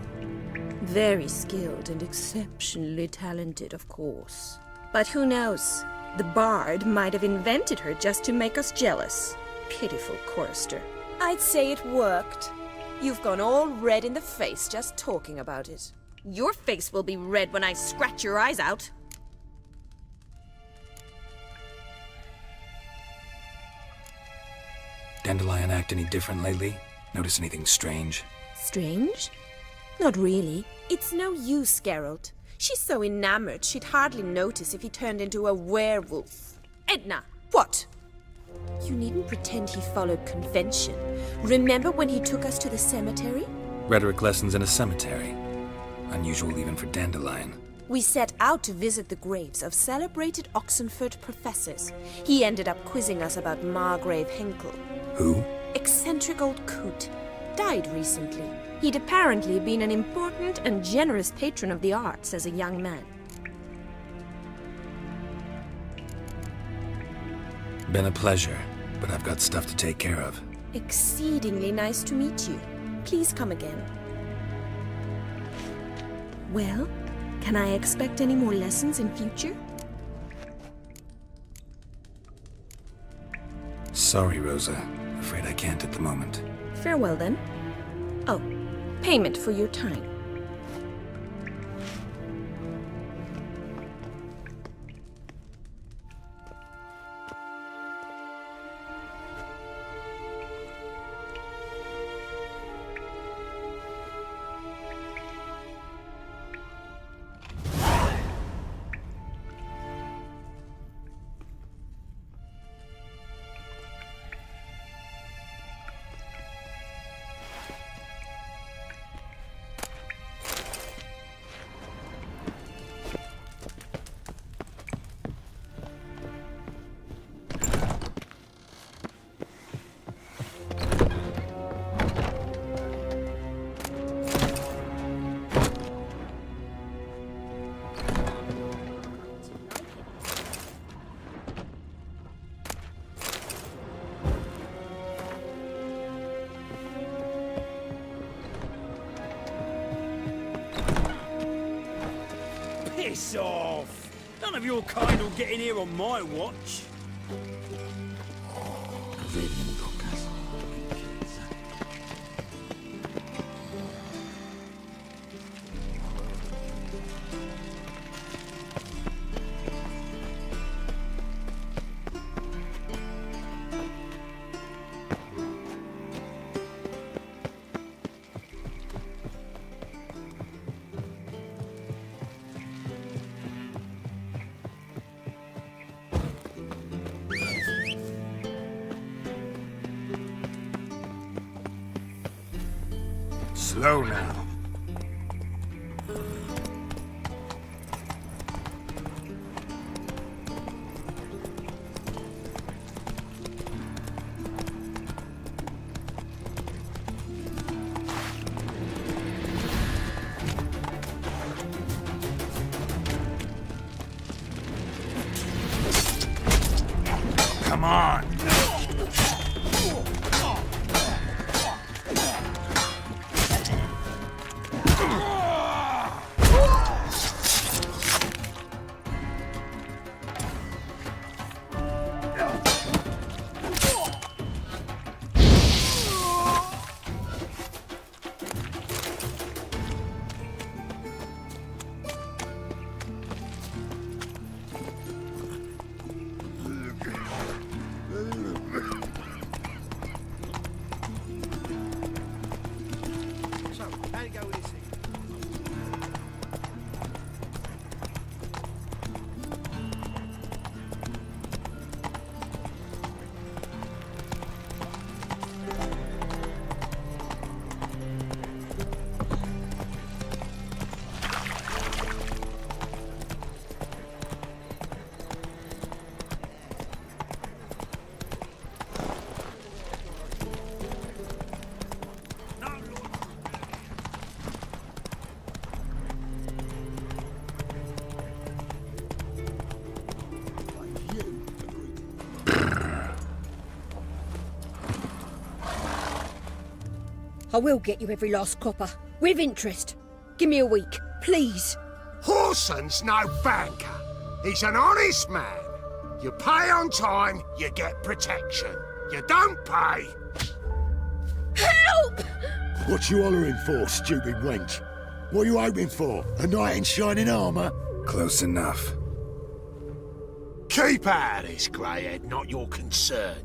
Very skilled and exceptionally talented, of course. But who knows? The bard might have invented her just to make us jealous. Pitiful chorister. I'd say it worked. You've gone all red in the face just talking about it. Your face will be red when I scratch your eyes out. Dandelion act any different lately? Notice anything strange? Strange? Not really. It's no use, Geralt. She's so enamored she'd hardly notice if he turned into a werewolf. Edna! What? You needn't pretend he followed convention. Remember when he took us to the cemetery? Rhetoric lessons in a cemetery. Unusual even for Dandelion. We set out to visit the graves of celebrated Oxenford professors. He ended up quizzing us about Margrave Henkel. Who? Eccentric old coot. Died recently. He'd apparently been an important and generous patron of the arts as a young man. Been a pleasure, but I've got stuff to take care of. Exceedingly nice to meet you. Please come again. Well, can I expect any more lessons in future? Sorry, Rosa. Afraid I can't at the moment. Farewell then. Oh, payment for your time. Piss off! None of your kind will get in here on my watch. Slow now. Come on. I will get you every last copper, with interest. Give me a week, please. Horson's no banker. He's an honest man. You pay on time, you get protection. You don't pay... Help! What you hollering for, stupid wench? What are you hoping for? A knight in shining armour? Close enough. Keep out of this, greyhead, not your concern.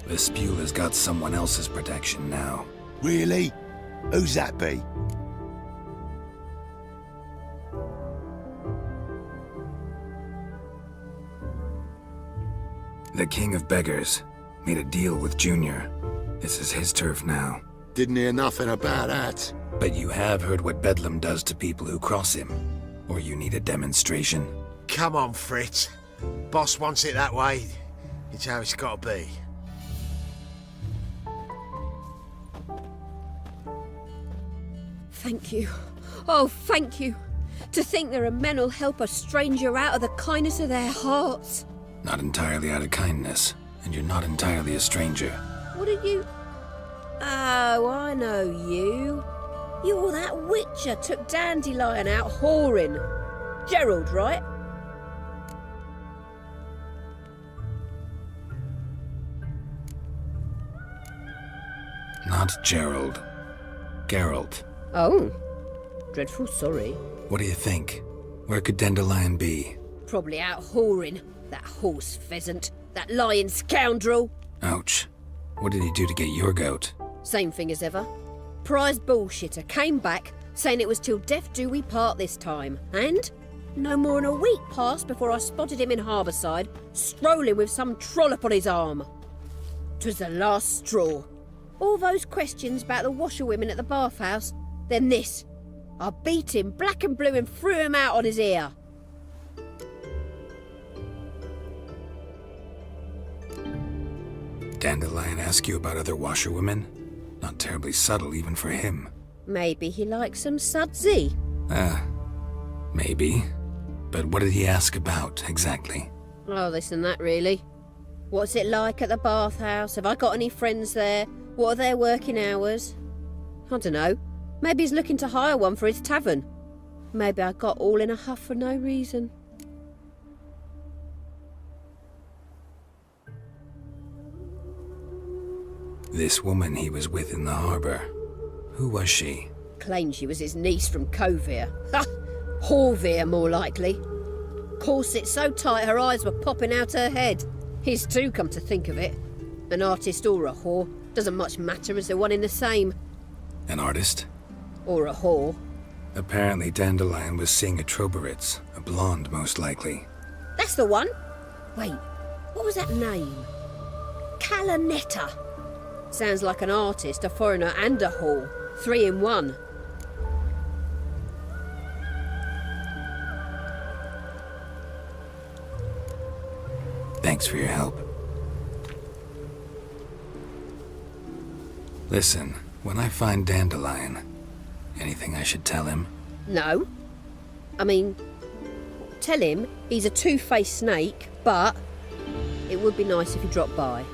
Vespula's got someone else's protection now. Really? Who's that be? The King of Beggars made a deal with Junior. This is his turf now. Didn't hear nothing about that. But you have heard what Bedlam does to people who cross him. Or you need a demonstration? Come on, Fritz. Boss wants it that way. It's how it's got to be. Thank you. Oh, thank you. To think there are men who'll help a stranger out of the kindness of their hearts. Not entirely out of kindness, and you're not entirely a stranger. What are you... Oh, I know you. You're that witcher took Dandelion out whoring. Gerald, right? Not Gerald. Geralt. Oh. Dreadful sorry. What do you think? Where could Dandelion be? Probably out whoring. That horse pheasant. That lying scoundrel. Ouch. What did he do to get your goat? Same thing as ever. Prize bullshitter came back, saying it was till death do we part this time. And no more than a week passed before I spotted him in Harbourside, strolling with some trollop on his arm. 'Twas the last straw. All those questions about the washerwomen at the bathhouse, then this. I beat him black and blue and threw him out on his ear. Dandelion ask you about other washerwomen? Not terribly subtle even for him. Maybe he likes some sudsy. Maybe. But what did he ask about, exactly? Oh, this and that, really. What's it like at the bathhouse? Have I got any friends there? What are their working hours? I don't know. Maybe he's looking to hire one for his tavern. Maybe I got all in a huff for no reason. This woman he was with in the harbour. Who was she? Claimed she was his niece from Kovir. Ha! Horvir, more likely. Corset so tight her eyes were popping out her head. His too, come to think of it. An artist or a whore. Doesn't much matter as they're one in the same. An artist? Or a whore. Apparently Dandelion was seeing a Troberitz, a blonde most likely. That's the one. Wait, what was that name? Calanetta. Sounds like an artist, a foreigner and a whore. 3 in 1. Thanks for your help. Listen, when I find Dandelion, anything I should tell him? No. I mean, tell him he's a two-faced snake, but it would be nice if he dropped by.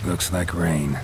Looks like rain.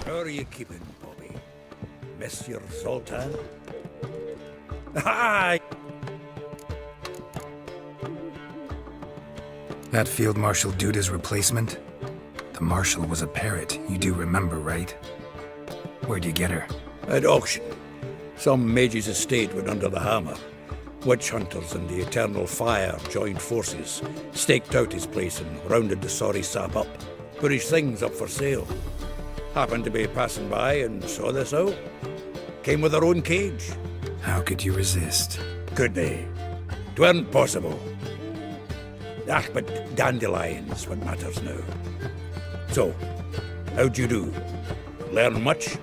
How are you keeping, Bobby? Miss your Zoltan? Hi! That Field Marshal Duda's replacement? The Marshal was a parrot, you do remember, right? Where'd you get her? At auction. Some mage's estate went under the hammer. Witch hunters and the Eternal Fire joined forces, staked out his place and rounded the sorry sap up. Put his things up for sale. Happened to be passing by and saw this out. Came with her own cage. How could you resist? Could they? 'Tweren't possible. But dandelions what matters now. So, how'd you do? Learn much?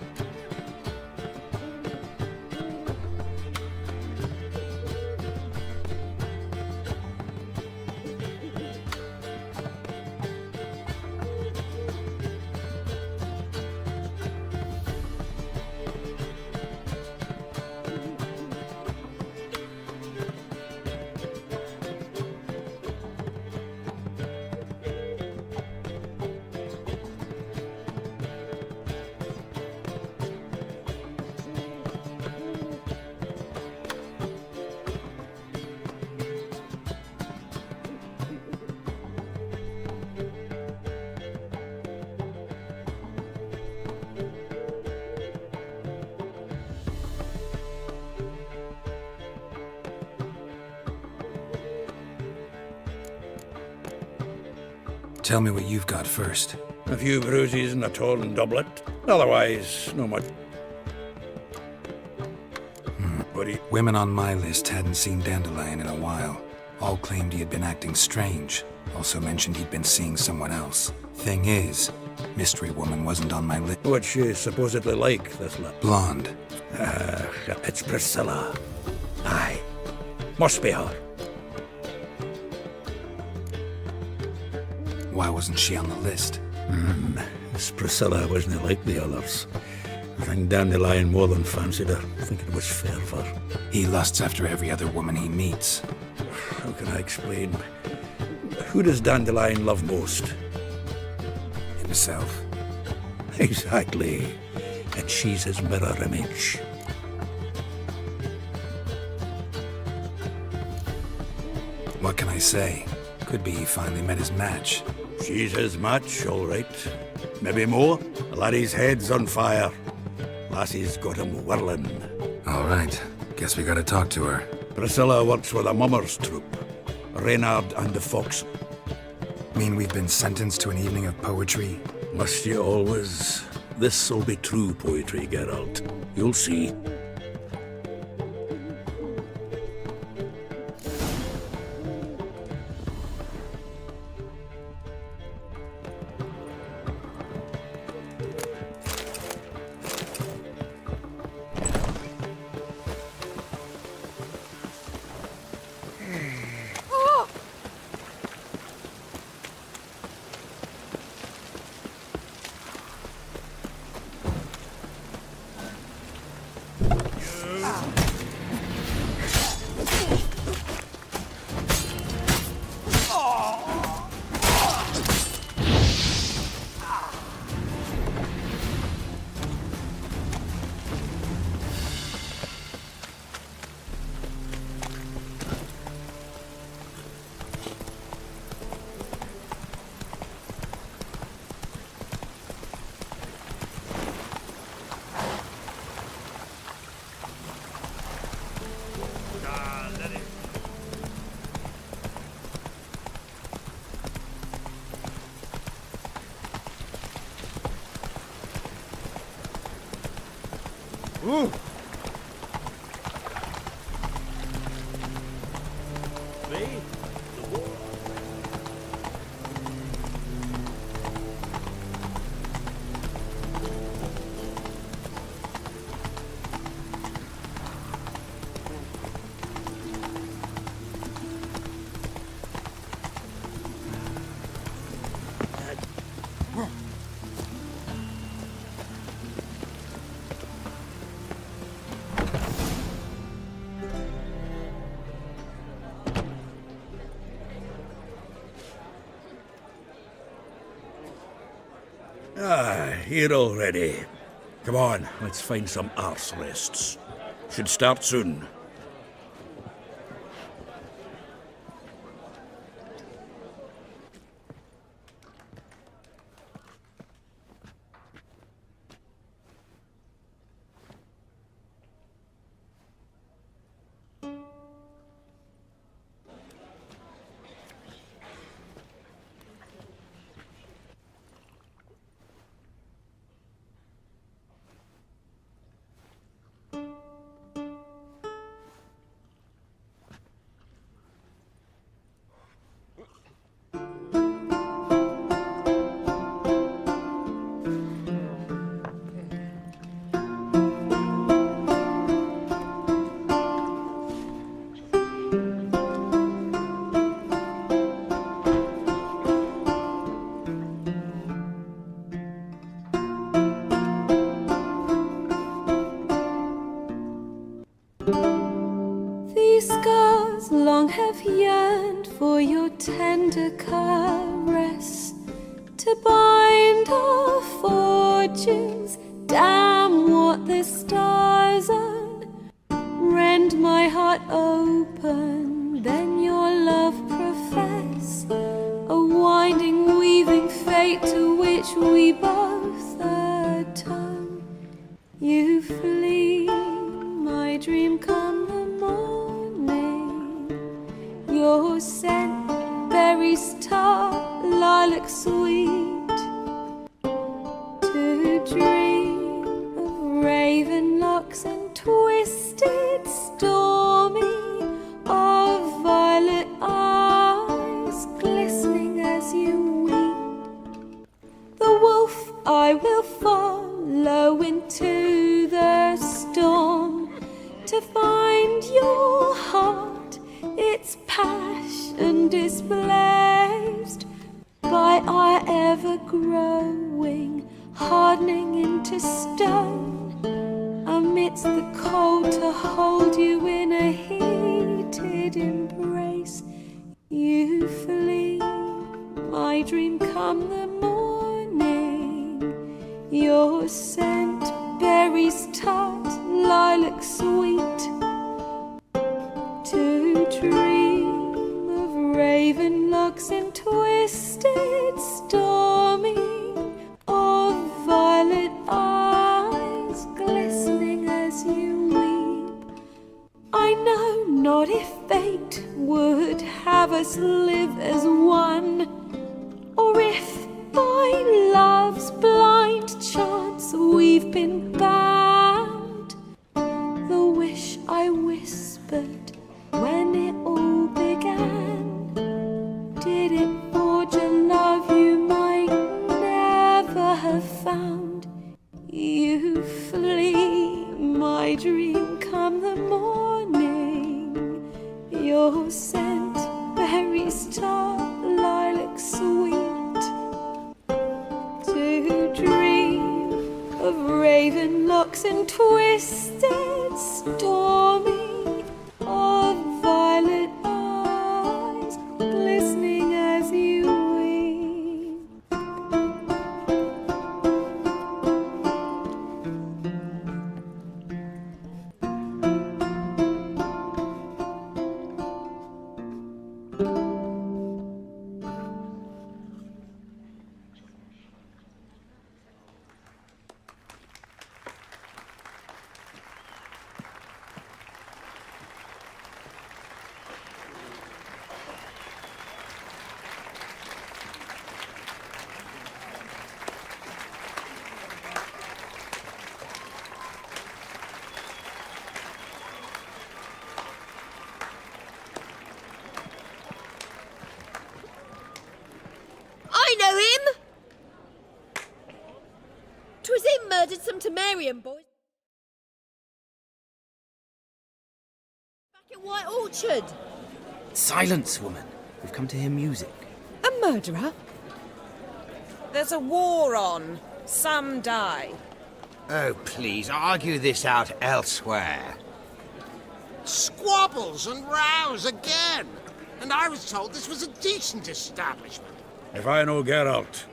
Tell me what you've got first. A few bruises and a torn doublet. Otherwise, no much. Women on my list hadn't seen Dandelion in a while. All claimed he had been acting strange. Also mentioned he'd been seeing someone else. Thing is, Mystery Woman wasn't on my list. What's she supposedly like, this lip? Blonde. It's Priscilla. Aye. Must be her. Why wasn't she on the list? This Priscilla wasn't like the others. I think Dandelion more than fancied her. I think it was fervour. He lusts after every other woman he meets. How can I explain? Who does Dandelion love most? Himself. Exactly. And she's his mirror image. What can I say? Could be he finally met his match. She's his match, all right. Maybe more. The laddie's head's on fire. Lassie's got him whirling. All right. Guess we gotta talk to her. Priscilla works with a mummer's troupe. Reynard and the Fox. Mean we've been sentenced to an evening of poetry? Must you always? This'll be true poetry, Geralt. You'll see. Ooh. here already. Come on, let's find some arse rests. Should start soon. These scars long have yearned for your tender caress, to bind our fortunes. Damn what the stars own. Rend my heart open, then your love profess, a winding, weaving fate to which we both atone. You flee, my dream come the morning. Your scent, berries tart, lilac sweet. To dream of raven locks and twisted, stormy, of violet eyes glistening as you weep. The wolf I will follow into the storm, to find your heart, its passion displaced by our ever-growing, hardening into stone, amidst the cold to hold you in a heated embrace. You flee, my dream come the morning, your scent, berries tart, lilac sweet. To dream of raven locks and twisted, stormy, of violet eyes glistening as you weep. I know not if fate would have us live as one, or if by love's blind chance we've been bound. The wish I whispered when it all began, did it forge a love you might never have found? You flee, my dream come the morning, your scent, berries tart, lilac sweet. To dream of raven locks and twisted, stormy, of violet eyes glistening as you weep. I know him! 'Twas him murdered some Temerian boys back at White Orchard. Silence, woman. We've come to hear music. A murderer? There's a war on. Some die. Oh, please, argue this out elsewhere. Squabbles and rows again. And I was told this was a decent establishment. If I know Geralt,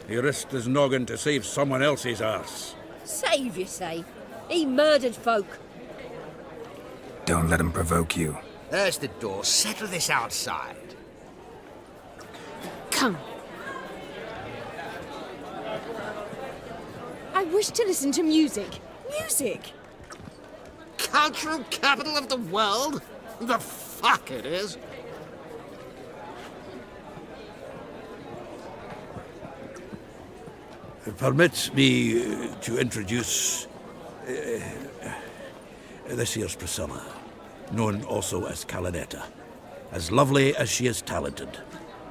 He risked his noggin to save someone else's arse. Save, you say? He murdered folk. Don't let him provoke you. There's the door. Settle this outside. Come. I wish to listen to music. Music! Cultural capital of the world? The fuck it is. Permit me to introduce this here's Priscilla, known also as Calinetta, as lovely as she is talented.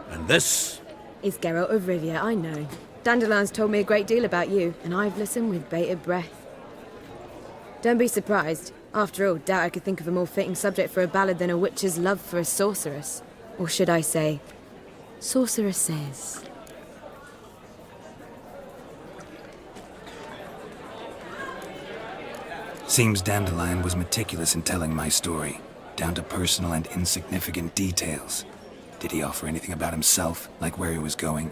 And this It's Geralt of Rivia, I know. Dandelion's told me a great deal about you, and I've listened with bated breath. Don't be surprised. After all, doubt I could think of a more fitting subject for a ballad than a witch's love for a sorceress. Or should I say, sorceresses. Seems Dandelion was meticulous in telling my story, down to personal and insignificant details. Did he offer anything about himself, like where he was going?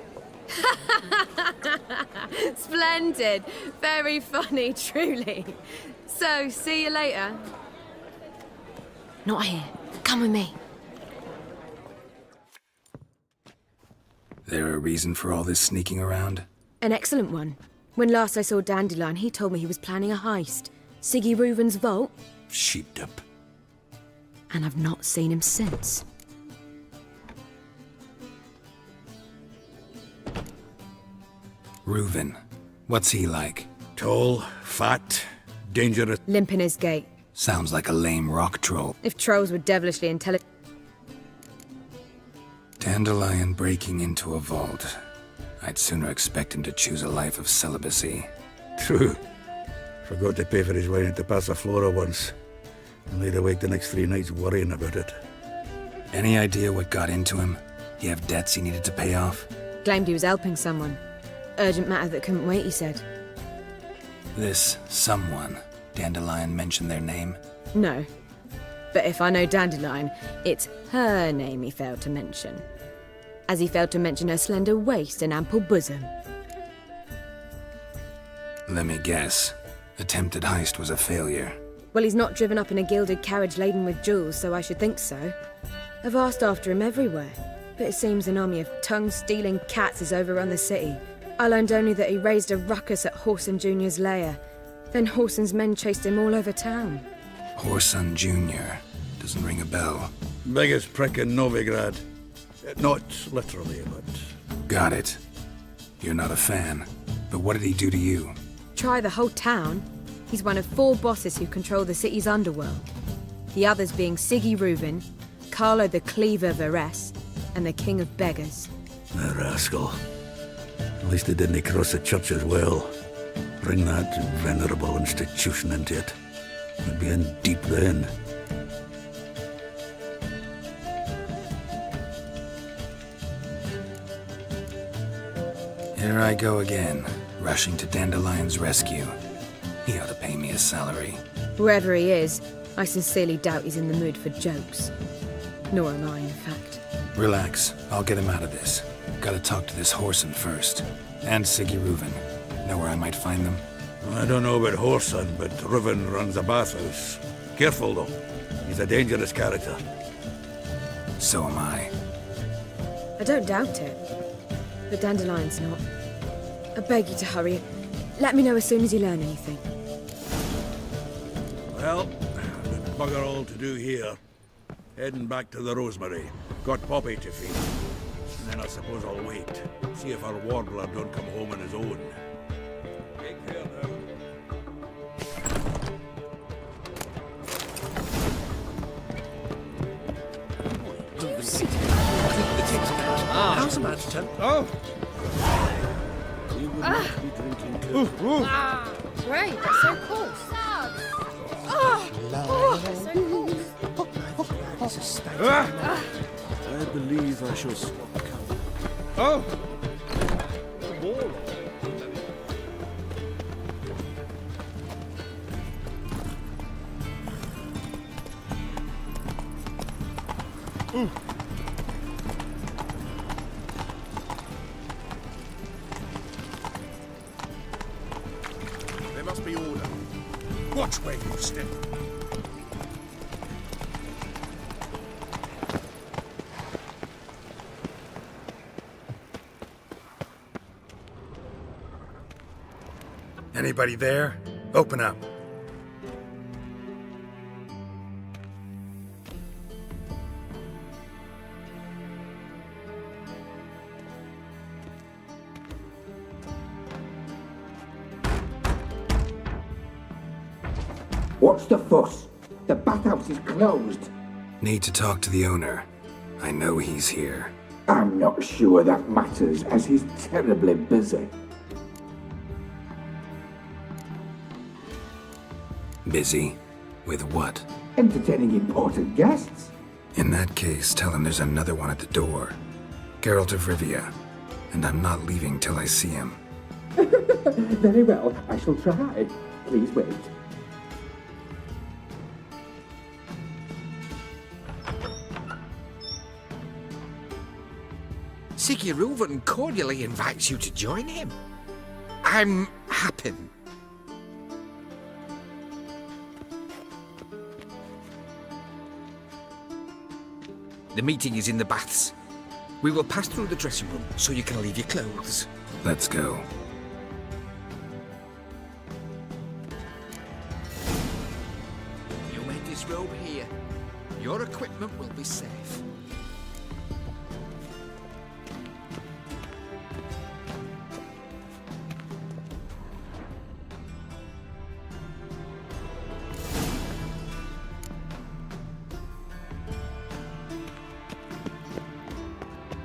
Splendid. Very funny, truly. So, see you later. Not here. Come with me. There a reason for all this sneaking around? An excellent one. When last I saw Dandelion, he told me he was planning a heist. Siggy Reuven's vault. sheepdip. And I've not seen him since. Reuven. What's he like? Tall, fat, dangerous. Limp in his gait. Sounds like a lame rock troll. If trolls were devilishly intelligent. Dandelion breaking into a vault. I'd sooner expect him to choose a life of celibacy. True. Forgot to pay for his wine at the Passiflora once. And laid awake the next 3 nights worrying about it. Any idea what got into him? He have debts he needed to pay off? Claimed he was helping someone. Urgent matter that couldn't wait, he said. This someone, Dandelion mentioned their name? No. But if I know Dandelion, it's her name he failed to mention. As he failed to mention her slender waist and ample bosom. Let me guess. Attempted heist was a failure. Well, he's not driven up in a gilded carriage laden with jewels, so I should think so. I've asked after him everywhere, but it seems an army of tongue-stealing cats has overrun the city. I learned only that he raised a ruckus at Whoreson Jr.'s lair. Then Whoreson's men chased him all over town. Whoreson Jr. Doesn't ring a bell. Biggest prick in Novigrad. Not literally, but... Got it. You're not a fan. But what did he do to you? Try the whole town. He's one of 4 bosses who control the city's underworld. The others being Siggy Reuven, Carlo the Cleaver Varese, and the King of Beggars. A rascal. At least they didn't cross the church as well. Bring that venerable institution into it. We'd be in deep then. Here I go again, rushing to Dandelion's rescue. He ought to pay me a salary. Wherever he is, I sincerely doubt he's in the mood for jokes. Nor am I, in fact. Relax, I'll get him out of this. Gotta talk to this Whoreson first. And Siggy Reuven. Know where I might find them? I don't know about Whoreson, but Reuven runs a bathhouse. Careful, though. He's a dangerous character. So am I. I don't doubt it. But Dandelion's not. I beg you to hurry. Let me know as soon as you learn anything. Well, we've bugger all to do here. Heading back to the Rosemary. Got Poppy to feed. And then I suppose I'll wait. See if our warbler don't come home on his own. Take care now. How's the match, Tim? Oh! You would not be drinking too. Great, that's so cool. That's so cool. I believe I shall swap cover. Oh! doorstep. Anybody there? Open up. What's the fuss? The bathhouse is closed. Need to talk to the owner. I know he's here. I'm not sure that matters, as he's terribly busy. Busy? With what? Entertaining important guests. In that case, tell him there's another one at the door. Geralt of Rivia. And I'm not leaving till I see him. Very well, I shall try. Please wait. Sigurulven cordially invites you to join him. I'm happy. The meeting is in the baths. We will pass through the dressing room so you can leave your clothes. Let's go. You may disrobe here. Your equipment will be safe.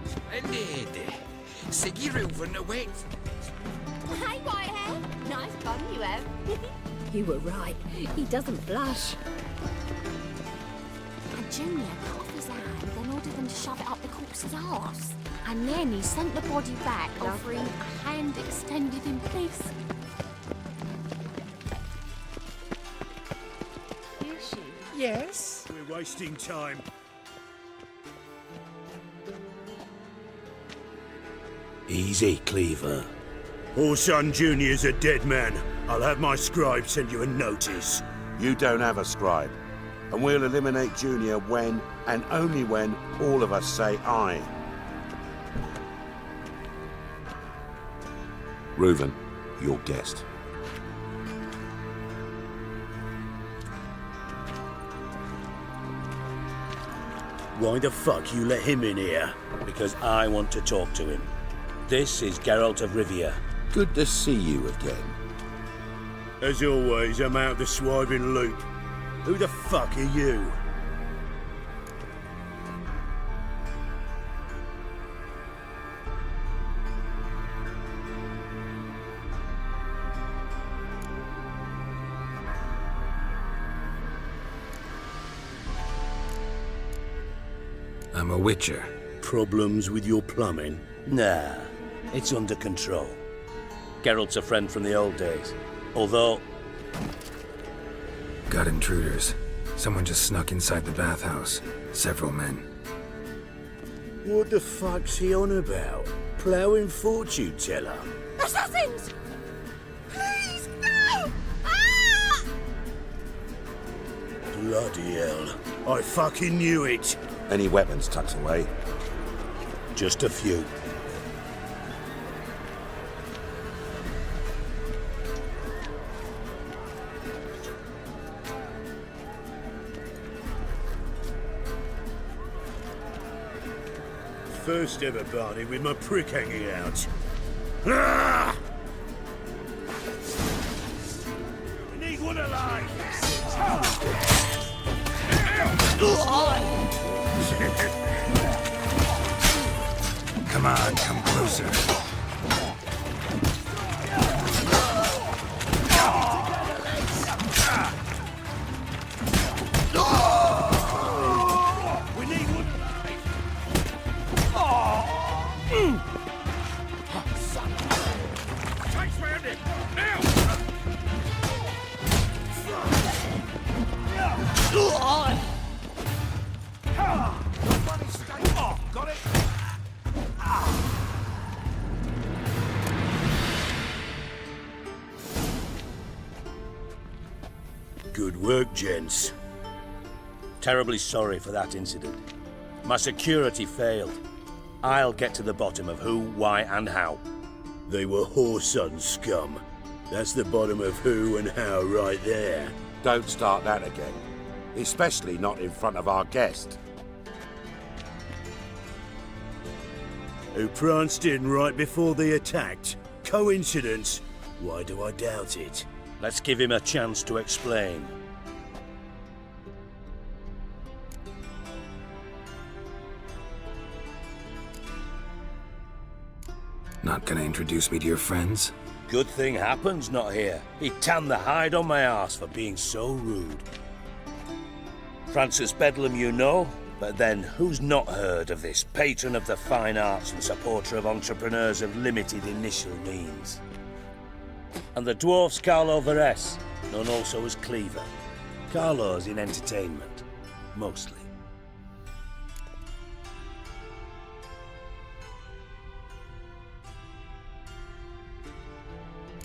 Splendid. Sigurulven awaits. Hey, Whitehair. Nice bum you have. You were right. He doesn't blush. And Junior cut off his hand, then ordered them to shove it up the corpse's arse. And then he sent the body back, offering a hand extended in peace. Is she? Yes? We're wasting time. Easy, Cleaver. Orson Jr.'s a dead man. I'll have my scribe send you a notice. You don't have a scribe. And we'll eliminate Junior when, and only when, all of us say aye. Reuven, your guest. Why the fuck you let him in here? Because I want to talk to him. This is Geralt of Rivia. Good to see you again. As always, I'm out the swiving loop. Who the fuck are you? I'm a witcher. Problems with your plumbing? Nah, it's under control. Geralt's a friend from the old days. Although... Got intruders. Someone just snuck inside the bathhouse. Several men. What the fuck's he on about? Ploughing fortune teller? Assassins! Please, no! Ah! Bloody hell. I fucking knew it. Any weapons tucked away? Just a few. First ever party with my prick hanging out. Ah! We need one alive! Come on, come closer. We need one alive! Chase round it! Now! Got it? Good work, gents. Terribly sorry for that incident. My security failed. I'll get to the bottom of who, why, and how. They were whoreson scum. That's the bottom of who and how right there. Don't start that again. Especially not in front of our guest. Who pranced in right before they attacked. Coincidence? Why do I doubt it? Let's give him a chance to explain. Not gonna introduce me to your friends? Good thing Happen's not here. He tanned the hide on my arse for being so rude. Francis Bedlam you know, but then who's not heard of this patron of the fine arts and supporter of entrepreneurs of limited initial means? And the dwarf's Carlo Veres, known also as Cleaver. Carlo's in entertainment, mostly.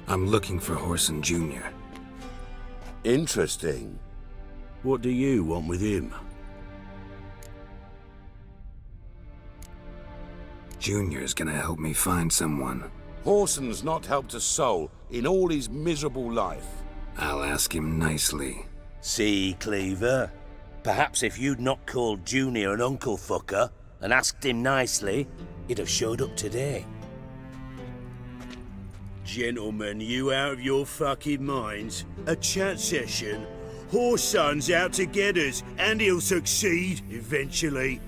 I'm looking for Whoreson Jr. Interesting. What do you want with him? Junior's gonna help me find someone. Whoreson's not helped a soul in all his miserable life. I'll ask him nicely. See, Cleaver? Perhaps if you'd not called Junior an uncle fucker and asked him nicely, he'd have showed up today. Gentlemen, you out of your fucking minds? A chat session? Whoreson's out to get us, and he'll succeed eventually.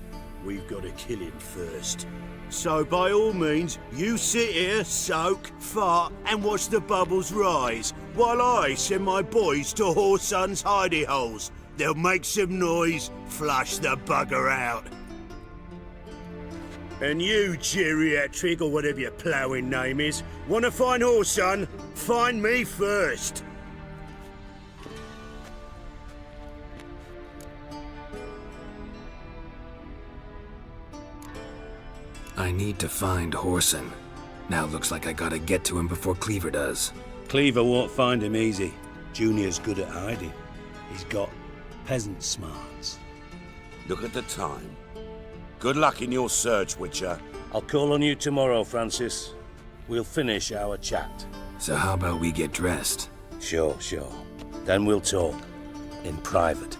We've got to kill him first. So by all means, you sit here, soak, fart, and watch the bubbles rise, while I send my boys to Whoreson's hidey holes. They'll make some noise, flush the bugger out. And you, geriatric, or whatever your ploughing name is, want to find Whoreson? Find me first. I need to find Whoreson. Now looks like I gotta get to him before Cleaver does. Cleaver won't find him easy. Junior's good at hiding. He's got peasant smarts. Look at the time. Good luck in your search, Witcher. I'll call on you tomorrow, Francis. We'll finish our chat. So how about we get dressed? Sure. Then we'll talk. In private.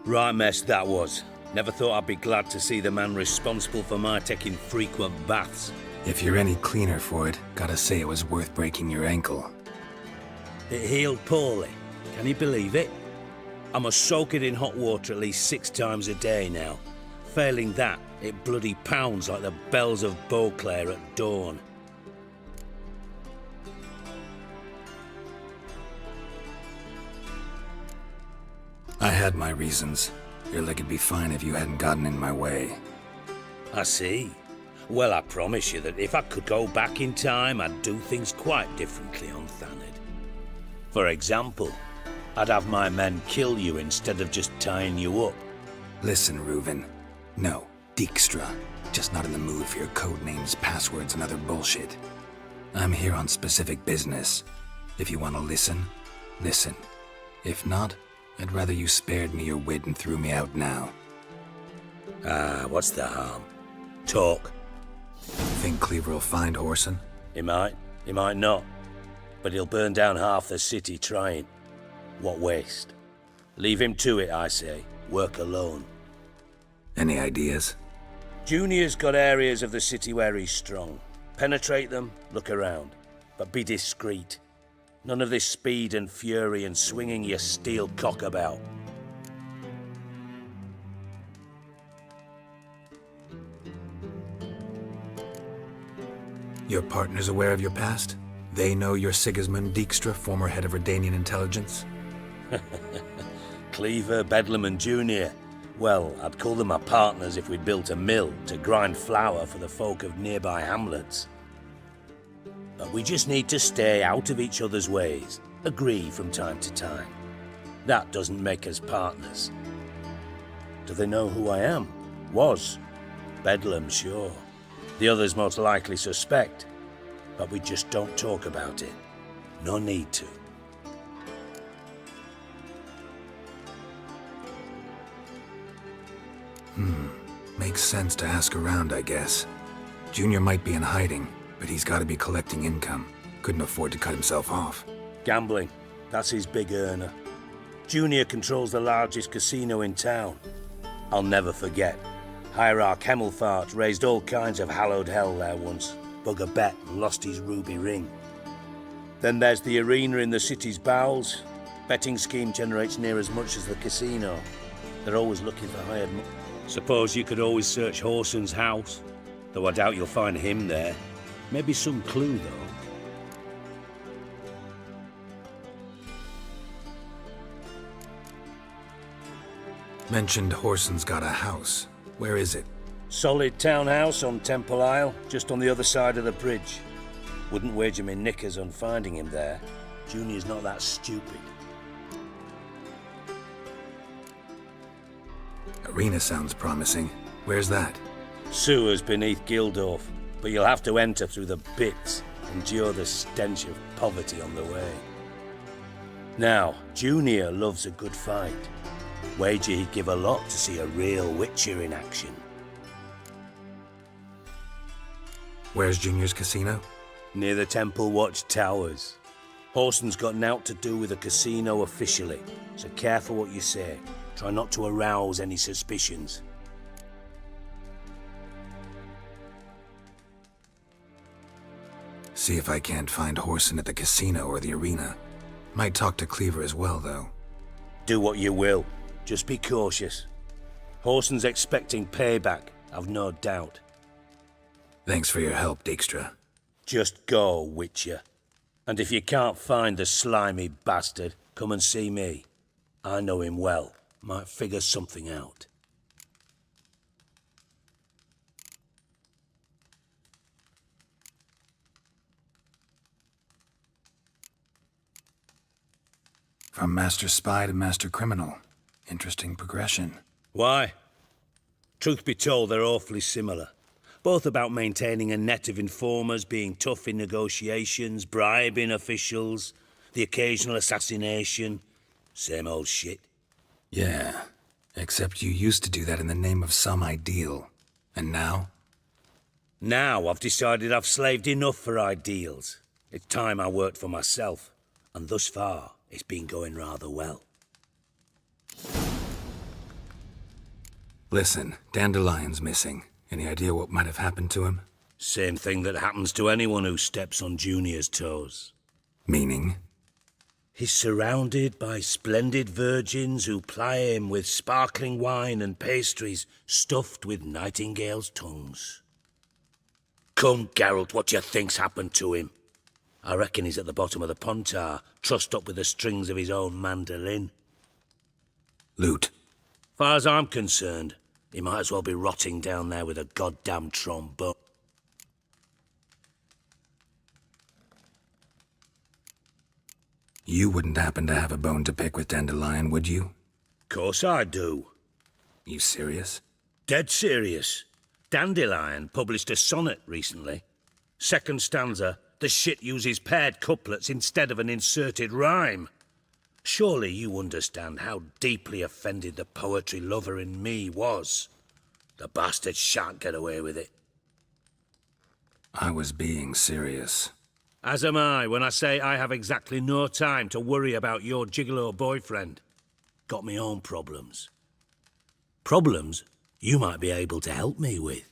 Right mess that was. Never thought I'd be glad to see the man responsible for my taking frequent baths. If you're any cleaner for it, gotta say it was worth breaking your ankle. It healed poorly. Can you believe it? I must soak it in hot water at least 6 times a day now. Failing that, it bloody pounds like the bells of Beauclair at dawn. I had my reasons. Your leg would be fine if you hadn't gotten in my way. I see. Well, I promise you that if I could go back in time, I'd do things quite differently on Thanid. For example, I'd have my men kill you instead of just tying you up. Listen, Reuven. No, Dijkstra. Just not in the mood for your code names, passwords, and other bullshit. I'm here on specific business. If you want to listen, listen. If not, I'd rather you spared me your wit and threw me out now. What's the harm? Talk. Think Cleaver will find Whoreson? He might not. But he'll burn down half the city trying. What waste? Leave him to it, I say. Work alone. Any ideas? Junior's got areas of the city where he's strong. Penetrate them, look around. But be discreet. None of this speed and fury and swinging your steel cock about. Your partner's aware of your past? They know you're Sigismund Dijkstra, former head of Redanian intelligence? Cleaver, Bedlam and Junior. Well, I'd call them my partners if we'd built a mill to grind flour for the folk of nearby hamlets. But we just need to stay out of each other's ways, agree from time to time. That doesn't make us partners. Do they know who I am? Was. Bedlam, sure. The others most likely suspect. But we just don't talk about it. No need to. Makes sense to ask around, I guess. Junior might be in hiding, but he's got to be collecting income. Couldn't afford to cut himself off. Gambling. That's his big earner. Junior controls the largest casino in town. I'll never forget. Hierarch Hemmelfart raised all kinds of hallowed hell there once. Bug a bet and lost his ruby ring. Then there's the arena in the city's bowels. Betting scheme generates near as much as the casino. They're always looking for hired money. Suppose you could always search Horson's house. Though I doubt you'll find him there. Maybe some clue, though. Mentioned Horson's got a house. Where is it? Solid townhouse on Temple Isle, just on the other side of the bridge. Wouldn't wager me knickers on finding him there. Junior's not that stupid. Arena sounds promising. Where's that? Sewers beneath Gildorf, but you'll have to enter through the bits, endure the stench of poverty on the way. Now, Junior loves a good fight. Wager he'd give a lot to see a real Witcher in action. Where's Junior's casino? Near the Temple Watch Towers. Horson's got naught to do with the casino officially, so careful what you say. Try not to arouse any suspicions. See if I can't find Horson at the casino or the arena. Might talk to Cleaver as well, though. Do what you will. Just be cautious. Horson's expecting payback, I've no doubt. Thanks for your help, Dijkstra. Just go, Witcher. And if you can't find the slimy bastard, come and see me. I know him well. Might figure something out. From Master Spy to Master Criminal. Interesting progression. Why? Truth be told, they're awfully similar. Both about maintaining a net of informers, being tough in negotiations, bribing officials, the occasional assassination. Same old shit. Yeah, except you used to do that in the name of some ideal. And now? Now I've decided I've slaved enough for ideals. It's time I worked for myself. And thus far, it's been going rather well. Listen, Dandelion's missing. Any idea what might have happened to him? Same thing that happens to anyone who steps on Junior's toes. Meaning? He's surrounded by splendid virgins who ply him with sparkling wine and pastries stuffed with nightingales' tongues. Come, Geralt, what do you think's happened to him? I reckon he's at the bottom of the Pontar, trussed up with the strings of his own mandolin. Loot. Far as I'm concerned, he might as well be rotting down there with a goddamn trombone. You wouldn't happen to have a bone to pick with Dandelion, would you? Course I do. You serious? Dead serious. Dandelion published a sonnet recently. Second stanza, the shit uses paired couplets instead of an inserted rhyme. Surely you understand how deeply offended the poetry lover in me was. The bastard shan't get away with it. I was being serious. As am I when I say I have exactly no time to worry about your gigolo boyfriend. Got me own problems. Problems you might be able to help me with.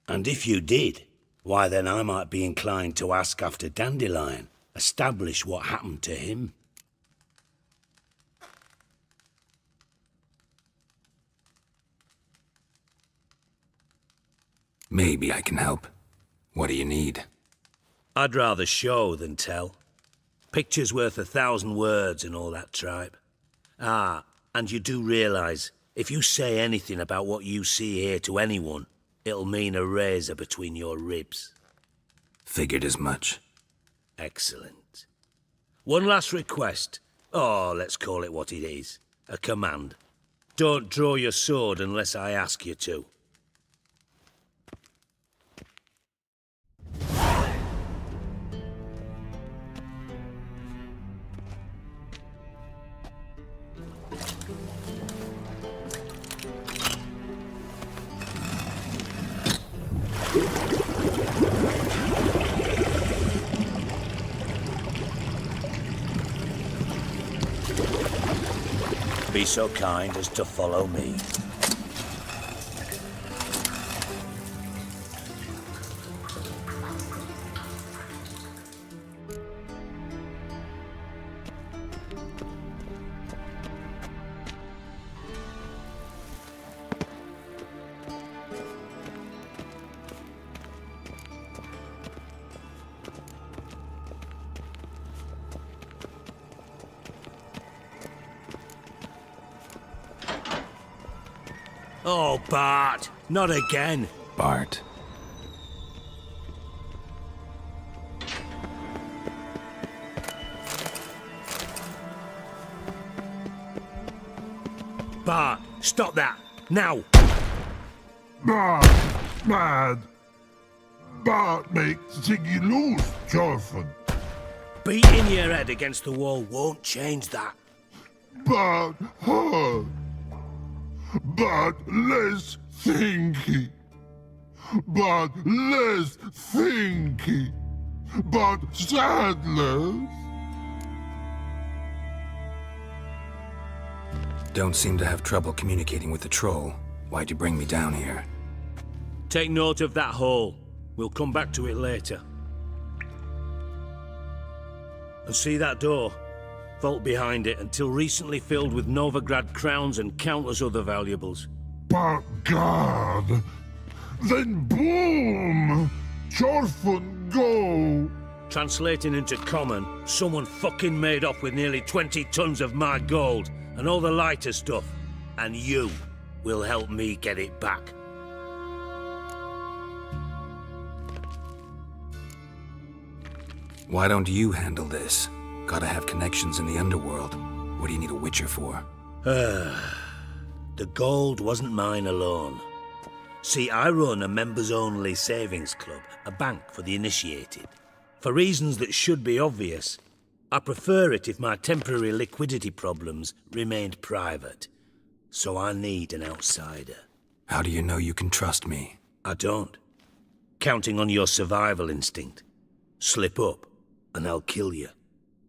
And if you did, why then I might be inclined to ask after Dandelion, establish what happened to him. Maybe I can help. What do you need? I'd rather show than tell. Picture's worth 1,000 words and all that tripe. Ah, and you do realise, if you say anything about what you see here to anyone, it'll mean a razor between your ribs. Figured as much. Excellent. One last request. Oh, let's call it what it is. A command. Don't draw your sword unless I ask you to. Be so kind as to follow me. Oh, Bart, not again. Bart. Bart, stop that, now. Bart, mad. Bart makes Ziggy lose, Jorfin. Beating your head against the wall won't change that. Bart hurt. But less thinky. But less thinky. But sadless. Don't seem to have trouble communicating with the troll. Why'd you bring me down here? Take note of that hole. We'll come back to it later. And see that door? Vault behind it, until recently filled with Novigrad crowns and countless other valuables. But God, then boom! Jorfin go! Translating into common, someone fucking made off with nearly 20 tons of my gold, and all the lighter stuff. And you will help me get it back. Why don't you handle this? Gotta have connections in the underworld. What do you need a witcher for? The gold wasn't mine alone. See, I run a members-only savings club, a bank for the initiated. For reasons that should be obvious, I prefer it if my temporary liquidity problems remained private. So I need an outsider. How do you know you can trust me? I don't. Counting on your survival instinct. Slip up, and I'll kill you.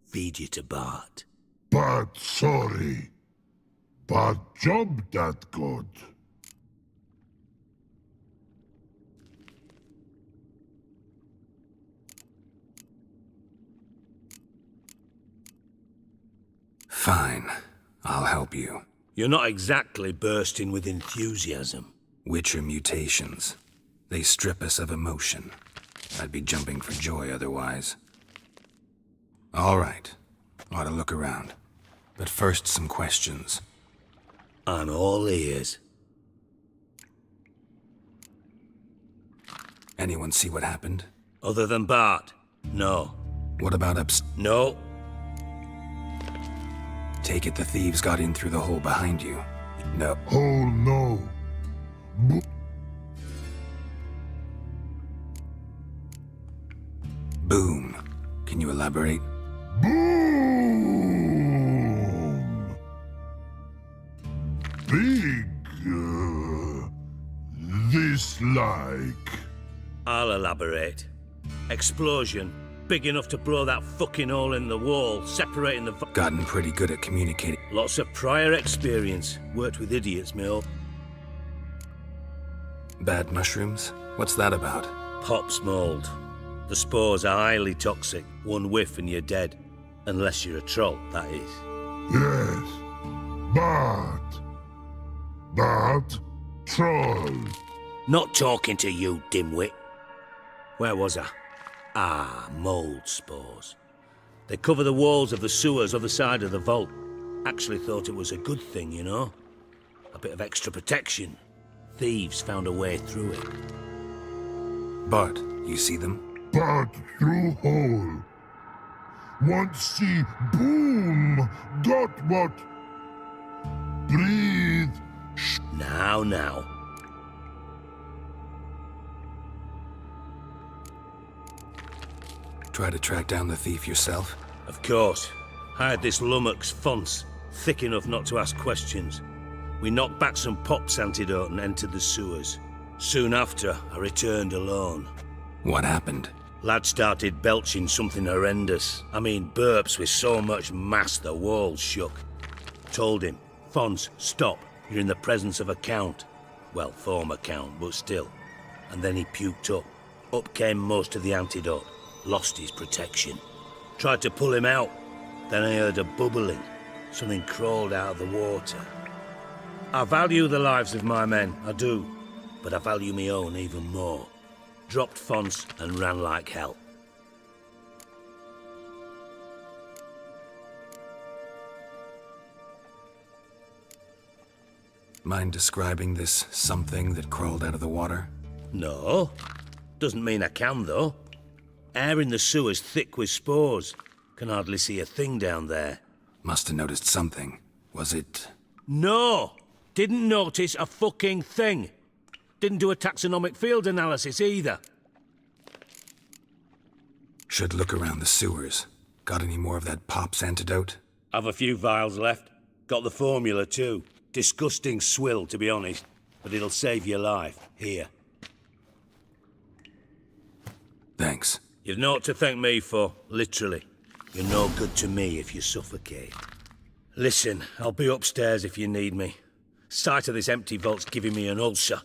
Feed you to Bart. But sorry. But job that good. Fine. I'll help you. You're not exactly bursting with enthusiasm. Witcher mutations. They strip us of emotion. I'd be jumping for joy otherwise. All right. Ought to look around. But first, some questions. I'm all ears. Anyone see what happened? Other than Bart? No. What about No. Take it the thieves got in through the hole behind you. No. Oh no. Boom. Can you elaborate? Boom! Big, this like. I'll elaborate. Explosion. Big enough to blow that fucking hole in the wall, separating the... Gotten pretty good at communicating. Lots of prior experience. Worked with idiots, Mill. Bad mushrooms? What's that about? Pops mold. The spores are highly toxic. One whiff and you're dead. Unless you're a troll, that is. Yes. But troll. Not talking to you, dimwit. Where was I? Ah, mold spores. They cover the walls of the sewers other side of the vault. Actually thought it was a good thing, you know? A bit of extra protection. Thieves found a way through it. Bart, you see them? But through hole. Want see boom. Got what? Breathe. Now. Try to track down the thief yourself? Of course. Hired this lummox Fonce, thick enough not to ask questions. We knocked back some Pop's antidote and entered the sewers. Soon after, I returned alone. What happened? Lad started belching something horrendous. I mean, burps with so much mass the walls shook. Told him, Fons, stop. You're in the presence of a count. Well, former count, but still. And then he puked up. Up came most of the antidote. Lost his protection. Tried to pull him out. Then I heard a bubbling. Something crawled out of the water. I value the lives of my men, I do. But I value my own even more. Dropped Fons and ran like hell. Mind describing this something that crawled out of the water? No. Doesn't mean I can, though. Air in the sewer's thick with spores. Can hardly see a thing down there. Must have noticed something. Was it... No! Didn't notice a fucking thing. Didn't do a taxonomic field analysis either. Should look around the sewers. Got any more of that Pop's antidote? Have a few vials left. Got the formula too. Disgusting swill, to be honest. But it'll save your life. Here. Thanks. You've naught to thank me for, literally. You're no good to me if you suffocate. Listen, I'll be upstairs if you need me. Sight of this empty vault's giving me an ulcer.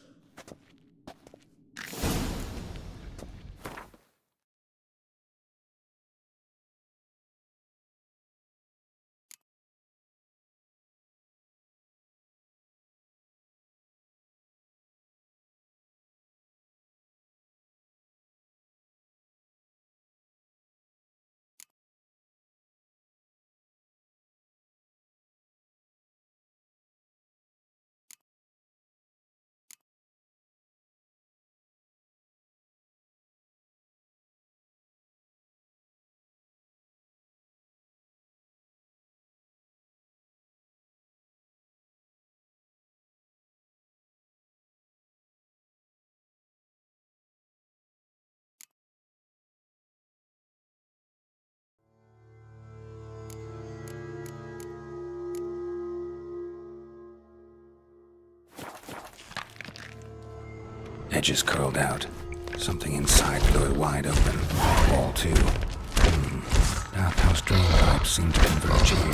Edges curled out. Something inside blew it wide open. Wall too. Bathhouse drain pipes seem to converge here.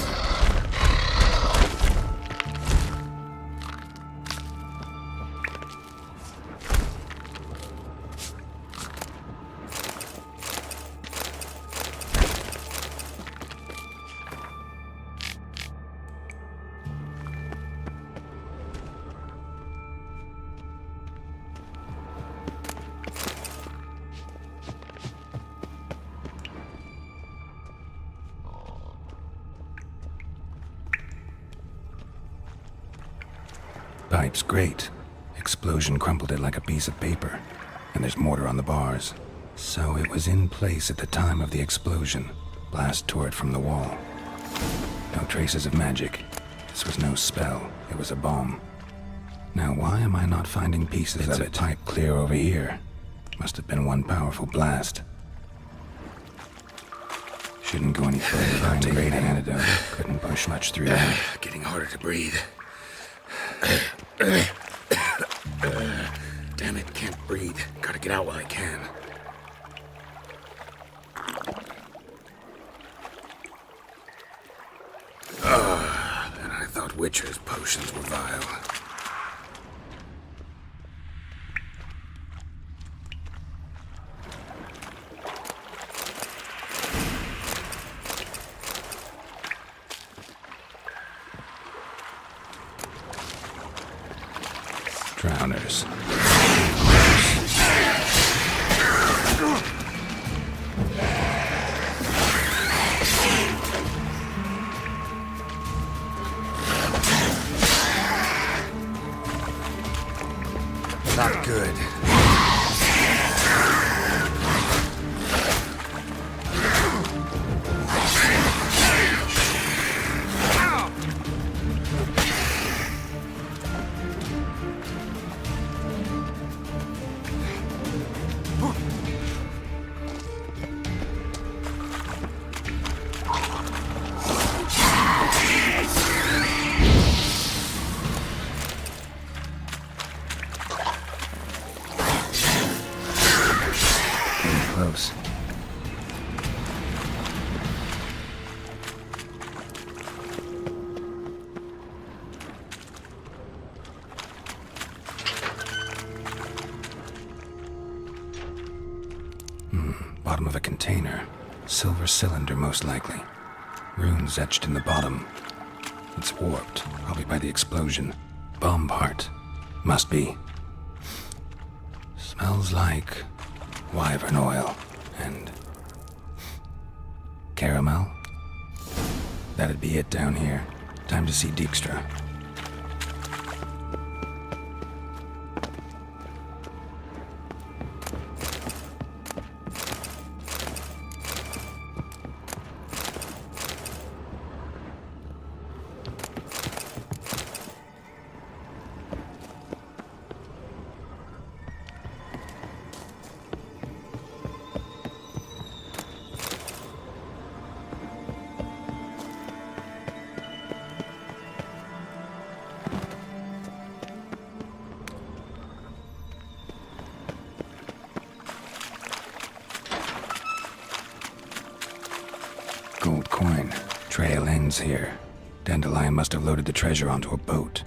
Pipe's great. Explosion crumpled it like a piece of paper. And there's mortar on the bars. So it was in place at the time of the explosion. Blast tore it from the wall. No traces of magic. This was no spell. It was a bomb. Now why am I not finding pieces of it? Pipe clear over here. Must have been one powerful blast. Shouldn't go any further. Find a great antidote. Couldn't push much through that. Getting harder to breathe. Damn it, can't breathe. Gotta get out while I can. And I thought Witcher's potions were vile. Drowners. Not good. close. Bottom of a container. Silver cylinder, most likely. Runes etched in the bottom. It's warped, probably by the explosion. Bomb part. Must be. Smells like wyvern oil and caramel. That'd be it down here. Time to see Dijkstra. Gold coin. Trail ends here. Dandelion must have loaded the treasure onto a boat.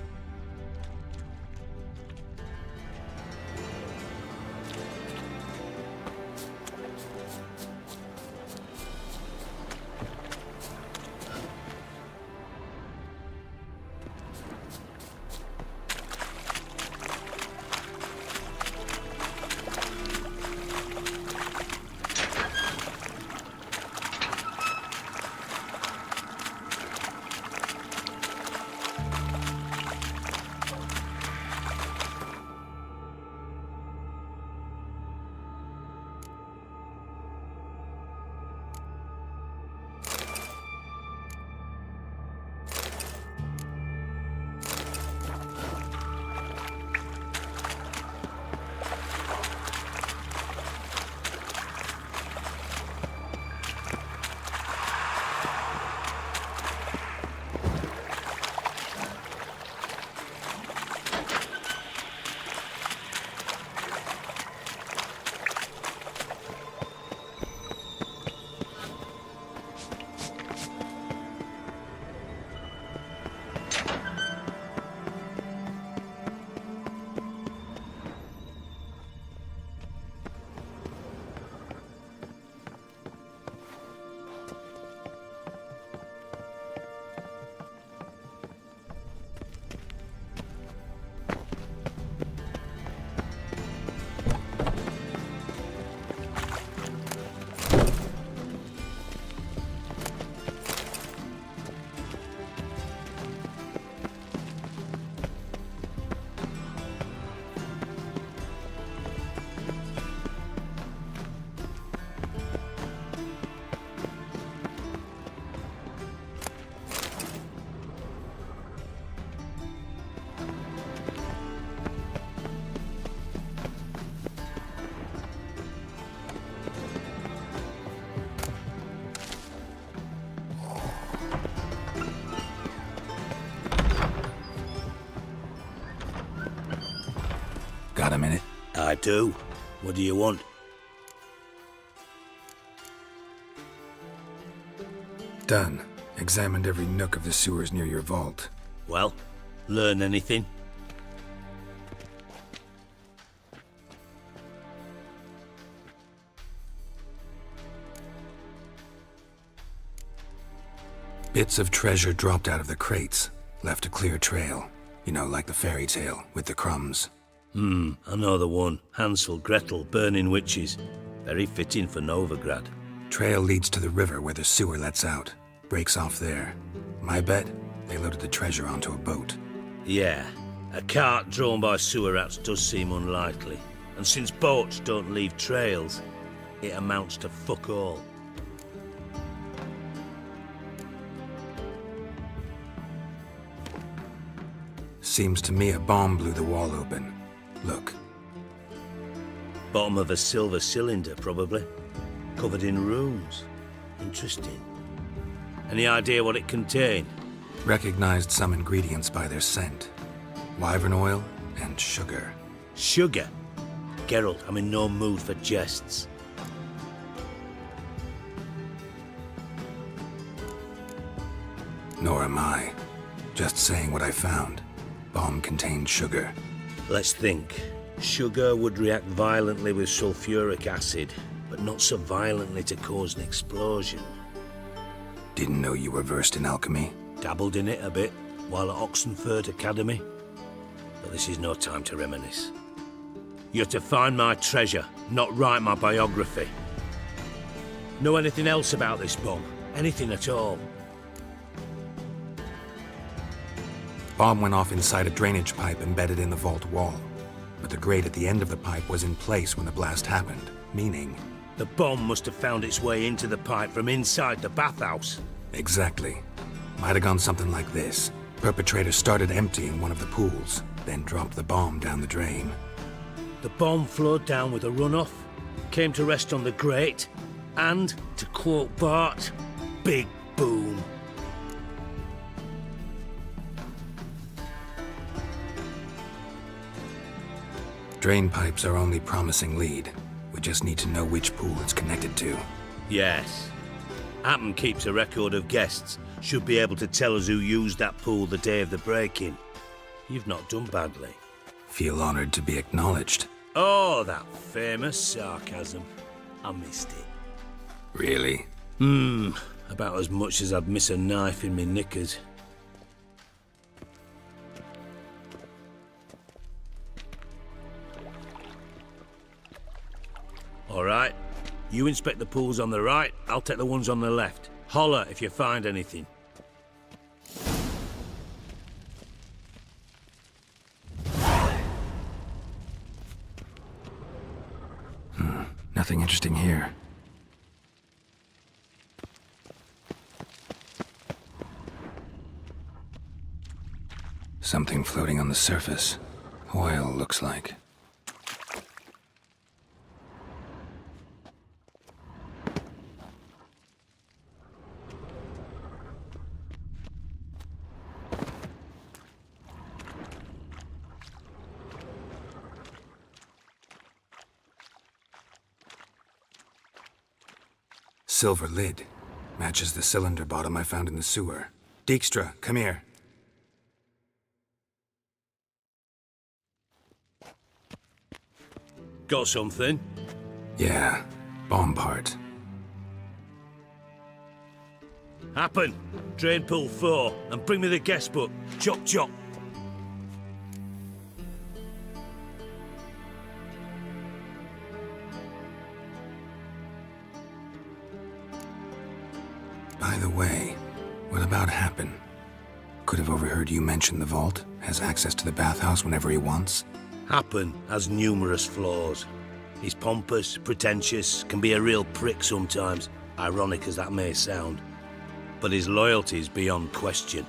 Got a minute? I do. What do you want? Done. Examined every nook of the sewers near your vault. Well, learn anything? Bits of treasure dropped out of the crates. Left a clear trail. You know, like the fairy tale, with the crumbs. I know the one. Hansel, Gretel, burning witches. Very fitting for Novigrad. Trail leads to the river where the sewer lets out. Breaks off there. My bet, they loaded the treasure onto a boat. Yeah, a cart drawn by sewer rats does seem unlikely. And since boats don't leave trails, it amounts to fuck all. Seems to me a bomb blew the wall open. Look. Bottom of a silver cylinder, probably. Covered in runes. Interesting. Any idea what it contained? Recognized some ingredients by their scent. Wyvern oil and sugar. Sugar? Geralt, I'm in no mood for jests. Nor am I. Just saying what I found. Bomb contained sugar. Let's think. Sugar would react violently with sulfuric acid, but not so violently to cause an explosion. Didn't know you were versed in alchemy. Dabbled in it a bit while at Oxenford Academy. But this is no time to reminisce. You're to find my treasure, not write my biography. Know anything else about this bomb? Anything at all? Bomb went off inside a drainage pipe embedded in the vault wall. But the grate at the end of the pipe was in place when the blast happened, meaning... The bomb must have found its way into the pipe from inside the bathhouse. Exactly. Might have gone something like this. Perpetrator started emptying one of the pools, then dropped the bomb down the drain. The bomb flowed down with a runoff, came to rest on the grate, and, to quote Bart, big boom. Drain pipes are only promising lead. We just need to know which pool it's connected to. Yes. Appen keeps a record of guests. Should be able to tell us who used that pool the day of the break-in. You've not done badly. Feel honored to be acknowledged. Oh, that famous sarcasm. I missed it. Really? About as much as I'd miss a knife in me knickers. All right. You inspect the pools on the right, I'll take the ones on the left. Holler if you find anything. Nothing interesting here. Something floating on the surface. Oil, looks like. Silver lid. Matches the cylinder bottom I found in the sewer. Dijkstra, come here. Got something? Yeah, bomb part. Happen. Drain pool 4, and bring me the guest book. Chop chop. By the way, what about Happen? Could have overheard you mention the vault. Has access to the bathhouse whenever he wants. Happen has numerous flaws. He's pompous, pretentious, can be a real prick sometimes, ironic as that may sound. But his loyalty's beyond question.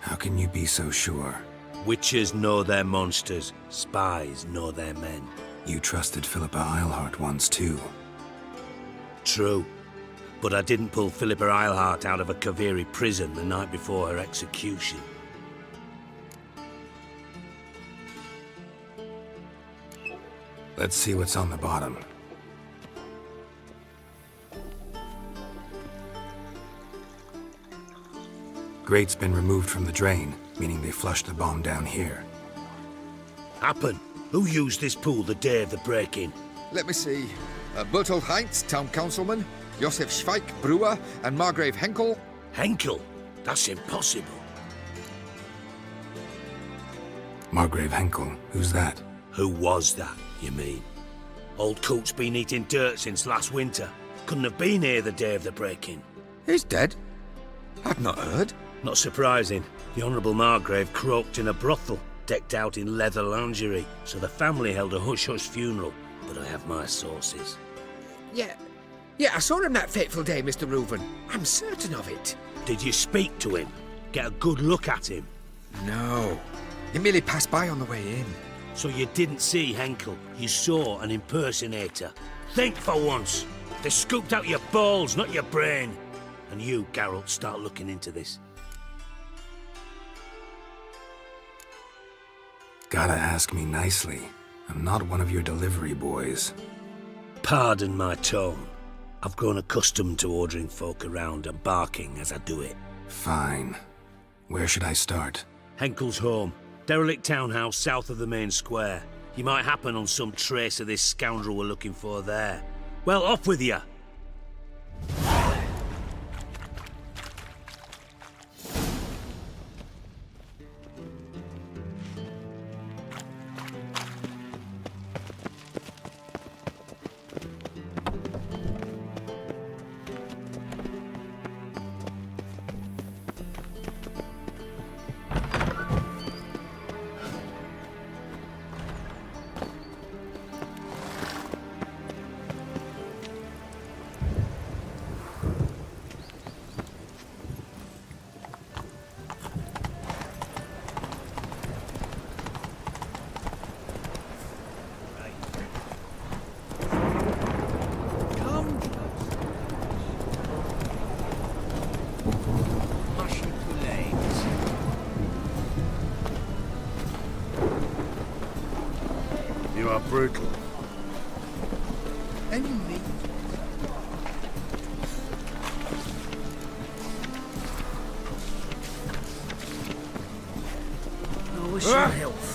How can you be so sure? Witches know their monsters, spies know their men. You trusted Philippa Eilhart once too. True. But I didn't pull Philippa Eilhart out of a Kaviri prison the night before her execution. Let's see what's on the bottom. Grate's been removed from the drain, meaning they flushed the bomb down here. Happen. Who used this pool the day of the break-in? Let me see. Bertolt Heinz, town councilman, Josef Schweik, brewer, and Margrave Henkel. Henkel? That's impossible. Margrave Henkel? Who's that? Who was that, you mean? Old Coot's been eating dirt since last winter. Couldn't have been here the day of the break-in. He's dead? I've not heard. Not surprising. The Honourable Margrave croaked in a brothel, decked out in leather lingerie, so the family held a hush-hush funeral. But I have my sources. Yeah, I saw him that fateful day, Mr. Reuven. I'm certain of it. Did you speak to him? Get a good look at him? No. He merely passed by on the way in. So you didn't see Henkel, you saw an impersonator. Think for once. They scooped out your balls, not your brain. And you, Geralt, start looking into this. Gotta ask me nicely. I'm not one of your delivery boys. Pardon my tone. I've grown accustomed to ordering folk around and barking as I do it. Fine. Where should I start? Henkel's home. Derelict townhouse south of the main square. You might happen on some trace of this scoundrel we're looking for there. Well, off with you! You are brutal. And you need. I wish you health.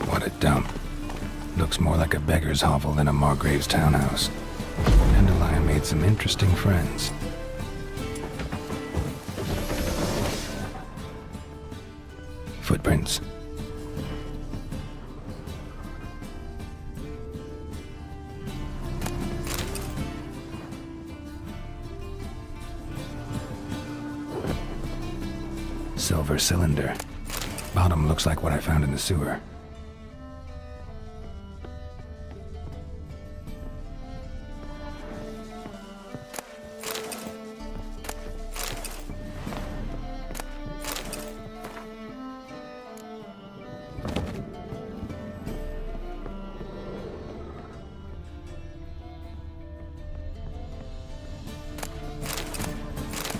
What a dump. Looks more like a beggar's hovel than a Margrave's townhouse. Dandelion made some interesting friends. Footprints. Silver cylinder. Bottom looks like what I found in the sewer.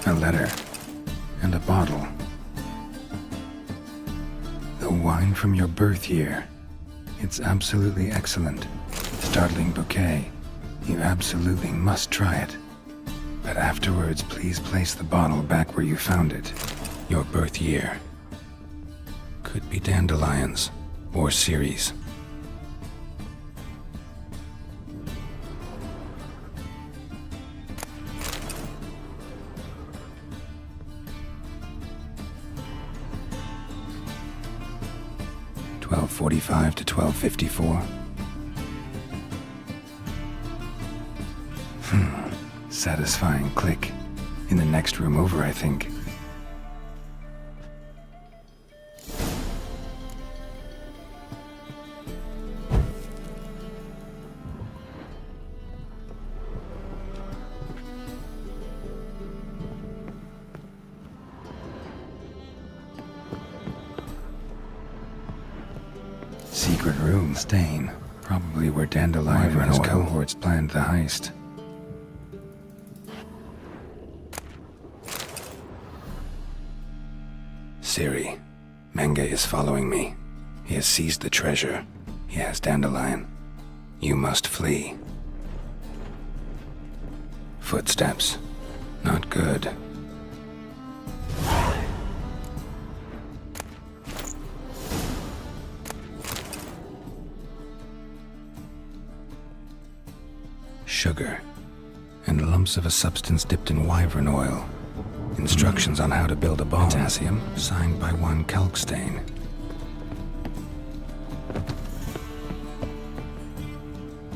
A letter. And a bottle. The wine from your birth year. It's absolutely excellent. Startling bouquet. You absolutely must try it. But afterwards, please place the bottle back where you found it. Your birth year. Could be dandelions. Or Ceres. .45 to 12:54. Satisfying click. In the next room over, I think. Secret room. Stain. Probably where Dandelion and his cohorts planned the heist. Ciri. Menge is following me. He has seized the treasure. He has Dandelion. You must flee. Footsteps. Not good. Sugar, and lumps of a substance dipped in wyvern oil. Instructions on how to build a bomb. Potassium, signed by one Kalkstain.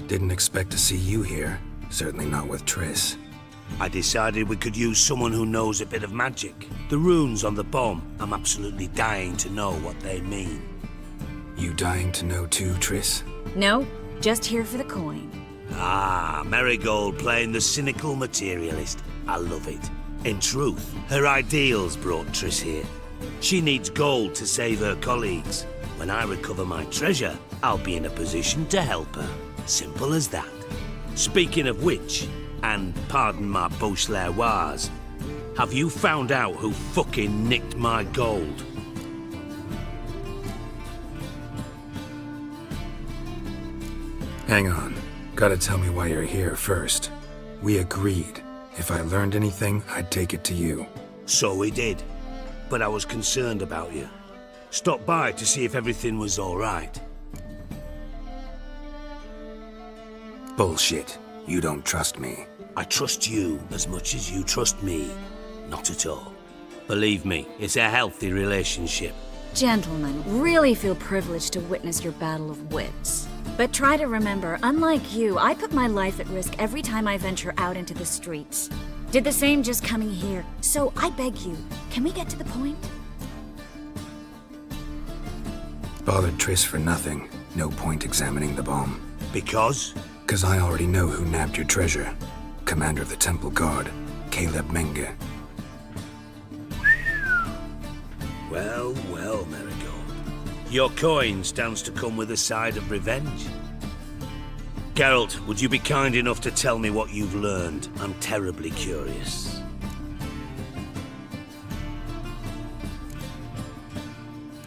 Didn't expect to see you here. Certainly not with Triss. I decided we could use someone who knows a bit of magic. The runes on the bomb, I'm absolutely dying to know what they mean. You dying to know too, Triss? No, just here for the coin. Ah, Marigold playing the cynical materialist. I love it. In truth, her ideals brought Triss here. She needs gold to save her colleagues. When I recover my treasure, I'll be in a position to help her. Simple as that. Speaking of which, and pardon my Beauclervois, have you found out who fucking nicked my gold? Hang on. Gotta tell me why you're here first. We agreed. If I learned anything, I'd take it to you. So we did. But I was concerned about you. Stopped by to see if everything was all right. Bullshit. You don't trust me. I trust you as much as you trust me. Not at all. Believe me, it's a healthy relationship. Gentlemen, really feel privileged to witness your battle of wits. But try to remember, unlike you, I put my life at risk every time I venture out into the streets. Did the same just coming here. So I beg you, can we get to the point? Bothered Triss for nothing. No point examining the bomb. Because? 'Cause I already know who nabbed your treasure. Commander of the Temple Guard, Caleb Menge. Well, well, Marigold. Your coin stands to come with a side of revenge. Geralt, would you be kind enough to tell me what you've learned? I'm terribly curious.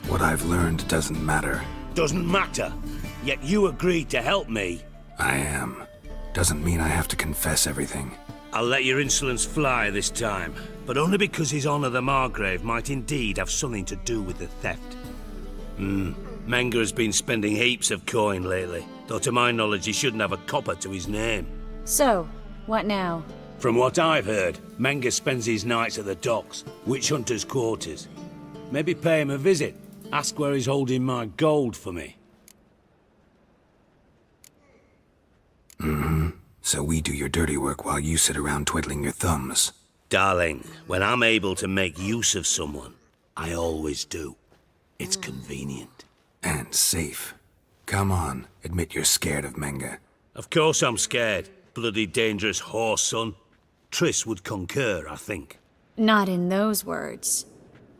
What I've learned doesn't matter. Doesn't matter? Yet you agreed to help me. I am. Doesn't mean I have to confess everything. I'll let your insolence fly this time, but only because His Honor the Margrave might indeed have something to do with the theft. Menge has been spending heaps of coin lately, though to my knowledge he shouldn't have a copper to his name. So, what now? From what I've heard, Menge spends his nights at the docks, witch hunters' quarters. Maybe pay him a visit. Ask where he's holding my gold for me. So we do your dirty work while you sit around twiddling your thumbs. Darling, when I'm able to make use of someone, I always do. It's convenient. And safe. Come on, admit you're scared of Menge. Of course I'm scared. Bloody dangerous horse, son. Triss would concur, I think. Not in those words.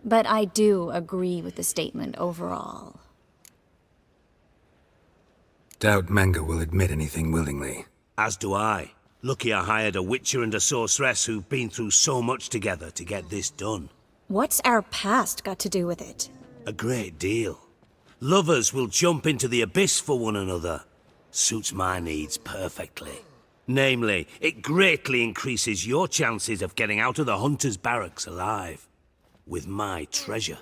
But I do agree with the statement overall. Doubt Menge will admit anything willingly. As do I. Lucky I hired a witcher and a sorceress who've been through so much together to get this done. What's our past got to do with it? A great deal. Lovers will jump into the abyss for one another. Suits my needs perfectly. Namely, it greatly increases your chances of getting out of the hunter's barracks alive. With my treasure.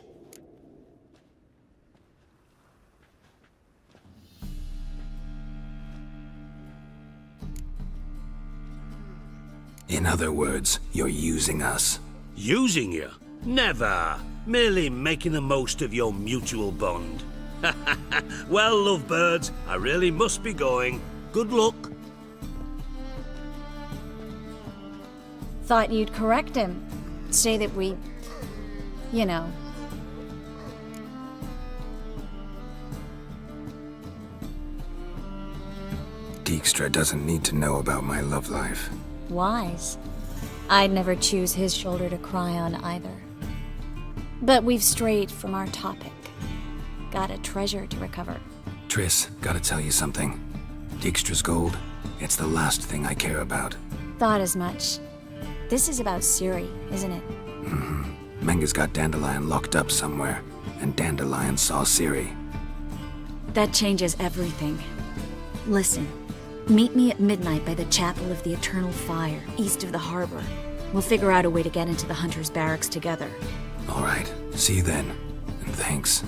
In other words, you're using us. Using you? Never. Merely making the most of your mutual bond. Well, lovebirds, I really must be going. Good luck. Thought you'd correct him. Say that we... you know. Dijkstra doesn't need to know about my love life. Wise. I'd never choose his shoulder to cry on either. But we've strayed from our topic. Got a treasure to recover. Triss, gotta tell you something. Dijkstra's gold, it's the last thing I care about. Thought as much. This is about Ciri, isn't it? Menge's got Dandelion locked up somewhere, and Dandelion saw Ciri. That changes everything. Listen, meet me at midnight by the Chapel of the Eternal Fire, east of the harbor. We'll figure out a way to get into the Hunter's Barracks together. All right, see you then, and thanks.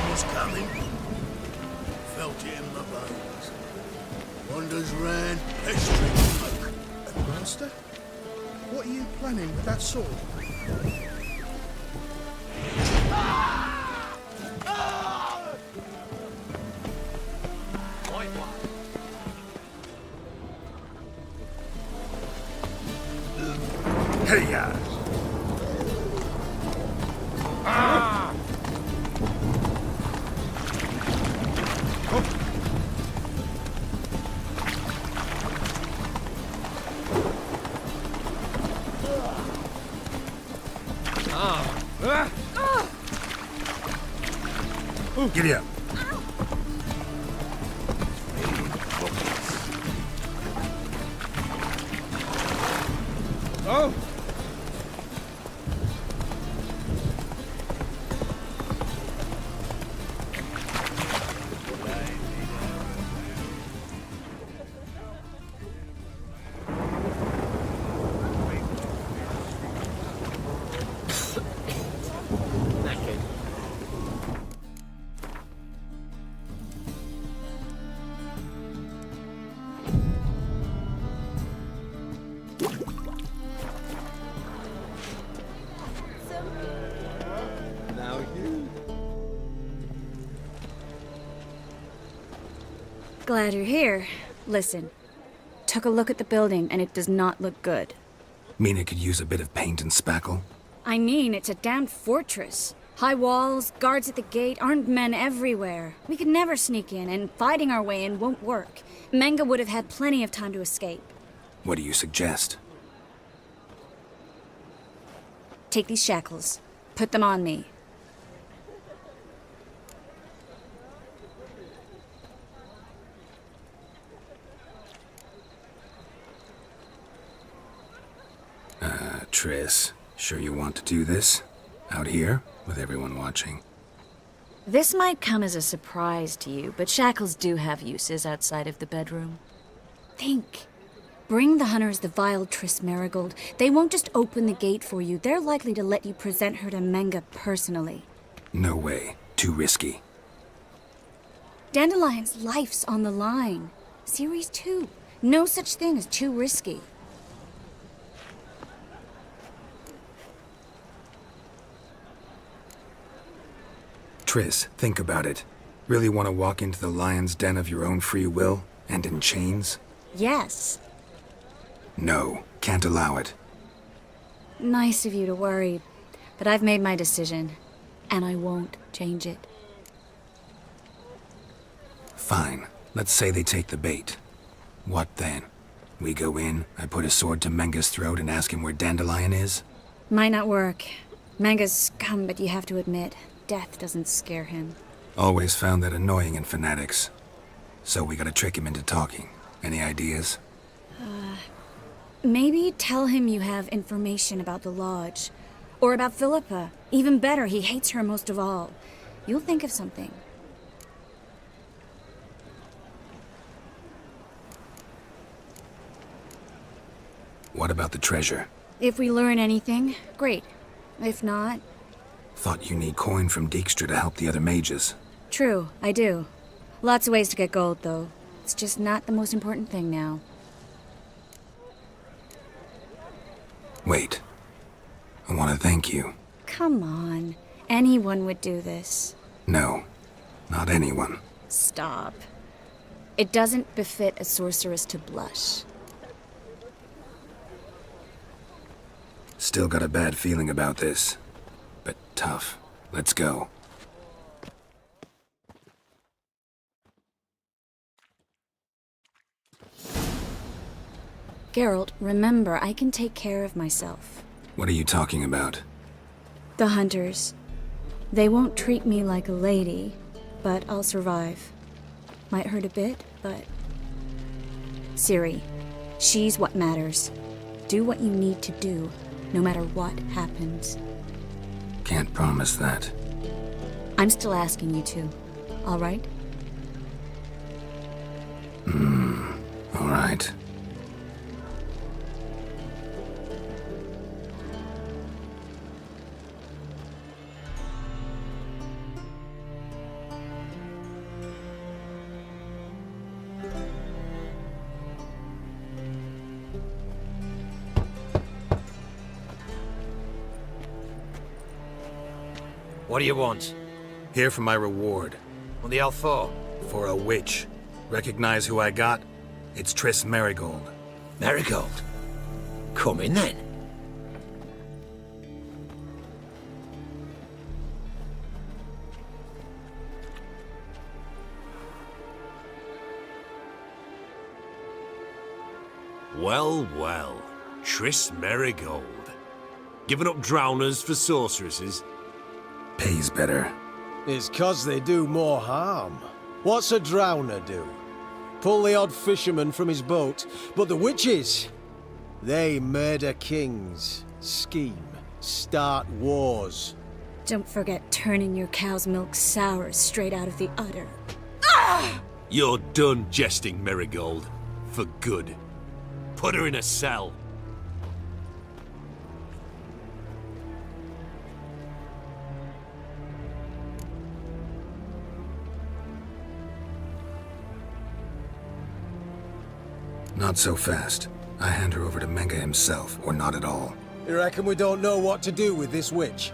Was coming. Felt it in my bones. Wonders ran, pestering smoke. Master, what are you planning with that sword? Hey-ya! Giddy up. Oh! Glad you're here. Listen, took a look at the building and it does not look good. Mean it could use a bit of paint and spackle? I mean, it's a damn fortress. High walls, guards at the gate, armed men everywhere. We could never sneak in, and fighting our way in won't work. Menga would have had plenty of time to escape. What do you suggest? Take these shackles. Put them on me. Triss, sure you want to do this? Out here, with everyone watching? This might come as a surprise to you, but shackles do have uses outside of the bedroom. Think. Bring the hunters the vile Triss Marigold. They won't just open the gate for you. They're likely to let you present her to Menga personally. No way. Too risky. Dandelion's life's on the line. Series 2. No such thing as too risky. Triss, think about it. Really want to walk into the lion's den of your own free will, and in chains? Yes. No, can't allow it. Nice of you to worry, but I've made my decision, and I won't change it. Fine. Let's say they take the bait. What then? We go in, I put a sword to Menga's throat and ask him where Dandelion is? Might not work. Menga's scum, but you have to admit, death doesn't scare him. Always found that annoying in fanatics. So we gotta trick him into talking. Any ideas? Maybe tell him you have information about the Lodge. Or about Philippa. Even better, he hates her most of all. You'll think of something. What about the treasure? If we learn anything, great. If not... Thought you need coin from Dijkstra to help the other mages. True, I do. Lots of ways to get gold, though. It's just not the most important thing now. Wait. I want to thank you. Come on. Anyone would do this. No, not anyone. Stop. It doesn't befit a sorceress to blush. Still got a bad feeling about this. But tough. Let's go. Geralt, remember, I can take care of myself. What are you talking about? The hunters. They won't treat me like a lady, but I'll survive. Might hurt a bit, but... Ciri, she's what matters. Do what you need to do, no matter what happens. Can't promise that. I'm still asking you to, all right? All right. What do you want? Here for my reward. What the hell for? For a witch. Recognize who I got? It's Triss Marigold. Marigold? Come in then. Well, well. Triss Marigold. Giving up drowners for sorceresses? Pays better. It's 'cause they do more harm. What's a drowner do? Pull the odd fisherman from his boat. But the witches, they murder kings, scheme, start wars. Don't forget turning your cow's milk sour straight out of the udder. You're done jesting, Marigold. For good. Put her in a cell. Not so fast. I hand her over to Menga himself, or not at all. You reckon we don't know what to do with this witch?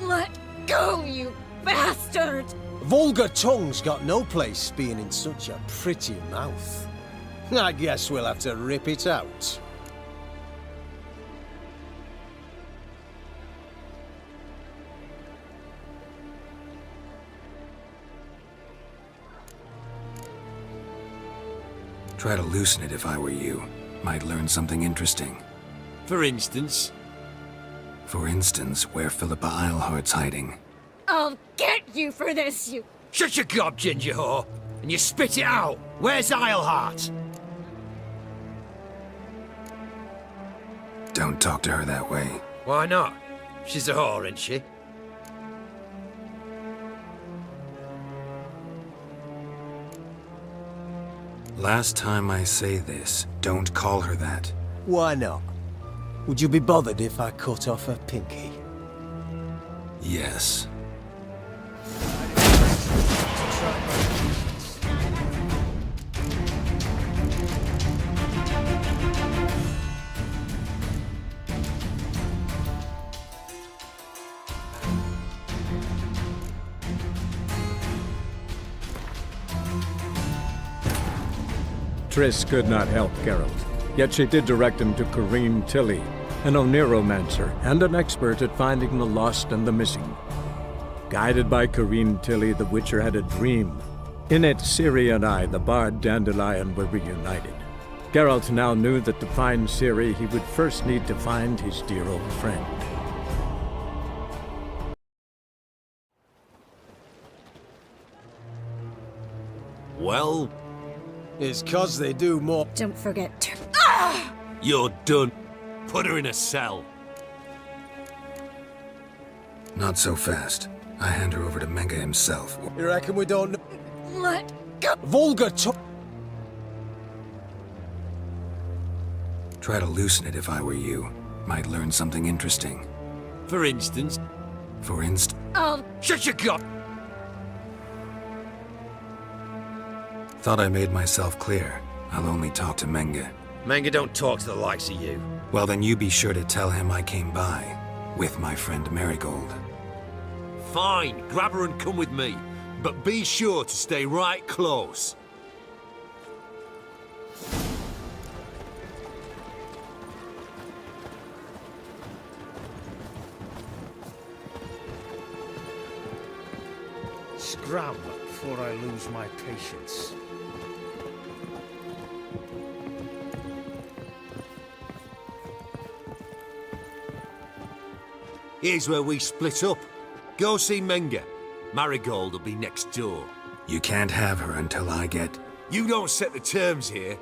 Let go, you bastard! Vulgar tongue's got no place being in such a pretty mouth. I guess we'll have to rip it out. Try to loosen it if I were you. Might learn something interesting. For instance? For instance, where Philippa Eilhart's hiding. I'll get you for this, you... Shut your gob, ginger whore, and you spit it out. Where's Eilhart? Don't talk to her that way. Why not? She's a whore, isn't she? Last time I say this, don't call her that. Why not? Would you be bothered if I cut off her pinky? Yes. Triss could not help Geralt, yet she did direct him to Corrine Tilly, an oneiromancer and an expert at finding the lost and the missing. Guided by Corrine Tilly, the Witcher had a dream. In it, Ciri and I, the bard Dandelion, were reunited. Geralt now knew that to find Ciri, he would first need to find his dear old friend. Well? It's 'cause they do more... Don't forget to... You're done. Put her in a cell. Not so fast. I hand her over to Menga himself. You reckon we don't... Let go... Vulgar tongue... Try to loosen it if I were you. Might learn something interesting. For instance? For instance... I'll... Shut your gob... Thought I made myself clear. I'll only talk to Menga. Menga don't talk to the likes of you. Well, then you be sure to tell him I came by. With my friend Marigold. Fine, grab her and come with me. But be sure to stay right close. Scram before I lose my patience. Here's where we split up. Go see Menga. Marigold will be next door. You can't have her until I get... You don't set the terms here.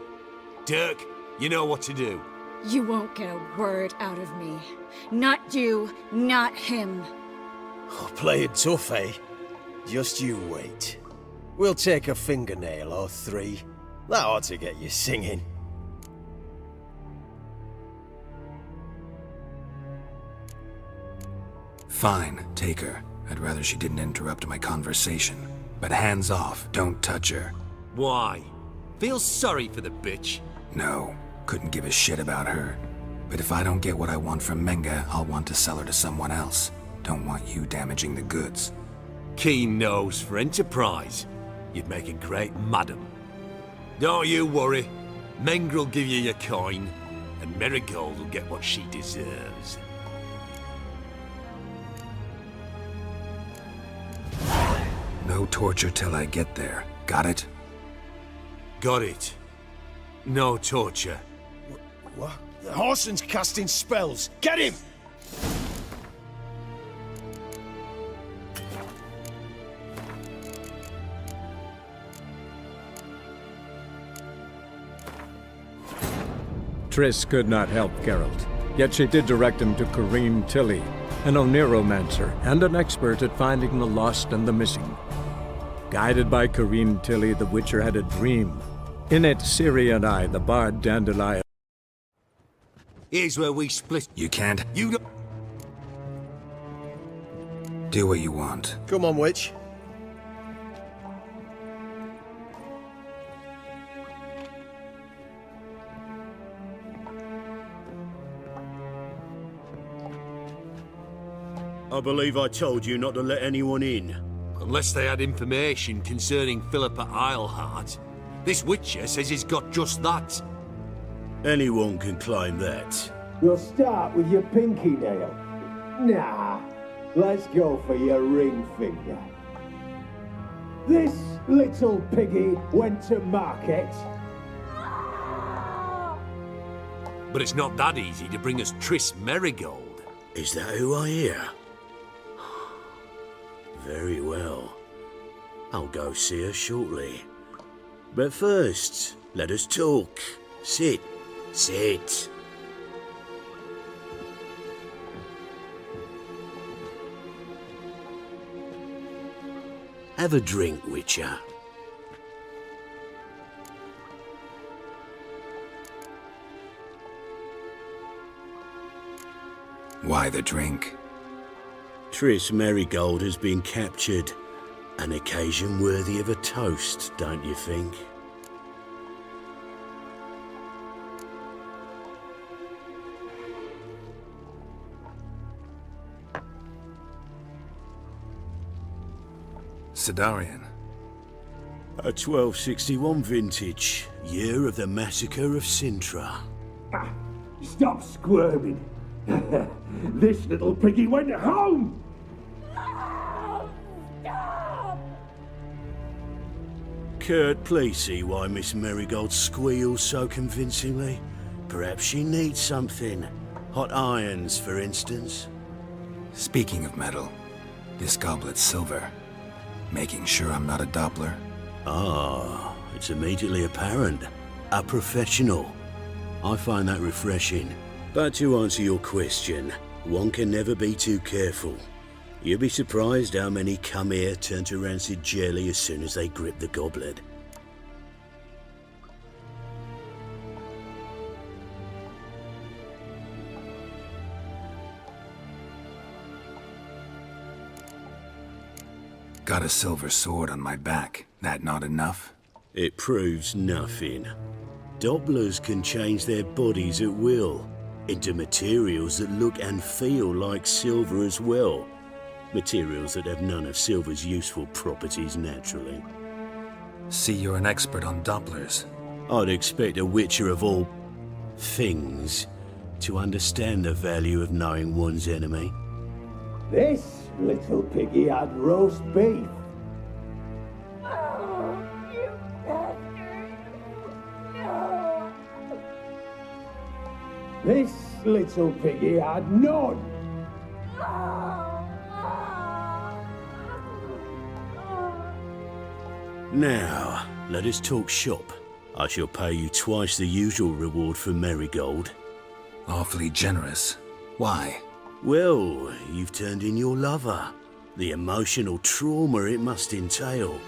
Dirk, you know what to do. You won't get a word out of me. Not you, not him. Oh, play it tough, eh? Just you wait. We'll take a fingernail or three. That ought to get you singing. Fine, take her. I'd rather she didn't interrupt my conversation. But hands off, don't touch her. Why? Feel sorry for the bitch? No, couldn't give a shit about her. But if I don't get what I want from Menga, I'll want to sell her to someone else. Don't want you damaging the goods. Keen nose for enterprise. You'd make a great madam. Don't you worry. Mengrel give you your coin, and Marigold will get what she deserves. No torture till I get there. Got it? Got it. No torture. What? The Horson's casting spells. Get him! Triss could not help Geralt, yet she did direct him to Corrine Tilly, an Oniromancer and an expert at finding the lost and the missing. Guided by Corrine Tilly, the Witcher had a dream. In it, Ciri and I, the bard Dandelion... Here's where we split. You can't. You don't... Do what you want. Come on, witch. I believe I told you not to let anyone in. Unless they had information concerning Philippa Eilhart. This Witcher says he's got just that. Anyone can claim that. You'll start with your pinky nail. Nah, let's go for your ring finger. This little piggy went to market. But it's not that easy to bring us Triss Merigold. Is that who I hear? Very well. I'll go see her shortly. But first, let us talk. Sit. Sit. Have a drink, Witcher. Why the drink? Triss Merigold has been captured. An occasion worthy of a toast, don't you think? Sidarian. A 1261 vintage, year of the massacre of Sintra. Ah, stop squirming. This little piggy went home! Kurt, please see why Miss Merigold squeals so convincingly. Perhaps she needs something. Hot irons, for instance. Speaking of metal, this goblet's silver. Making sure I'm not a Doppler. Ah, it's immediately apparent. A professional. I find that refreshing. But to answer your question, one can never be too careful. You'll be surprised how many come here turn to rancid jelly as soon as they grip the goblet. Got a silver sword on my back. That not enough? It proves nothing. Dopplers can change their bodies at will, into materials that look and feel like silver as well. Materials that have none of silver's useful properties naturally. See, you're an expert on Dopplers. I'd expect a Witcher of all things to understand the value of knowing one's enemy. This little piggy had roast beef. This little piggy had none. Now, let us talk shop. I shall pay you twice the usual reward for Merigold. Awfully generous. Why? Well, you've turned in your lover. The emotional trauma it must entail.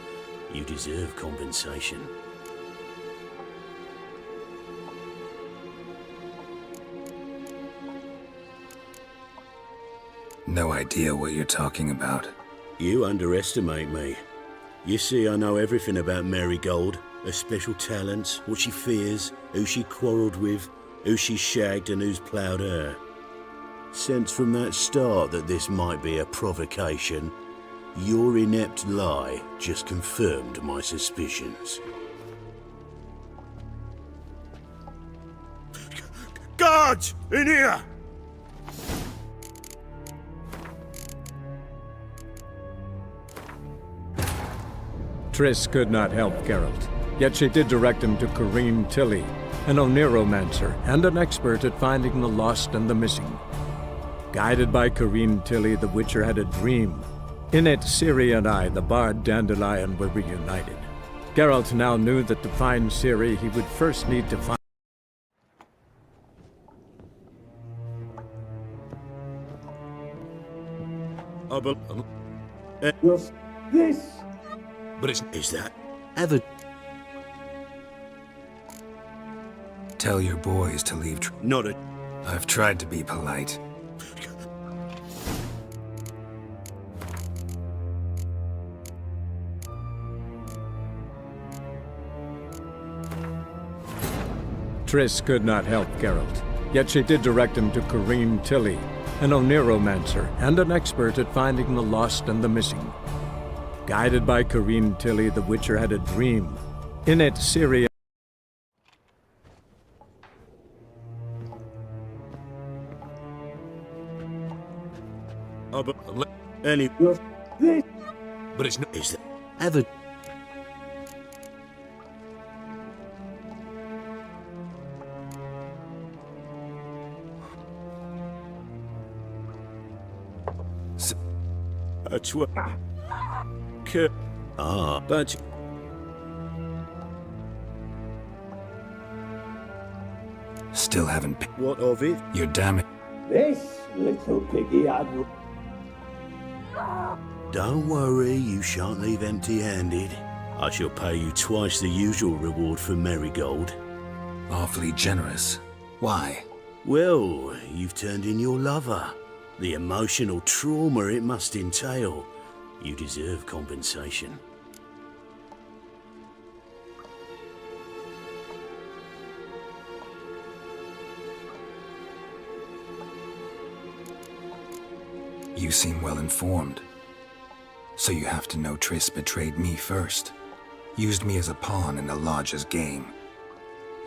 You deserve compensation. No idea what you're talking about. You underestimate me. You see, I know everything about Merigold, her special talents, what she fears, who she quarrelled with, who she shagged and who's ploughed her. Sensed from that start that this might be a provocation, your inept lie just confirmed my suspicions. Guards! In here! Triss could not help Geralt, yet she did direct him to Corrine Tilly, an Oniromancer and an expert at finding the lost and the missing. Guided by Corrine Tilly, the Witcher had a dream. In it, Ciri and I, the bard Dandelion, were reunited. Geralt now knew that to find Ciri, he would first need to find... This... But is that ever... Tell your boys to leave. Not a... I've tried to be polite. Triss could not help Geralt, yet she did direct him to Corrine Tilly, an Oniromancer and an expert at finding the lost and the missing. Guided by Corrine Tilly, the Witcher had a dream. In it, Ciri... Any... This... But it's not... Is that ever... That's what... but... Still haven't... What of it? You're damn it. This little piggy had... Don't worry, you shan't leave empty-handed. I shall pay you twice the usual reward for Marigold. Awfully generous. Why? Well, you've turned in your lover. The emotional trauma it must entail. You deserve compensation. You seem well informed. So you have to know Triss betrayed me first. Used me as a pawn in the Lodge's game.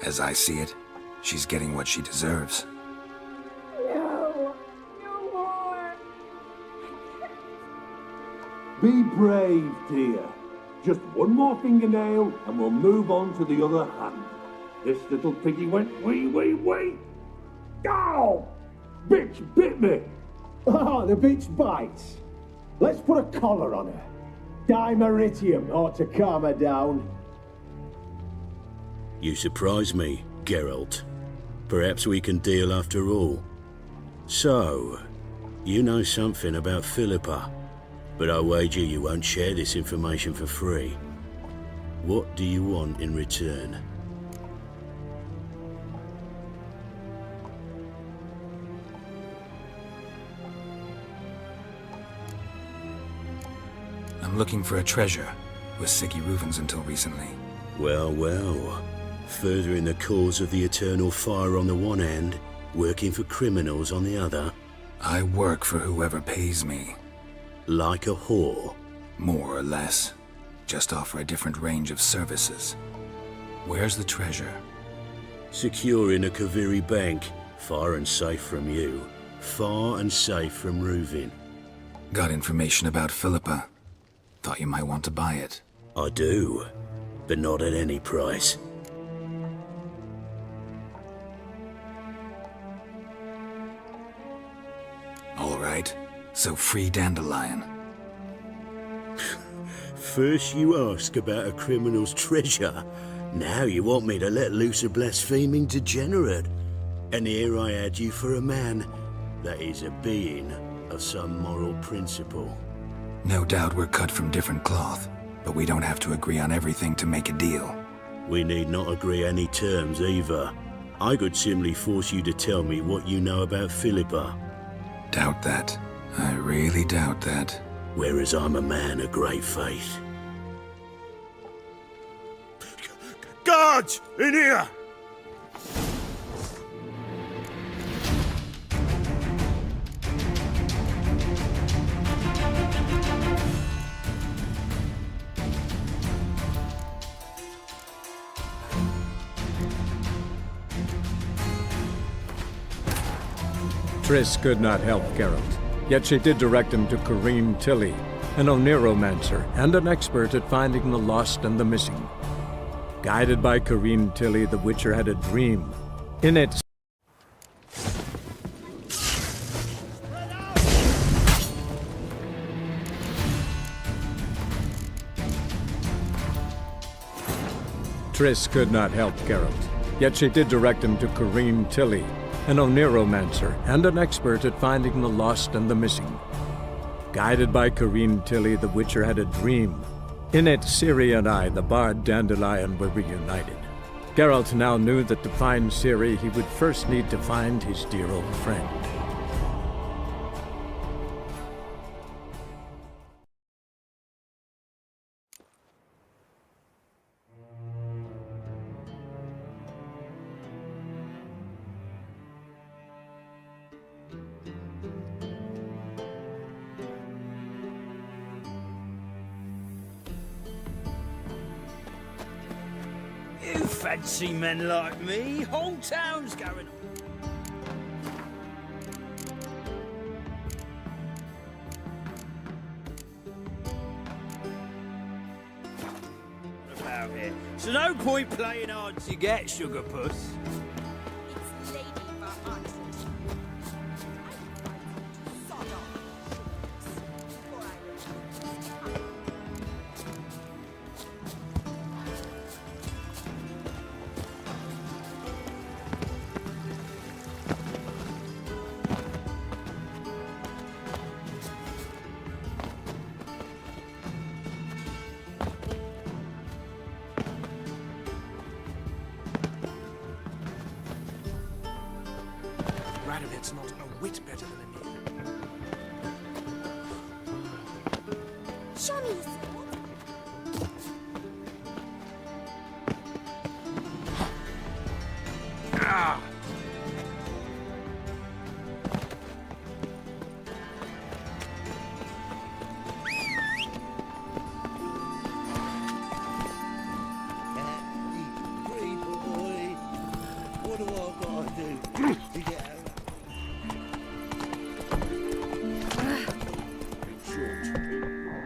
As I see it, she's getting what she deserves. Be brave, dear. Just one more fingernail and we'll move on to the other hand. This little piggy went wee. Ow! Bitch bit me! Oh, the bitch bites. Let's put a collar on her. Dimeritium ought to calm her down. You surprise me, Geralt. Perhaps we can deal after all. So, you know something about Philippa, but I wager you won't share this information for free. What do you want in return? I'm looking for a treasure. Was Siggy Reuven's until recently. Well. Furthering the cause of the eternal fire on the one hand, working for criminals on the other. I work for whoever pays me. Like a whore? More or less. Just offer a different range of services. Where's the treasure? Secure in a Kaviri bank. Far and safe from you. Far and safe from Reuven. Got information about Philippa. Thought you might want to buy it. I do, but not at any price. All right, so free Dandelion. First you ask about a criminal's treasure. Now you want me to let loose a blaspheming degenerate. And here I had you for a man. That is a being of some moral principle. No doubt we're cut from different cloth, but we don't have to agree on everything to make a deal. We need not agree any terms either. I could simply force you to tell me what you know about Philippa. Doubt that. I really doubt that. Whereas I'm a man of great faith. Guards! In here! Triss could not help Geralt, yet she did direct him to Corrine Tilly, an Oniromancer and an expert at finding the lost and the missing. Guided by Corrine Tilly, the Witcher had a dream. In it... Triss could not help Geralt, yet she did direct him to Corrine Tilly, an oneromancer and an expert at finding the lost and the missing. Guided by Corrine Tilly, the Witcher had a dream. In it, Ciri and I, the bard Dandelion, were reunited. Geralt now knew that to find Ciri, he would first need to find his dear old friend. You fancy men like me? Whole town's going on. What about it? So no point playing hard to get, sugar puss. Radovid's not a whit better than Emil. Show me your sword. Ah! What do I gotta do to get out?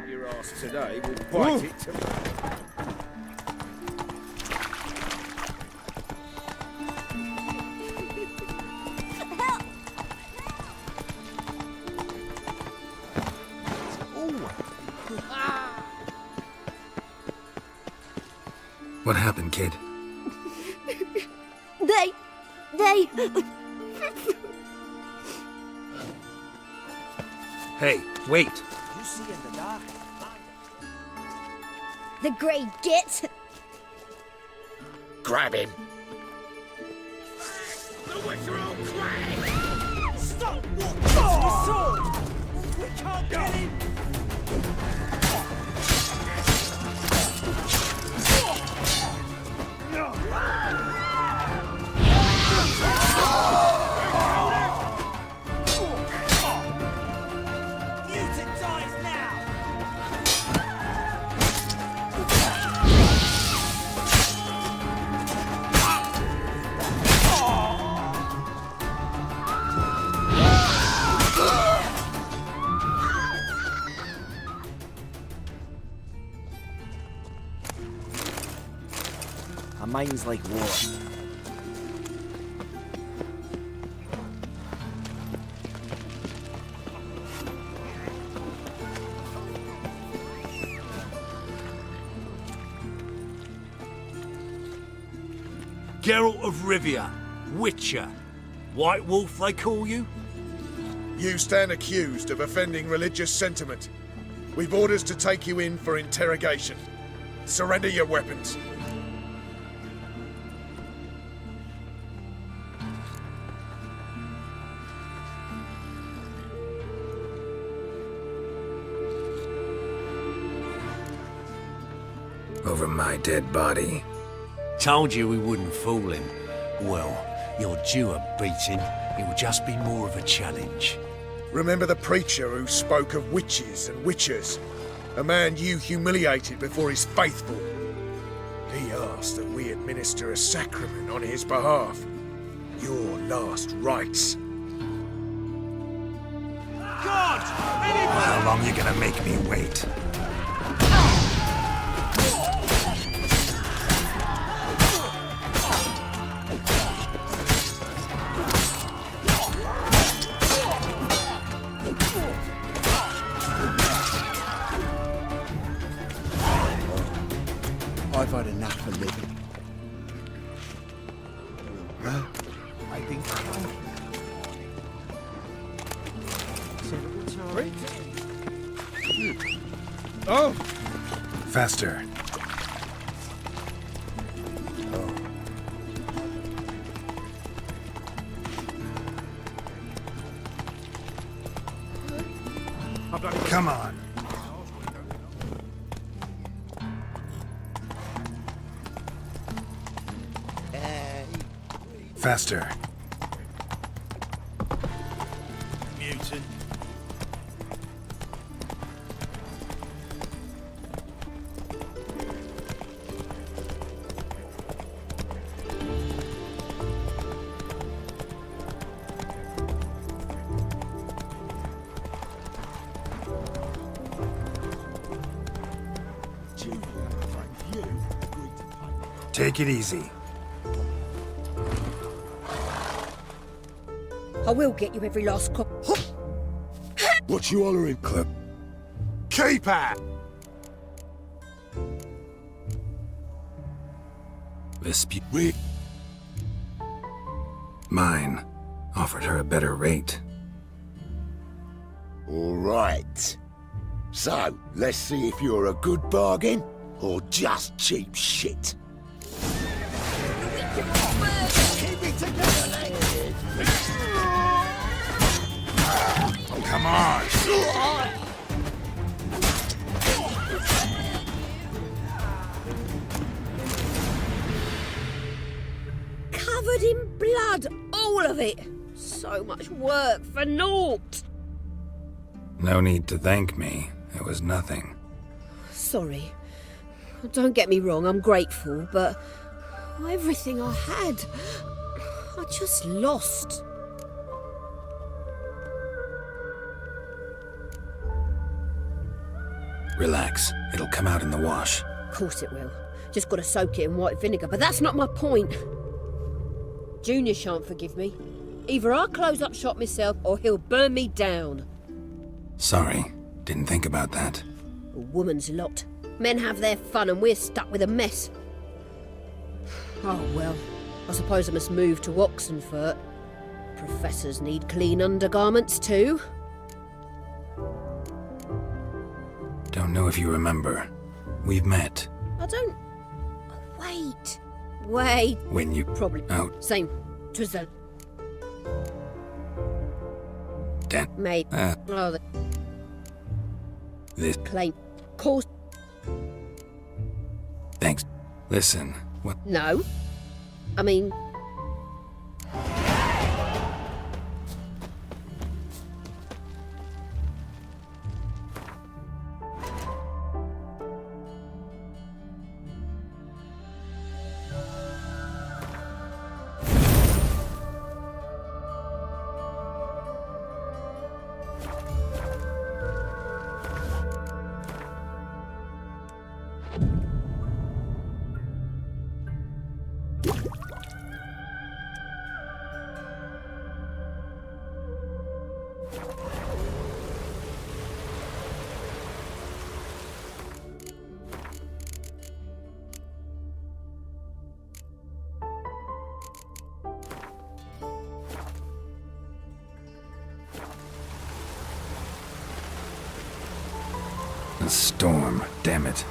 Your ass today will bite it tomorrow. What happened, kid? They... Hey, wait. You see in the dark? The grey git. Grab him. Stop! What? Sword! We can't get him! Mutant dies now! Our mind's like water. Geralt of Rivia, Witcher. White Wolf, they call you? You stand accused of offending religious sentiment. We've orders to take you in for interrogation. Surrender your weapons. Over my dead body. Told you we wouldn't fool him. Well, you're due a beating. It will just be more of a challenge. Remember the preacher who spoke of witches and witchers? A man you humiliated before his faithful. He asked that we administer a sacrament on his behalf. Your last rites. God! How long you gonna make me wait? I've had enough of living. Oh! Faster. Come on. Faster. Mutant. Take it easy. I will get you every last cop. What you hollering? Clip. Keep at! Vespucci. Mine. Offered her a better rate. All right. So, let's see if you're a good bargain or just cheap shit. Come on! Covered in blood, all of it. So much work for naught. No need to thank me. It was nothing. Sorry. Don't get me wrong, I'm grateful, but everything I had, I just lost. Relax. It'll come out in the wash. Of course it will. Just gotta soak it in white vinegar, but that's not my point. Junior shan't forgive me. Either I'll close up shop myself or he'll burn me down. Sorry. Didn't think about that. A woman's lot. Men have their fun and we're stuck with a mess. Oh well, I suppose I must move to Oxenfurt. Professors need clean undergarments too. Don't know if you remember. We've met. I don't... Wait. When you... Probably. Out. Same. Twas the... Dan. Mate. Oh, This... Claim. Course. Thanks. Listen, what... No. I mean... A storm, damn it.